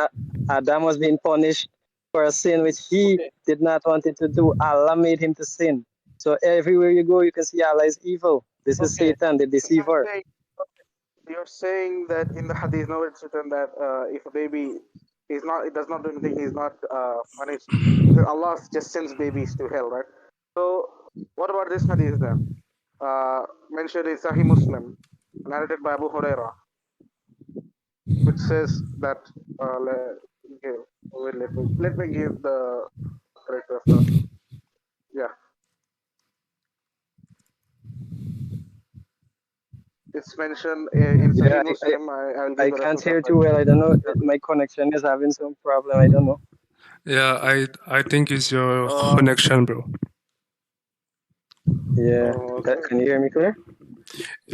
Adam was being punished for a sin which he did not want it to do. Allah made him to sin. So everywhere you go, you can see Allah is evil. This is Satan, the deceiver. not saying that in the hadith. No, it's written that if a baby is not, it does not do anything, he's not punished. Allah just sends babies to hell, right? So what about this hadith then? Mentioned in Sahih Muslim, narrated by Abu Huraira, which says that let me give the correct reference. Yeah, it's mentioned in Yeah, Sahih Muslim. I'll give I the can't reference hear after. too well. I don't know. My connection is having some problem. I don't know. Yeah, I think it's your Uh, connection, bro. Yeah. okay. Can you hear me clear?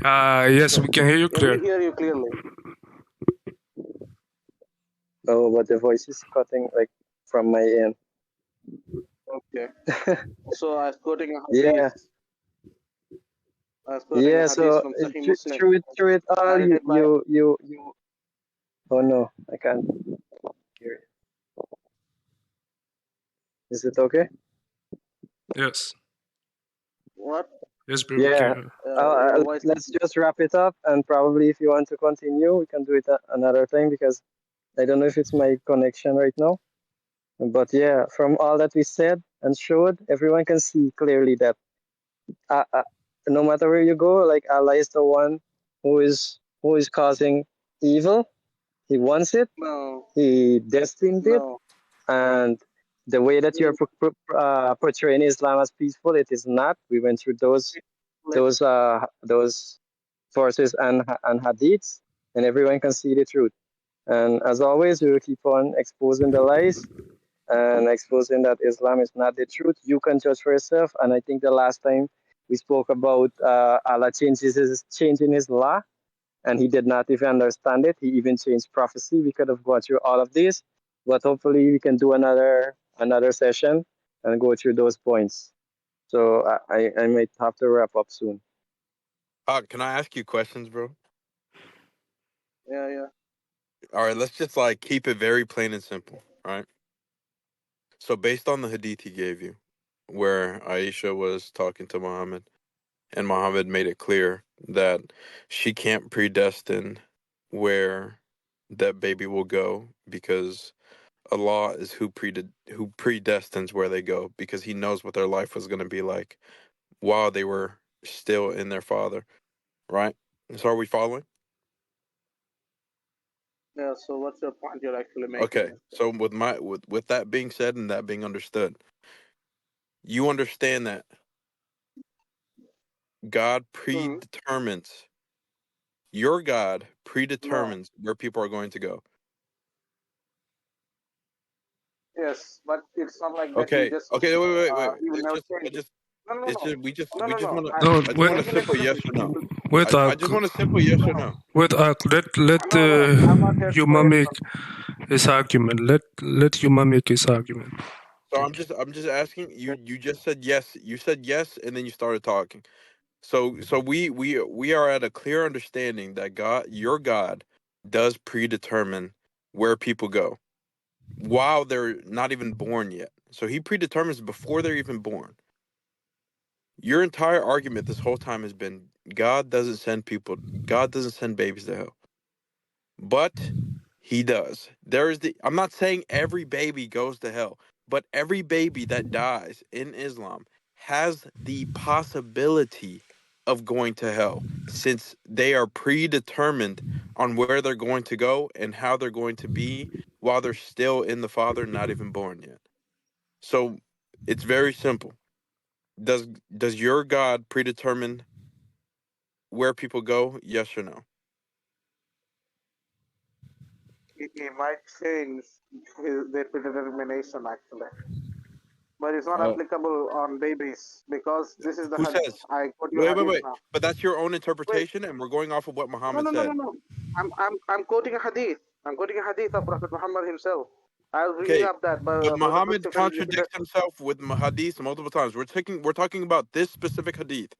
Yes, we can hear you Yeah, we clear. hear you clearly. Oh, but the voice is cutting like from my end. Okay. So I was quoting a hadith. Yeah. I was quoting a Yeah. hadith So from Sahih Muslim, through it all, narrated by. you. Oh no, I can't hear it. Is it okay? Yes. What? Yes, bro. We Yeah. can. Your voice. Let's just wrap it up, and probably if you want to continue, we can do it another time because I don't know if it's my connection right now. But yeah, from all that we said and showed, everyone can see clearly that no matter where you go, like Allah is the one who is causing evil. He wants it. No, He destined it, no. and the way that you're portraying Islam as peaceful, it is not. We went through those verses and hadiths, and everyone can see the truth. And as always, we will keep on exposing the lies and exposing that Islam is not the truth. You can judge for yourself. And I think the last time we spoke about Allah changing his law, and he did not even understand it. He even changed prophecy. We could have gone through all of this, but hopefully we can do another session and go through those points. So I might have to wrap up soon. Can I ask you questions, bro? Yeah. All right, let's just like keep it very plain and simple, right? So based on the hadith he gave you, where Aisha was talking to Muhammad, and Muhammad made it clear that she can't predestine where that baby will go because Allah is who predestines where they go because He knows what their life was going to be like while they were still in their father, right? So are we following? Yeah. So what's your point you're actually making? Okay. So with that being said and that being understood, you understand that God predetermines. Your God predetermines where people are going to go. Yes, but it's not like that. Okay. You just. Okay. Wait. You will It's never just. I change. just. No. It's just. We just want to. No, I just wait. want a simple yes or no. Wait, I just want a simple yes or no. wait. Let I'm not here Yuma make his argument. Let Yuma make his argument. So I'm just asking you. You just said yes. You said yes, and then you started talking. So we are at a clear understanding that your God, does predetermine where people go while they're not even born yet. So He predetermines before they're even born. Your entire argument this whole time has been God doesn't send babies to hell, but He does. I'm not saying every baby goes to hell, but every baby that dies in Islam has the possibility of going to hell since they are predetermined on where they're going to go and how they're going to be while they're still in the father, not even born yet. So it's very simple. Does your God predetermine where people go? Yes or no? He might change their predetermination actually, but it's not applicable on babies because this is the Who hadith. says? I quote you hadith now. But that's your own Wait. interpretation, and we're going off of what Muhammad said. No. I'm quoting a hadith. I'm quoting a hadith of Prophet Muhammad himself. I was bringing Okay, up that, but Brother Muhammad Mustafa, contradicts himself with hadith multiple times. We're talking about this specific hadith.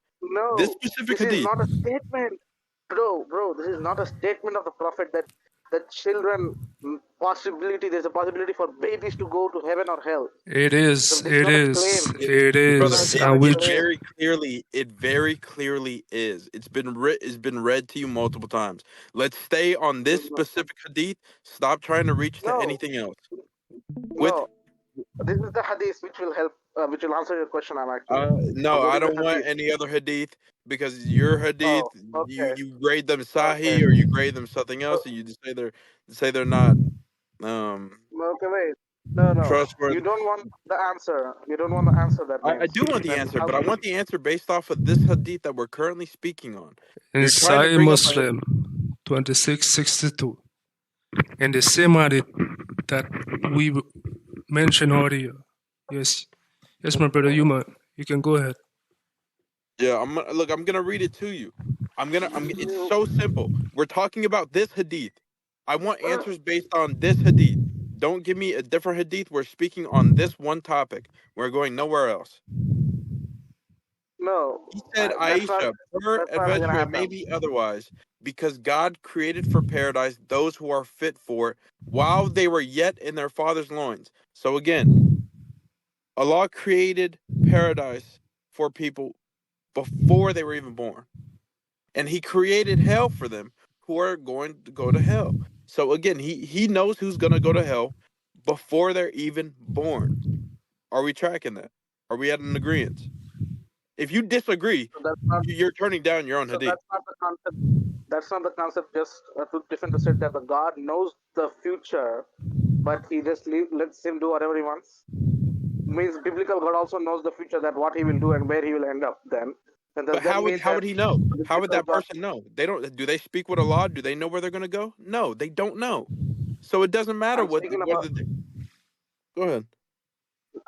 This No, specific this is hadith. not a statement, bro. This is not a statement of the Prophet that the children possibility. There's a possibility for babies to go to heaven or hell. It So is. it's It not a is. claim. It Brother, is. It's And not a it claim. very clearly is. It's been read to you multiple times. Let's stay on this specific hadith. Stop trying to reach to No, anything else. With no. This is the hadith which will help, which will answer your question. I'm actually. no, I'm I reading the don't want hadith. any other hadith because your hadith, Oh, okay. you grade them Okay. sahih or you grade them something else, and you just say they're not Okay, wait. No. trustworthy. You don't want the answer. You don't want the answer. That I means. do want the Then answer, how but I can want the answer based off of this hadith that we're currently speaking on. in You're trying to Sahih bring up Muslim 2662, in the same hadith that we mentioned earlier. Yes, my brother, you can go ahead. Yeah, I'm gonna read it to you. It's so simple. We're talking about this hadith. I want answers based on this hadith. Don't give me a different hadith. We're speaking on this one topic. We're going nowhere else. No, He said, that's not. Aisha, per That's not gonna adventure, it may happen. be otherwise, because God created for paradise those who are fit for it while they were yet in their father's loins. So again, Allah created paradise for people before they were even born. And he created hell for them who are going to go to hell. So again, he knows who's going to go to hell before they're even born. Are we tracking that? Are we at an agreement? If you disagree, So that's not. you're turning down your own So hadith. that's not the concept. That's not the concept. Just different to say that the God knows the future, but he just lets him do whatever he wants. Means biblical God also knows the future, that what he will do and where he will end up. Then does But that mean how would he know? the How would biblical that God? person know? They don't. Do they speak with Allah? Do they know where they're going to go? No, they don't know. So it doesn't matter I'm speaking about. Go ahead.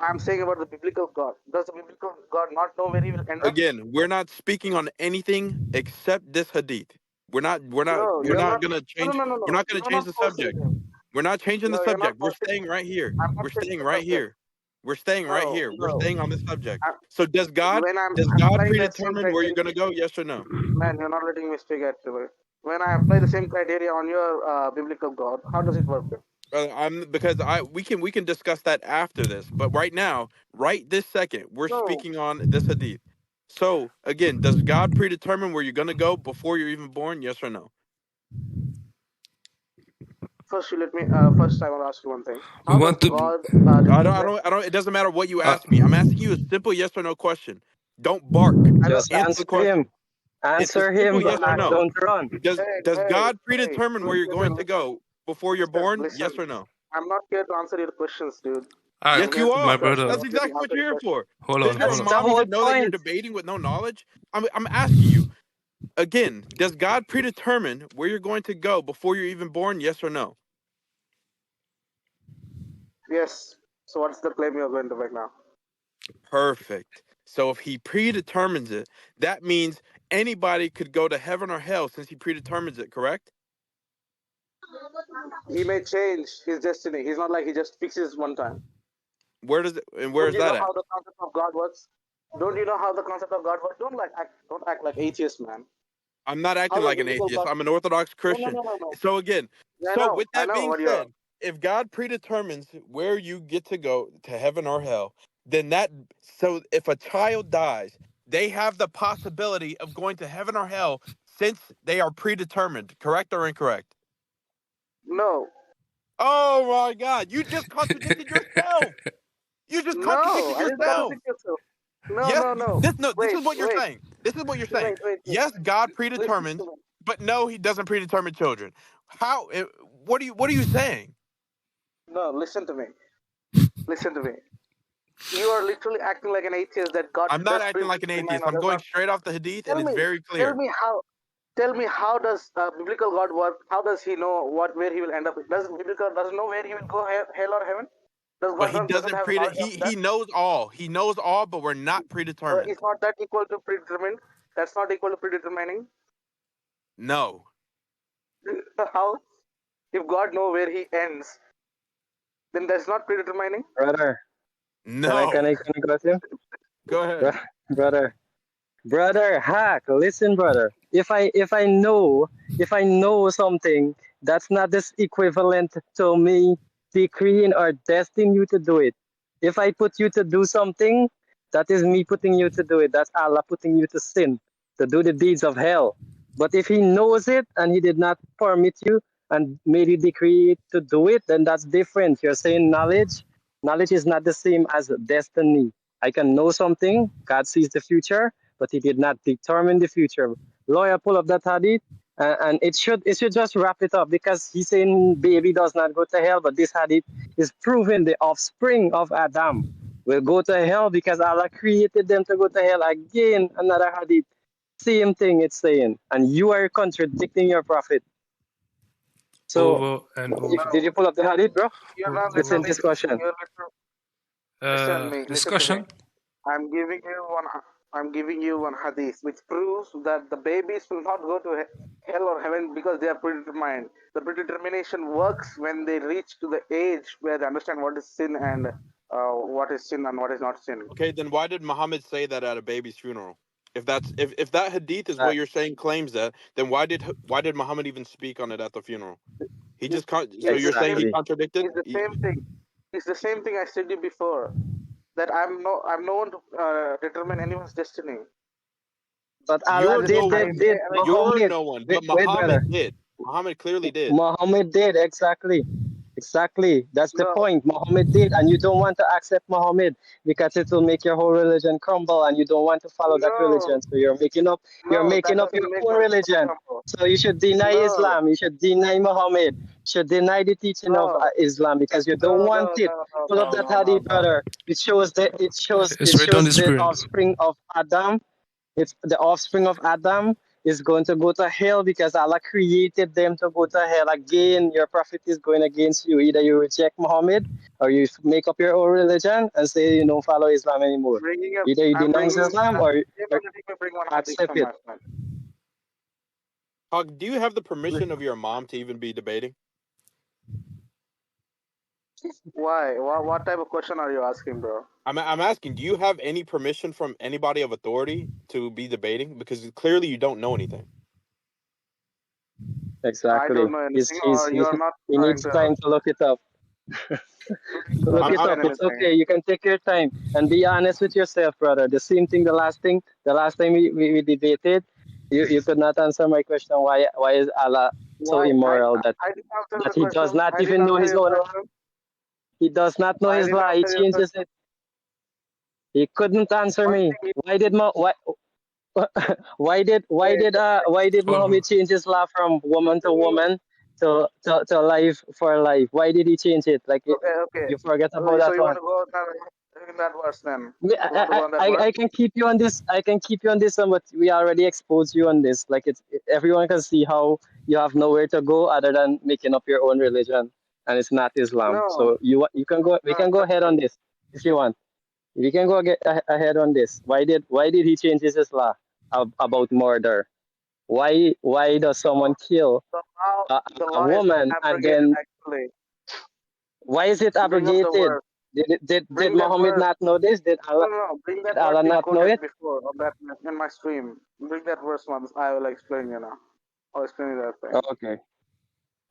I'm saying about the biblical God. Does the biblical God not know where he will end up? Again, we're not speaking on anything except this hadith. We're not No, you're not. gonna change. No. We're not gonna You're change not the forcing subject. him. We're not changing the No, you're not subject. We're forcing staying him. right here. I'm not We're changing staying the right subject. here. We're staying right here. We're No. staying on this subject. I, So does God when I'm God applying that same predetermine where you're criteria, gonna go? Yes or no? man, you're not letting me speak actually. When I apply the same criteria on your biblical God, how does it work? We can discuss that after this, but right now, right this second, we're No. speaking on this hadith. So again, does God predetermine where you're gonna go before you're even born? Yes or no? First, you let me. First, I want to ask you one thing. We How want does to. God? I don't. It doesn't matter what you ask me. I'm asking you a simple yes or no question. Don't bark. Just Answer the answer question. him. It's a Answer simple him, yes or but no. don't run. Does God predetermine where you're going to Listen, go before you're born? listen. Yes or no? I'm not here to answer your questions, dude. All right, Yes, I'm here you to my are. discuss. brother. That's Not here to exactly what answer you're your here questions. for. Hold Does on. your That's the mom whole even know that you're point. debating with no knowledge? I'm asking you again. Does God predetermine where you're going to go before you're even born? Yes or no? Yes. So what's the claim you're going to make now? Perfect. So if he predetermines it, that means anybody could go to heaven or hell since he predetermines it, correct? He may change his destiny. He's not like he just fixes one time. Where is Don't you that know at? how the concept of God works? Don't you know how the concept of God works? Don't act like atheist, man. I'm not How acting the like an biblical atheist. God? I'm an Orthodox Christian. No. So again, Yeah, so with I that know being what you are. said, if God predetermines where you get to go to heaven or hell, then so if a child dies, they have the possibility of going to heaven or hell since they are predetermined, correct or incorrect? No. Oh my God, you just contradicted yourself. You just No, contradicted I didn't yourself. contradict yourself. No, Yes, no, no. this Wait, is what you're wait, saying. This is what you're saying. wait. Yes, God Listen predetermines, to me. but no, he doesn't predetermine children. How what are you saying? No, listen to me. Listen to me. You are literally acting like an atheist that God I'm not does acting like an predetermine atheist. or I'm does going not. straight off the hadith and Tell it's me, very tell clear. me how does biblical God work? How does he know where he will end up? Does biblical doesn't know where he will go, hell or heaven? Does But God he doesn't doesn't have knowledge of that? he knows all. He knows all, but we're not predetermined. Is not that equal to predetermined? That's not equal to predetermining. No. How? If God know where he ends, then that's not predetermining. Brother, No. can I go to him? Go ahead. Brother, hack, listen, brother. if I know something, that's not this equivalent to me decreeing or destining you to do it. If I put you to do something, that is me putting you to do it. That's Allah putting you to sin, to do the deeds of hell. But if he knows it and he did not permit you and made you decree to do it, then that's different. You're saying knowledge. Knowledge is not the same as destiny. I can know something. God sees the future, but he did not determine the future. Lawyer, pull up that hadith, and it should just wrap it up, because he's saying baby does not go to hell, but this hadith is proving the offspring of Adam will go to hell because Allah created them to go to hell. Again, another hadith, same thing it's saying, and you are contradicting your prophet. So, Over and over. did you pull up the hadith, bro? You're not It's in listening. discussion. Listen to me. Discussion. I'm giving you one hadith which proves that the babies will not go to hell or heaven because they are predetermined. The predetermination works when they reach to the age where they understand what is sin and what is sin and what is not sin. Okay, then why did Muhammad say that at a baby's funeral? If that hadith is what you're saying claims that, then why did Muhammad even speak on it at the funeral? He just so you're saying he contradicted? It's the same thing. It's the same thing I said to you before. That I'm no one to determine anyone's destiny. But Allah did. You're no one, but Muhammad did. Muhammad clearly did. Muhammad did, exactly. That's the point. Muhammad did, and you don't want to accept Muhammad because it will make your whole religion crumble, and you don't want to follow that religion. So you're making up your own religion. So you should deny Islam. You should deny Muhammad. You should deny the teaching of Islam because you don't want it. Pull up that hadith, brother. It shows the offspring of Adam. It's the offspring of Adam is going to go to hell because Allah created them to go to hell. Again, your prophet is going against you. Either you reject Muhammad or you make up your own religion and say you don't follow Islam anymore. Either you denounce Islam or accept it. Hug, do you have the permission of your mom to even be debating? Why? What type of question are you asking, bro? I'm asking, do you have any permission from anybody of authority to be debating? Because clearly you don't know anything. Exactly. I don't know anything, he needs time to look it up. It's okay. You can take your time and be honest with yourself, brother. The same thing. The last time we debated, you could not answer my question. Why is Allah so immoral that he does not even know his own? He does not know his law. He changes it. He couldn't answer me. Why did Muhammad change his law from woman to woman to life for life? Why did he change it? Like you forget about that one. So you want to go in that verse then? I can keep you on this. But we already exposed you on this. Like everyone can see how you have nowhere to go other than making up your own religion, and it's not Islam. No. So you can go. We can go ahead on this if you want. We can go ahead on this. Why did he change his law about murder? Why does someone kill a woman and then why is it abrogated? Did Muhammad not know this? Did Allah not know it? Before that in my stream. Bring that verse once. I will explain you now. I'll explain you that thing. Oh, okay.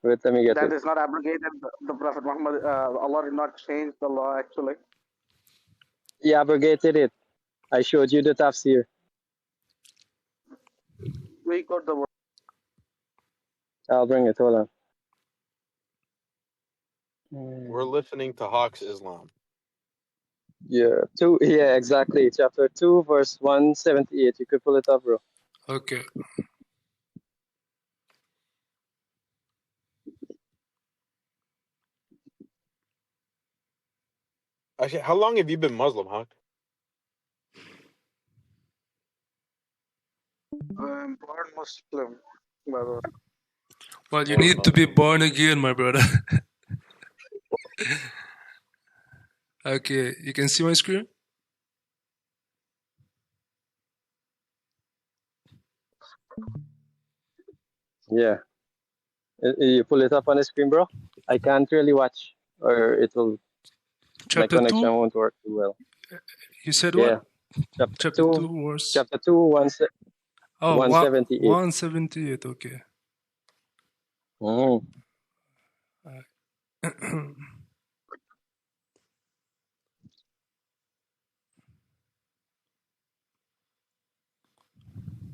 Wait, let me get that it. is not abrogated. The Prophet Muhammad, Allah did not change the law actually. He abrogated it. I showed you the tafsir. We got the word. I'll bring it. Hold on. We're listening to Hawk's Islam. Yeah, exactly. Chapter 2, verse 178. You could pull it up, bro. Okay. Actually, how long have you been Muslim, Hawk? I'm born Muslim, by the way. Well, you need to be born again, my brother. Okay, you can see my screen? Yeah. You pull it up on the screen, bro? I can't really watch, or it will. My connection won't work too well. You said what? Chapter 2, verse. Chapter 2, Oh, 178. 178. Okay. Mm.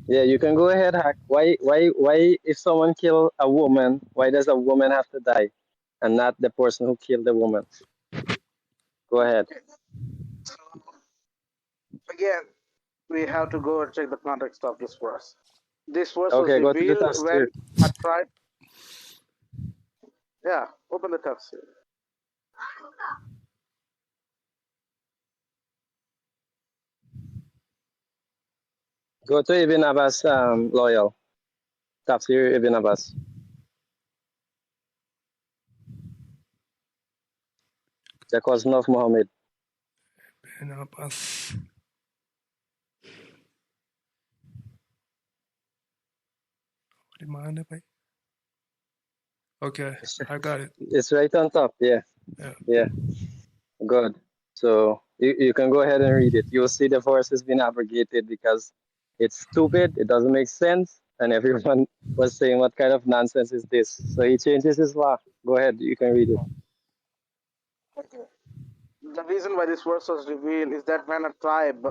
Yeah, you can go ahead, Hack. Why, if someone kill a woman, why does a woman have to die and not the person who killed the woman? Go ahead. So again, we have to go and check the context of this verse. This verse was Okay, go to the revealed when tafsir. a tribe. Yeah, open the tafsir. Go to Ibn Abbas, loyal. Tafsir Ibn Abbas. The cousin of Muhammad. Ibn Abbas. Di mana, bay? Okay, I got it. It's right on top. Yeah. Yeah. Yeah. Good. So you can go ahead and read it. You'll see the verse has been abrogated because it's stupid. It doesn't make sense. And everyone was saying, what kind of nonsense is this? So he changes his law. Go ahead. You can read it. Okay. The reason why this verse was revealed is that when a tribe,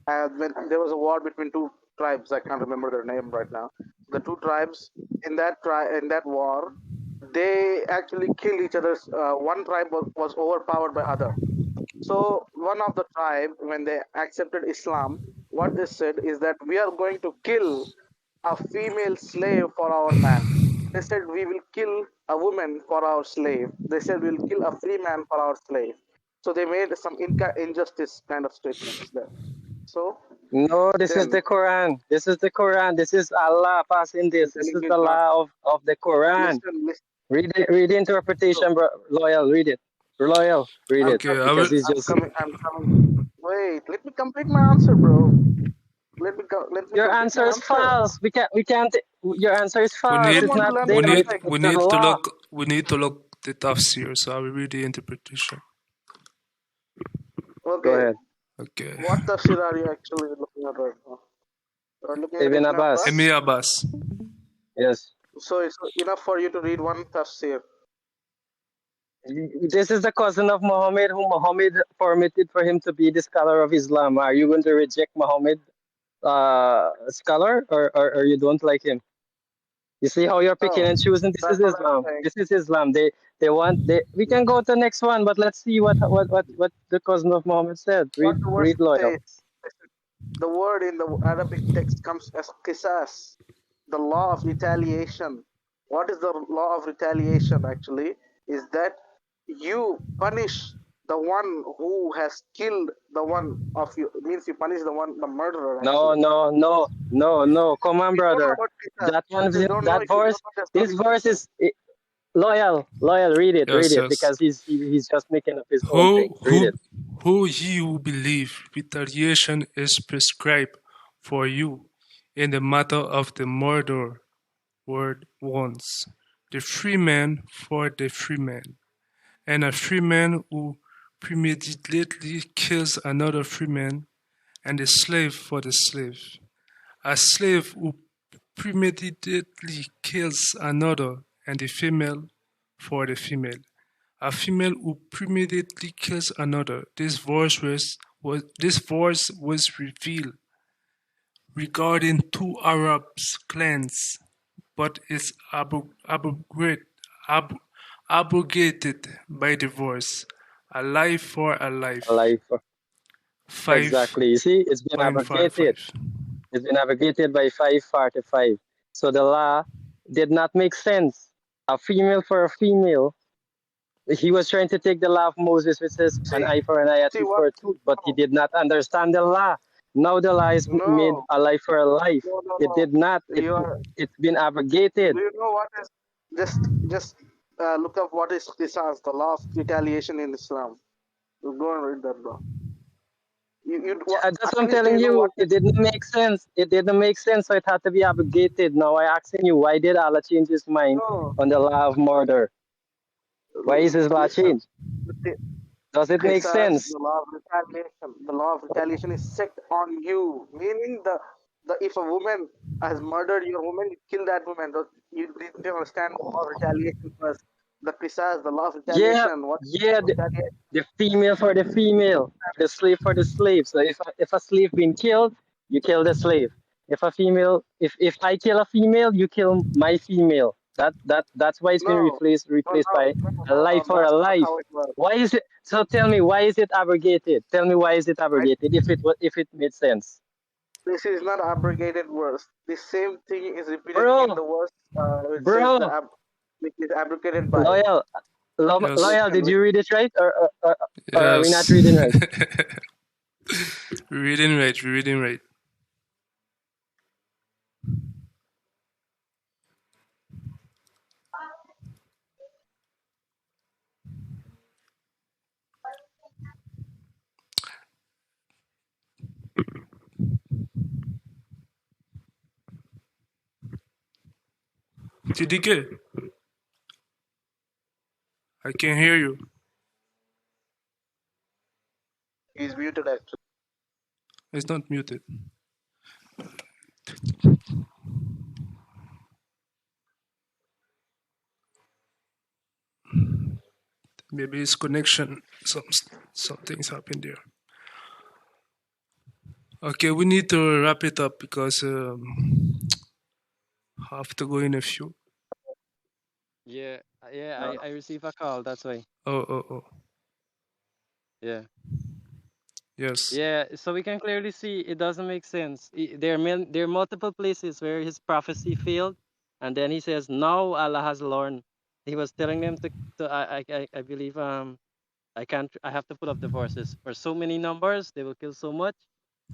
when there was a war between two tribes, I can't remember their name right now. The two tribes in that war, they actually killed each other. One tribe was overpowered by other. So one of the tribe, when they accepted Islam, what they said is that we are going to kill a female slave for our man. They said we will kill a woman for our slave. They said we'll kill a free man for our slave. So they made some injustice kind of statements there. So No, this is then the Quran. This is the Quran. This is Allah passing this. This is the law of the Quran. listen. Read the interpretation, bro. Loyal, read it. Loyal, read it. Okay, Because he's I'm just coming. Wait, let me complete my answer, bro. Let me your complete answer my is false. We can't. Your answer is we false. need It's not we there. need It's we the need to law. look we need to look the tafsir. So I will read the interpretation. Go Okay, ahead. Okay. what tafsir are you actually looking at right now? You're looking at Ibn Ibn Abbas. Emi Abbas. Yes. So it's enough for you to read one tafsir. This is the cousin of Muhammad, whom Muhammad permitted for him to be the scholar of Islam. Are you going to reject Muhammad, scholar, or you don't like him? You see how you're picking Oh, and choosing. This that's is what I'm Islam. saying. This is Islam. We can go to the next one, but let's see what the cousin of Muhammad said. What the verse Read loyal. says. The word in the Arabic text comes as qisas, the law of retaliation. What is the law of retaliation actually? Is that you punish the one who has killed the one of you. It means you punish the murderer. Actually. No. Come on, You don't know brother. about qisas. That one, You don't know. that If you don't verse. know, just This don't verse listen. is loyal. Read it, Yes, yes. because he's just making up his own thing. Read it. Who ye who believe retaliation is prescribed for you in the matter of the murder word once, the free man for the free man, and a free man who premeditatedly kills another free man, and the slave for the slave, a slave who premeditatedly kills another, and the female for the female, a female who premeditately kills another. This verse was revealed regarding two Arab clans, but is abrogated by the verse "a life for a life." Life. 5.55. Exactly. You see, it's been abrogated. It's been abrogated by 545. So the law did not make sense. A female for a female. He was trying to take the law of Moses, which says an eye for an eye, a tooth for a tooth, but he did not understand the law. Now the law is made a life for a life. It did not. It's been abrogated. Do you know what is? Just look up what is qisas, the law of retaliation in Islam. You go and read that, bro. That's what I'm telling you. It didn't make sense. It didn't make sense, so it had to be abrogated. Now I asking you, why did Allah change his mind on the law of murder? Why is his law changed? Does it make sense? The law of retaliation. The law of retaliation is set on you, meaning if a woman has murdered your woman, you kill that woman. You didn't understand the law of retaliation first. The qisas, the law of Yeah, retaliation. What yeah. retaliation? The female for the female, the slave for the slave. So if a slave been killed, you kill the slave. If a female, if I kill a female, you kill my female. That's why it's been No, replaced by a life for a that's not life. how it works. Why is it? So tell me, why is it abrogated? Tell me, why is it Right? abrogated? If it made sense, This is not abrogated verse. The same thing is repeated in bro, the verse which says bro, which is abrogated by. loyal, Yes. loyal. Did you read it right, or are we not Yes. reading right? We're reading right. We're reading right. TDK, I can hear you. He's muted actually. It's not muted. Maybe it's connection. Something's happened there. Okay, we need to wrap it up because I have to go in a few. Yeah, I received a call. That's why. Oh. Yeah. Yes. Yeah, so we can clearly see it doesn't make sense. There are multiple places where his prophecy failed, and then he says, "Now Allah has learned." He was telling them I believe I have to put up the verses. For so many numbers, they will kill so much.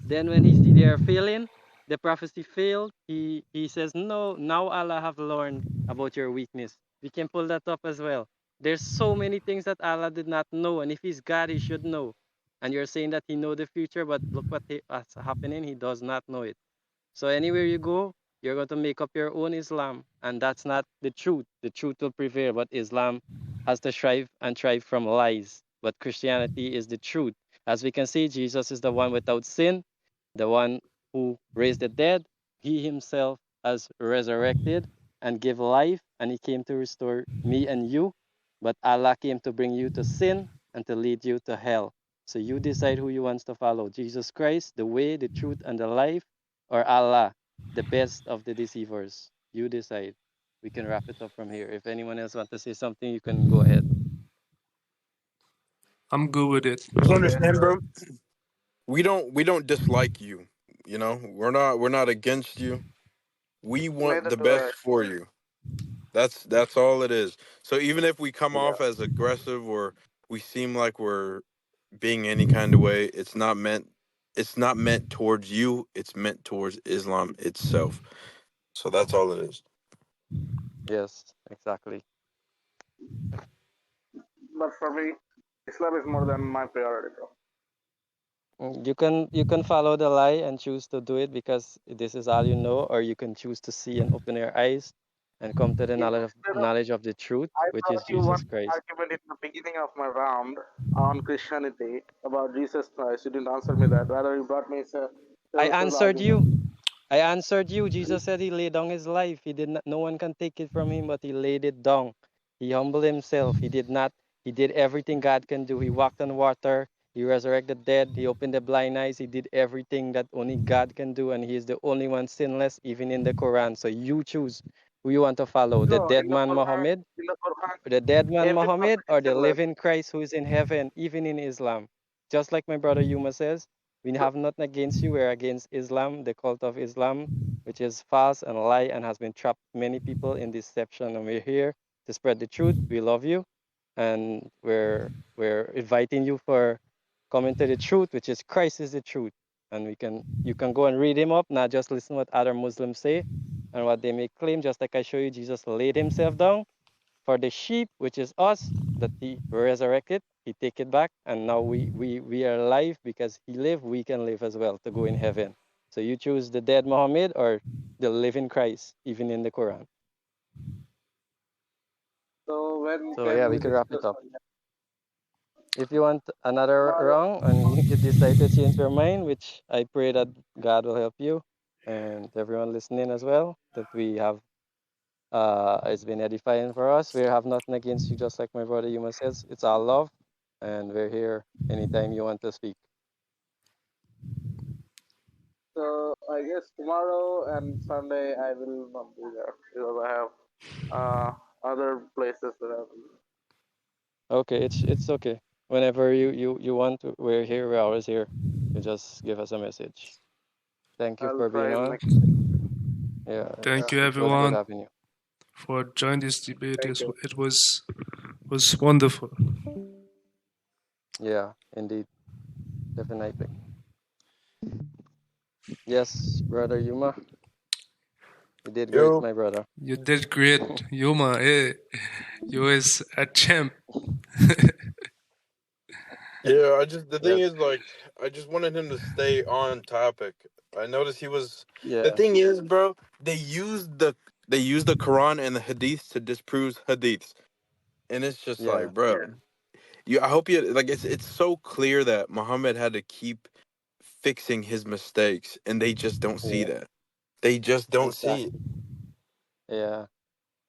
Then when he see they are failing, the prophecy failed. He says, "No, now Allah have learned about your weakness." We can pull that up as well. There's so many things that Allah did not know, and if He's God, He should know. And you're saying that He know the future, but look what's happening. He does not know it. So anywhere you go, you're going to make up your own Islam, and that's not the truth. The truth will prevail, but Islam has to strive from lies. But Christianity is the truth. As we can see, Jesus is the one without sin, the one who raised the dead. He himself has resurrected and give life, and he came to restore me and you. But Allah came to bring you to sin and to lead you to hell. So you decide who you want to follow, Jesus Christ, the way, the truth, and the life, or Allah, the best of the deceivers. You decide. We can wrap it up from here. If anyone else wants to say something, you can go ahead. I'm good with it. You understand, bro? We don't dislike you. You know, we're not against you. We want Neither the do I. best for you. That's all it is. So even if we come off as aggressive or we seem like we're being any kind of way, it's not meant towards you, it's meant towards Islam itself. So that's all it is. Yes, exactly. But for me, Islam is more than my priority, bro. You can follow the lie and choose to do it because this is all you know, or you can choose to see and open your eyes and come to the knowledge of the truth, I which is brought you one Jesus Christ. argument in the beginning of my round on Christianity about Jesus Christ. You didn't answer me that. Rather, you brought me a I answered you. argument. I answered you. Jesus said he laid down his life. He did not. No one can take it from him, but he laid it down. He humbled himself. He did not. He did everything God can do. He walked on water. He resurrected the dead. He opened the blind eyes. He did everything that only God can do, and he is the only one sinless, even in the Quran. So you choose who you want to follow: the No, dead man Muhammad, every prophet is or the sinless. living Christ who is in heaven, even in Islam. Just like my brother Yuma says, we have nothing against you. We're against Islam, the cult of Islam, which is false and a lie and has been trapped many people in deception. And we're here to spread the truth. We love you, and we're inviting you for coming to the truth, which is Christ is the truth. And you can go and read him up, not just listen what other Muslims say and what they may claim. Just like I show you, Jesus laid himself down for the sheep, which is us, that he resurrected, he take it back, and now we are alive because he lived, we can live as well to go in heaven. So you choose the dead Muhammad or the living Christ, even in the Quran. So when So yeah, can we we could wrap it discuss up. on that? If you want another round and you decide to change your mind, which I pray that God will help you, and everyone listening as well, that we have it's been edifying for us. We have nothing against you, just like my brother Yuma says. It's all love, and we're here anytime you want to speak. So I guess tomorrow and Sunday I will not be there because I have other places that I will be. Okay, it's okay. Whenever you want to, we're here. We're always here. You just give us a message. Thank you I'll for being try on. next week. Yeah, Thank you, it was good everyone, having you. for joining this debate. Thank you. It was wonderful. Yeah, indeed, definitely. Yes, brother Yuma, you did great, Yo. my brother. You did great, Yuma. Hey, you is a champ. Yeah, the thing Yes, is, like, I just wanted him to stay on topic. I noticed he was. The yeah, thing is, bro, they used the Quran and the Hadiths to disprove Hadiths, and it's just yeah, like, bro, I hope you like. It's so clear that Muhammad had to keep fixing his mistakes, and they just don't see yeah, that. They just don't see it. exactly. Yeah,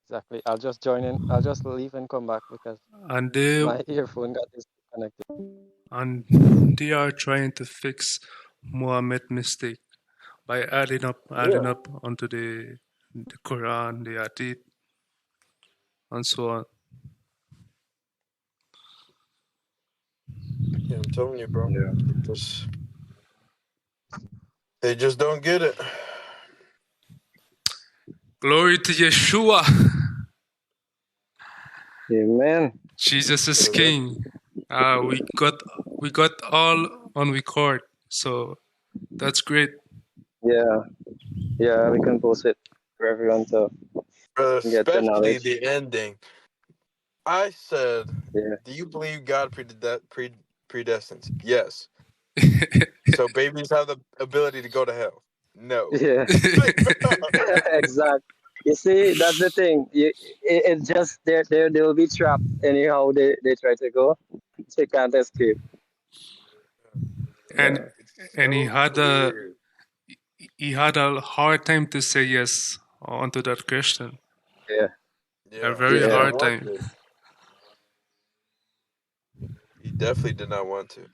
exactly. I'll just join in. I'll just leave and come back because and they my earphone got disconnected. and they are trying to fix Muhammad mistake by adding up onto the Quran, the Hadith, and so on. Yeah, I'm telling you, bro. Yeah. They just don't get it. Glory to Yeshua. Amen. Jesus is King. We got all on record, so that's great. Yeah, yeah, we can post it for everyone to get the Especially knowledge. the ending. I said, Yeah, do you believe God predestines? Yes. So babies have the ability to go to hell? No. yeah, exactly. You see, that's the thing. It's just they will be trapped anyhow they try to go. They can't escape. and Yeah, and So clear. he had a hard time to say yes onto that question. yeah, A Yeah, he very yeah, didn't hard want time. to. He definitely did not want to.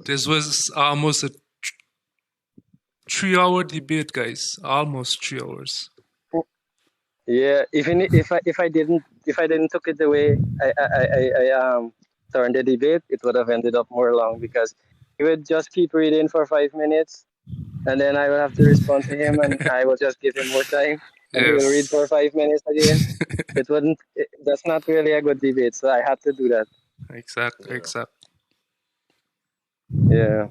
This was almost a 3 hour debate, guys. Almost 3 hours. yeah. Even if I didn't took it the way I turned the debate, it would have ended up more long because he would just keep reading for 5 minutes, and then I will have to respond to him, and I will just give him more time, and he will read for Yes. 5 minutes again. It wouldn't. That's not really a good debate, so I had to do that. Exactly. Yeah.